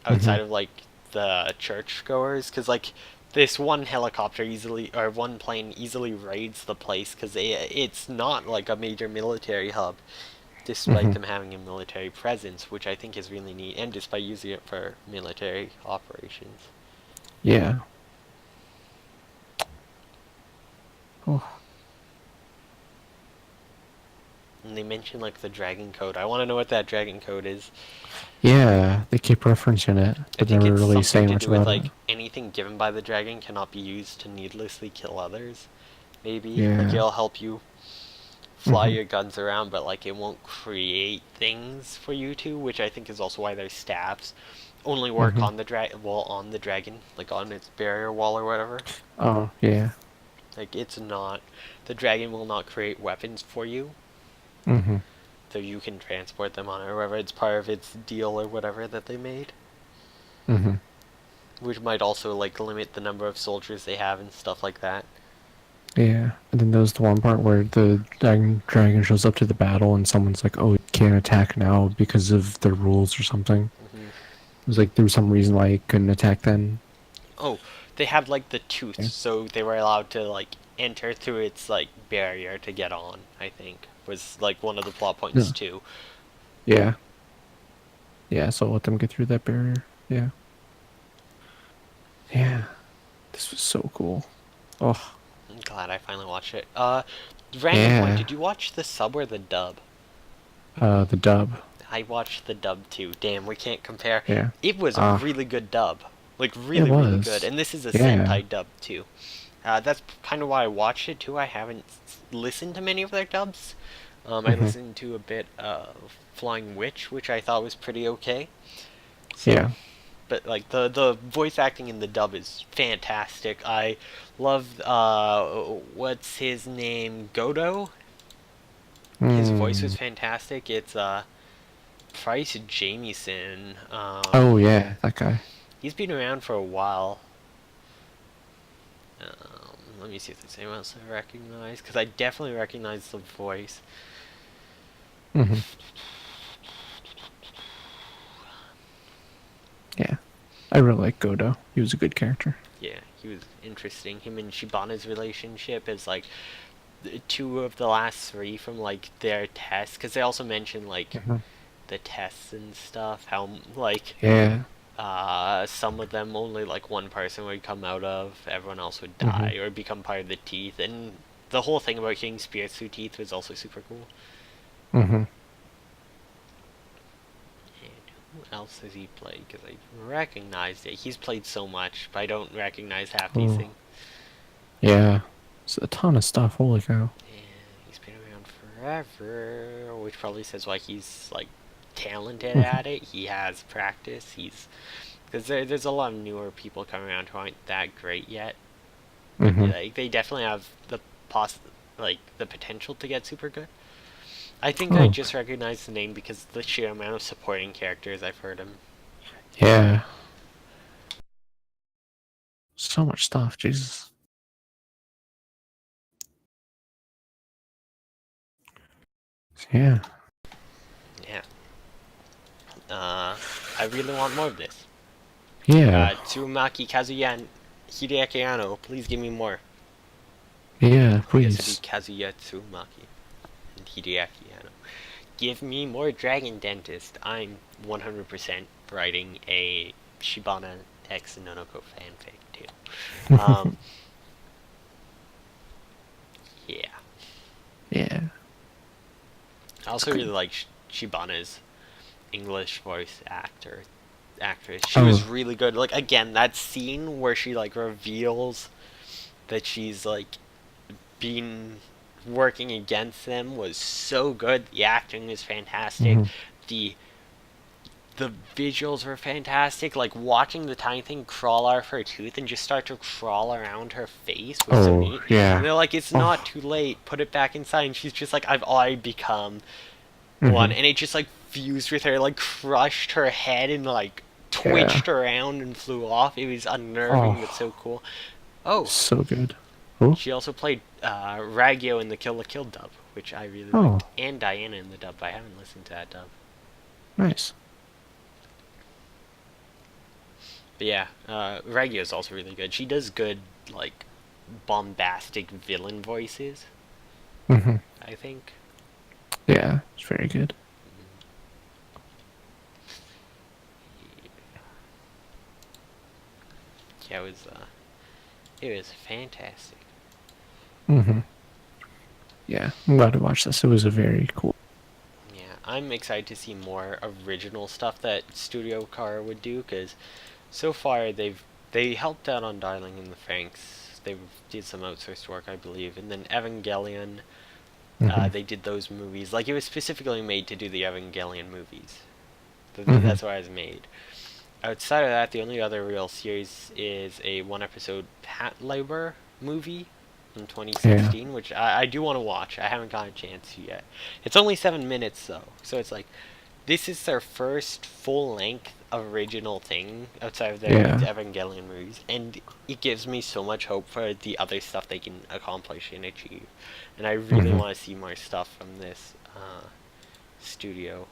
Speaker 1: outside of like the churchgoers, because like this one helicopter easily, or one plane easily raids the place, because it's not like a major military hub, despite them having a military presence, which I think is really neat, and despite using it for military operations.
Speaker 2: Yeah. Oh.
Speaker 1: And they mention like the dragon code. I want to know what that dragon code is.
Speaker 2: Yeah, they keep referencing it,
Speaker 1: I
Speaker 2: but
Speaker 1: think
Speaker 2: never
Speaker 1: it's
Speaker 2: really
Speaker 1: something
Speaker 2: saying
Speaker 1: to
Speaker 2: much
Speaker 1: do with
Speaker 2: about
Speaker 1: like
Speaker 2: it.
Speaker 1: anything given by the dragon cannot be used to needlessly kill others. Maybe
Speaker 2: Yeah.
Speaker 1: like it'll help you fly
Speaker 2: Mhm.
Speaker 1: your guns around, but like it won't create things for you to, which I think is also why their staffs only work
Speaker 2: Mhm.
Speaker 1: on the on the dragon, like on its barrier wall or whatever.
Speaker 2: Oh, yeah.
Speaker 1: Like it's not, the dragon will not create weapons for you,
Speaker 2: Mhm.
Speaker 1: so you can transport them on it, or whatever. It's part of its deal or whatever that they made,
Speaker 2: Mhm.
Speaker 1: which might also like limit the number of soldiers they have and stuff like that.
Speaker 2: Yeah. And then there's the one part where the dragon shows up to the battle and someone's like, "Oh, you can't attack now because of the rules or something."
Speaker 1: hmm
Speaker 2: It was like there was some reason why he couldn't attack then.
Speaker 1: Oh, they have like the tooth,
Speaker 2: Yeah.
Speaker 1: so they were allowed to like enter through its like barrier to get on. I think was like one of the plot points
Speaker 2: No.
Speaker 1: too.
Speaker 2: Yeah. Yeah, so let them get through that barrier. Yeah. Yeah. This was so cool. Oh,
Speaker 1: I'm glad I finally watched it. Random point:
Speaker 2: yeah.
Speaker 1: did you watch the sub or the dub?
Speaker 2: The dub.
Speaker 1: I watched the dub too. Damn, we can't compare.
Speaker 2: Yeah.
Speaker 1: It was a really good dub, like
Speaker 2: It
Speaker 1: really really good.
Speaker 2: was.
Speaker 1: And this is a
Speaker 2: Yeah.
Speaker 1: Sentai dub too. That's kind of why I watched it too. I haven't listened to many of their dubs. I
Speaker 2: Mhm.
Speaker 1: listened to a bit of Flying Witch, which I thought was pretty okay. So,
Speaker 2: Yeah.
Speaker 1: but like the voice acting in the dub is fantastic. I love what's his name, Godo. His voice was
Speaker 2: Mm.
Speaker 1: fantastic. It's Price Jamieson.
Speaker 2: Oh yeah, that guy.
Speaker 1: He's been around for a while. Let me see if there's anyone else I recognize, because I definitely recognize the voice.
Speaker 2: Mhm. Yeah. I really like Godo. He was a good character.
Speaker 1: Yeah, he was interesting. Him and Shibana's relationship is like two of the last three from like their tests, because they also mention like
Speaker 2: Mhm.
Speaker 1: the tests and stuff. How like
Speaker 2: Yeah.
Speaker 1: some of them only like one person would come out of, everyone else would
Speaker 2: Mhm.
Speaker 1: die or become part of the teeth, and the whole thing about getting spirits through teeth was also super cool.
Speaker 2: Mhm.
Speaker 1: And who else has he played? Because I recognized it. He's played so much, but I don't recognize half these
Speaker 2: Cool.
Speaker 1: things.
Speaker 2: Yeah. It's a ton of stuff. Holy cow.
Speaker 1: And he's been around forever, which probably says why he's like talented
Speaker 2: Mhm.
Speaker 1: at it. He has practice. He's because there's a lot of newer people coming around who aren't that great yet. But
Speaker 2: Mhm.
Speaker 1: like they definitely have the like the potential to get super good. I think I
Speaker 2: Oh.
Speaker 1: just recognized the name because the sheer amount of supporting characters I've heard him.
Speaker 2: Yeah. So much stuff. Jesus. Yeah.
Speaker 1: Yeah. I really want more of this.
Speaker 2: Yeah.
Speaker 1: Tsurumaki, Kazuya, and Hideaki Anno, please give me more.
Speaker 2: Yeah.
Speaker 1: I guess it'd be
Speaker 2: Please.
Speaker 1: Kazuya Tsurumaki and Hideaki Anno. Give me more Dragon Dentist. I'm 100% writing a Shibana X Nonoko fanfic too. Yeah.
Speaker 2: Yeah.
Speaker 1: I also really like Shibana's English voice actress. She was
Speaker 2: Oh.
Speaker 1: really good. Like again, that scene where she like reveals that she's like been working against them was so good. The acting is fantastic.
Speaker 2: Mhm.
Speaker 1: The the visuals were fantastic. Like watching the tiny thing crawl out of her tooth and just start to crawl around her face was so
Speaker 2: Oh.
Speaker 1: neat.
Speaker 2: Yeah.
Speaker 1: And they're like, it's
Speaker 2: Oh.
Speaker 1: not too late. Put it back inside. And she's just like, I've already become one.
Speaker 2: Mhm.
Speaker 1: And it just like fused with her, like crushed her head and like
Speaker 2: Yeah.
Speaker 1: twitched around and flew off. It was unnerving but so
Speaker 2: Oh.
Speaker 1: cool. Oh,
Speaker 2: So good. Oh.
Speaker 1: she also played Ragyo in the Kill la Kill dub, which I really
Speaker 2: Oh.
Speaker 1: liked, and Diana in the dub. I haven't listened to that dub.
Speaker 2: Nice.
Speaker 1: But yeah, Reggie is also really good. She does good, like, bombastic villain voices,
Speaker 2: Hmm.
Speaker 1: I think.
Speaker 2: Yeah, it's very good.
Speaker 1: Yeah, it was fantastic.
Speaker 2: Hmm. Yeah, I'm glad to watch this. It was a very cool.
Speaker 1: Yeah, I'm excited to see more original stuff that Studio Car would do, because so far they helped out on Darling in the Franxx. They did some outsourced work, I believe, and then Evangelion.
Speaker 2: Hmm.
Speaker 1: They did those movies. Like, it was specifically made to do the Evangelion movies.
Speaker 2: Hmm.
Speaker 1: That's why it was made. Outside of that, the only other real series is a one episode Pat Labor movie in
Speaker 2: Yeah.
Speaker 1: 2016, which I do want to watch. I haven't gotten a chance to yet. It's only 7 minutes, though, so it's like, this is their first full length original thing outside of their
Speaker 2: Yeah.
Speaker 1: Evangelion movies, and it gives me so much hope for the other stuff they can accomplish and achieve. And I really
Speaker 2: Hmm.
Speaker 1: want to see more stuff from this studio.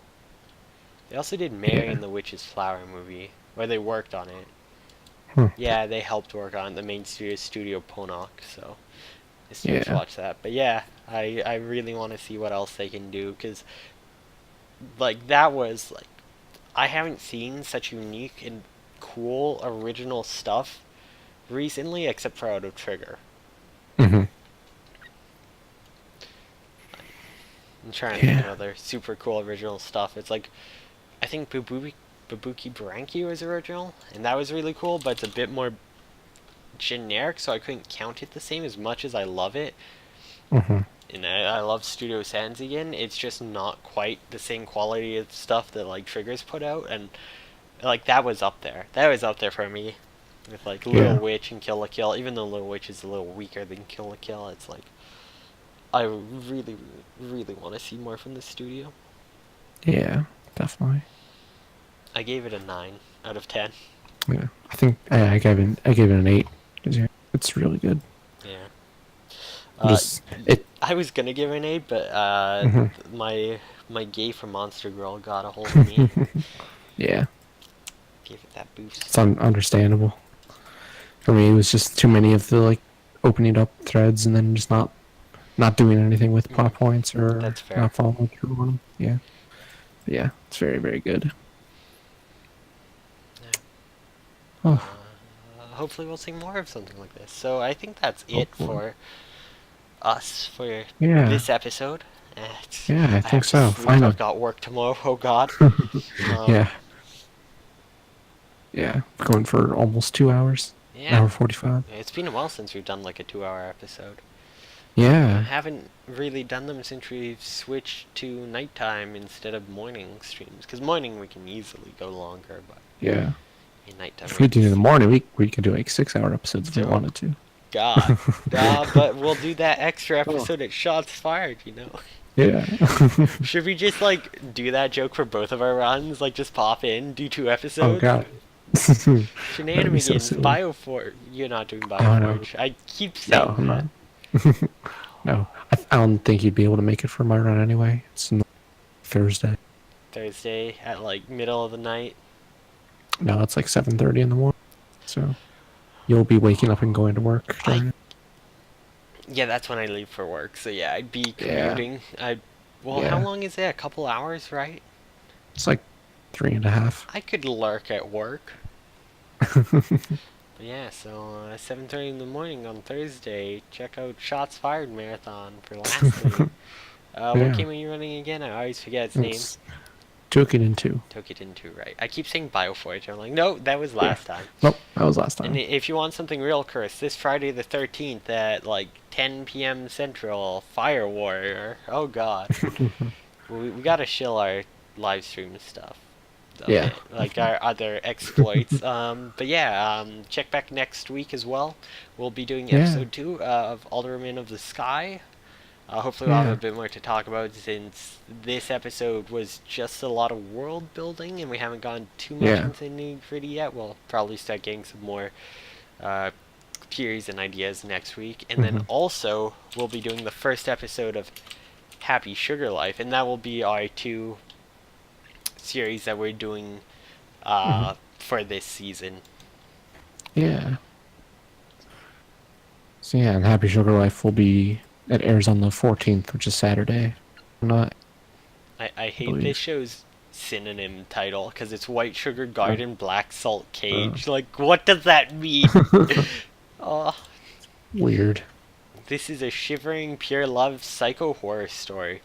Speaker 1: They also did Mary
Speaker 2: Yeah.
Speaker 1: and the Witch's Flower movie, where they worked on it.
Speaker 2: Hmm.
Speaker 1: Yeah, they helped work on it. The main studio, Studio Ponok, so I still need to
Speaker 2: Yeah.
Speaker 1: watch that. But yeah, I really want to see what else they can do, because, like, that was, like, I haven't seen such unique and cool original stuff recently, except for Out of Trigger.
Speaker 2: Hmm.
Speaker 1: I'm trying to think of
Speaker 2: Yeah.
Speaker 1: other super cool original stuff. It's like, I think Babuki Baranki was original, and that was really cool, but it's a bit more generic, so I couldn't count it the same as much as I love it.
Speaker 2: Hmm.
Speaker 1: And I love Studio Sans again. It's just not quite the same quality of stuff that, like, Triggers put out, and, like, that was up there. That was up there for me. With, like, Little
Speaker 2: Yeah.
Speaker 1: Witch and Kill la Kill. Even though Little Witch is a little weaker than Kill la Kill, it's like, I really, really want to see more from the studio.
Speaker 2: Yeah. Definitely.
Speaker 1: I gave it a 9 out of 10.
Speaker 2: Yeah. I think I gave it an 8 because it's really good.
Speaker 1: Yeah.
Speaker 2: Just it.
Speaker 1: I was gonna give it an 8, but
Speaker 2: Hmm.
Speaker 1: my gay for Monster Girl got a hold of me.
Speaker 2: Yeah.
Speaker 1: Gave it that boost.
Speaker 2: It's understandable. For me, it was just too many of the like opening up threads and then just not doing anything with plot points or
Speaker 1: That's fair.
Speaker 2: not following through on them. Yeah. But yeah, it's very, very good.
Speaker 1: Yeah.
Speaker 2: Oh,
Speaker 1: Hopefully we'll see more of something like this. So I think that's it
Speaker 2: hopefully.
Speaker 1: for us for
Speaker 2: Yeah.
Speaker 1: this episode.
Speaker 2: Yeah, I
Speaker 1: I
Speaker 2: think
Speaker 1: have to
Speaker 2: so.
Speaker 1: sleep.
Speaker 2: Finally.
Speaker 1: I've got work tomorrow. Oh God.
Speaker 2: Yeah. Yeah. Going for almost 2 hours.
Speaker 1: Yeah.
Speaker 2: Hour 45.
Speaker 1: It's been a while since we've done like a 2-hour episode. I
Speaker 2: Yeah.
Speaker 1: haven't really done them since we've switched to nighttime instead of morning streams. Because morning we can easily go longer, but
Speaker 2: Yeah.
Speaker 1: in nighttime
Speaker 2: If we do it in the morning, we could do like 6-hour episodes if we
Speaker 1: Oh.
Speaker 2: wanted to.
Speaker 1: God. But we'll do that extra episode at Shots Fired, you know?
Speaker 2: Yeah.
Speaker 1: Should we just, like, do that joke for both of our runs? Like, just pop in, do 2
Speaker 2: Oh
Speaker 1: episodes?
Speaker 2: god. That'd be so
Speaker 1: Shenanimegans,
Speaker 2: silly.
Speaker 1: Bioforge. You're not doing
Speaker 2: no.
Speaker 1: Bioforge. I keep saying
Speaker 2: No, I'm
Speaker 1: that.
Speaker 2: not. No, I don't think you'd be able to make it for my run anyway. It's Thursday.
Speaker 1: Thursday at, like, middle of the night.
Speaker 2: No, it's like 7:30 in the morning. So you'll be waking up and going to work.
Speaker 1: Yeah, that's when I leave for work. So, yeah, I'd be
Speaker 2: Yeah.
Speaker 1: commuting. Well,
Speaker 2: Yeah.
Speaker 1: how long is it? A couple hours, right?
Speaker 2: It's like 3.5.
Speaker 1: I could lurk at work. But yeah, so 7:30 in the morning on Thursday, check out Shots Fired Marathon for last week.
Speaker 2: Yeah.
Speaker 1: What game are you running again? I always forget its name.
Speaker 2: It's Took it into.
Speaker 1: Took it into, right. I keep saying Bioforge. I'm like, no, that was last time.
Speaker 2: Nope, that was last
Speaker 1: And
Speaker 2: time.
Speaker 1: if you want something real, Chris, this Friday the 13th at like 10 p.m. Central, Fire Warrior. Oh god. we gotta shill our live stream stuff.
Speaker 2: Yeah.
Speaker 1: Like our other exploits. But yeah, check back next week as well. We'll be doing
Speaker 2: Yeah.
Speaker 1: episode 2 of Alderman of the Sky. Hopefully we'll have
Speaker 2: Yeah.
Speaker 1: a bit more to talk about, since this episode was just a lot of world building and we haven't gone too much
Speaker 2: Yeah.
Speaker 1: into nitty-gritty yet. We'll probably start getting some more theories and ideas next week. And then also we'll be doing the first episode of Happy Sugar Life, and that will be our 2 series that we're doing for this season.
Speaker 2: Yeah. So yeah, and Happy Sugar Life will be, it airs on the 14th, which is Saturday. Not,
Speaker 1: I
Speaker 2: I
Speaker 1: hate this
Speaker 2: believe.
Speaker 1: show's synonym title because it's White Sugar
Speaker 2: Uh,
Speaker 1: Garden Black Salt
Speaker 2: uh,
Speaker 1: Cage. Like, what does that mean? Oh,
Speaker 2: weird.
Speaker 1: this is a shivering, pure love psycho horror story.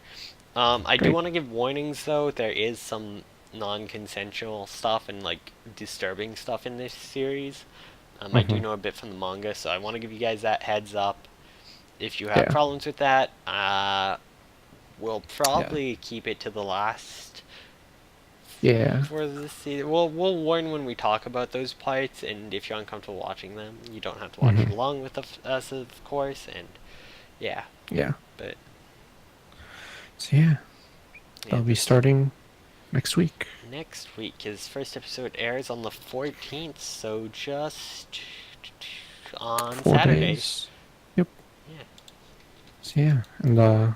Speaker 1: I do
Speaker 2: Great.
Speaker 1: want to give warnings though. There is some non-consensual stuff and like disturbing stuff in this series. I do
Speaker 2: Hmm.
Speaker 1: know a bit from the manga, so I want to give you guys that heads up. If you have
Speaker 2: Yeah.
Speaker 1: problems with that, we'll
Speaker 2: Yeah.
Speaker 1: probably keep it to the last
Speaker 2: Yeah.
Speaker 1: for this season. We'll warn when we talk about those parts, and if you're uncomfortable watching them, you don't have to watch
Speaker 2: Hmm.
Speaker 1: it along with us, of course. And yeah,
Speaker 2: Yeah.
Speaker 1: but
Speaker 2: So yeah,
Speaker 1: yeah,
Speaker 2: that'll be
Speaker 1: this
Speaker 2: starting next week.
Speaker 1: next week his first episode airs on the 14th, so just on Saturday.
Speaker 2: days. Yep.
Speaker 1: Yeah.
Speaker 2: So yeah, and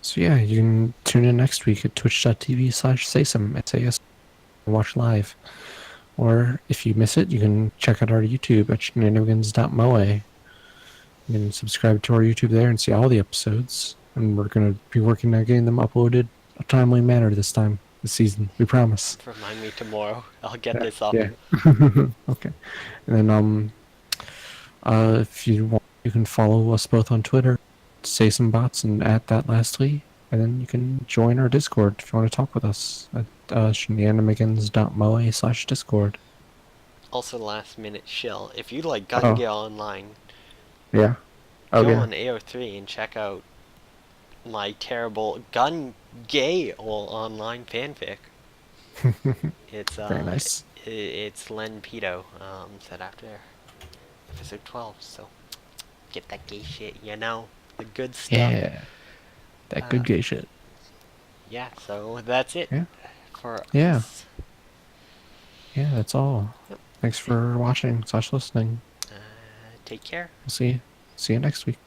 Speaker 2: so yeah, you can tune in next week at twitch.tv/saysome, SAS, and watch live. Or if you miss it, you can check out our YouTube at shenanimegans.moe. You can subscribe to our YouTube there and see all the episodes. And we're going to be working on getting them uploaded a timely manner this season. We promise.
Speaker 1: Remind me tomorrow. I'll get
Speaker 2: Yeah.
Speaker 1: this up.
Speaker 2: Yeah. Okay. And then if you want, you can follow us both on Twitter, say some bots, and at that lastly. And then you can join our Discord if you want to talk with us at shenanimegans.moe/Discord.
Speaker 1: Also, last minute shill. If you like Gun
Speaker 2: Oh,
Speaker 1: Gear Online,
Speaker 2: yeah. Oh,
Speaker 1: go
Speaker 2: yeah.
Speaker 1: on AO3 and check out my terrible gun gay online fanfic. It's
Speaker 2: Very nice.
Speaker 1: it's Len Pito said after episode 12. So get that gay shit, the good stuff.
Speaker 2: Yeah. That
Speaker 1: Uh,
Speaker 2: good gay shit.
Speaker 1: yeah. So that's it
Speaker 2: Yeah.
Speaker 1: for
Speaker 2: Yeah.
Speaker 1: us.
Speaker 2: Yeah, that's all.
Speaker 1: Yep.
Speaker 2: Thanks for watching/listening.
Speaker 1: Take care.
Speaker 2: We'll see you next week.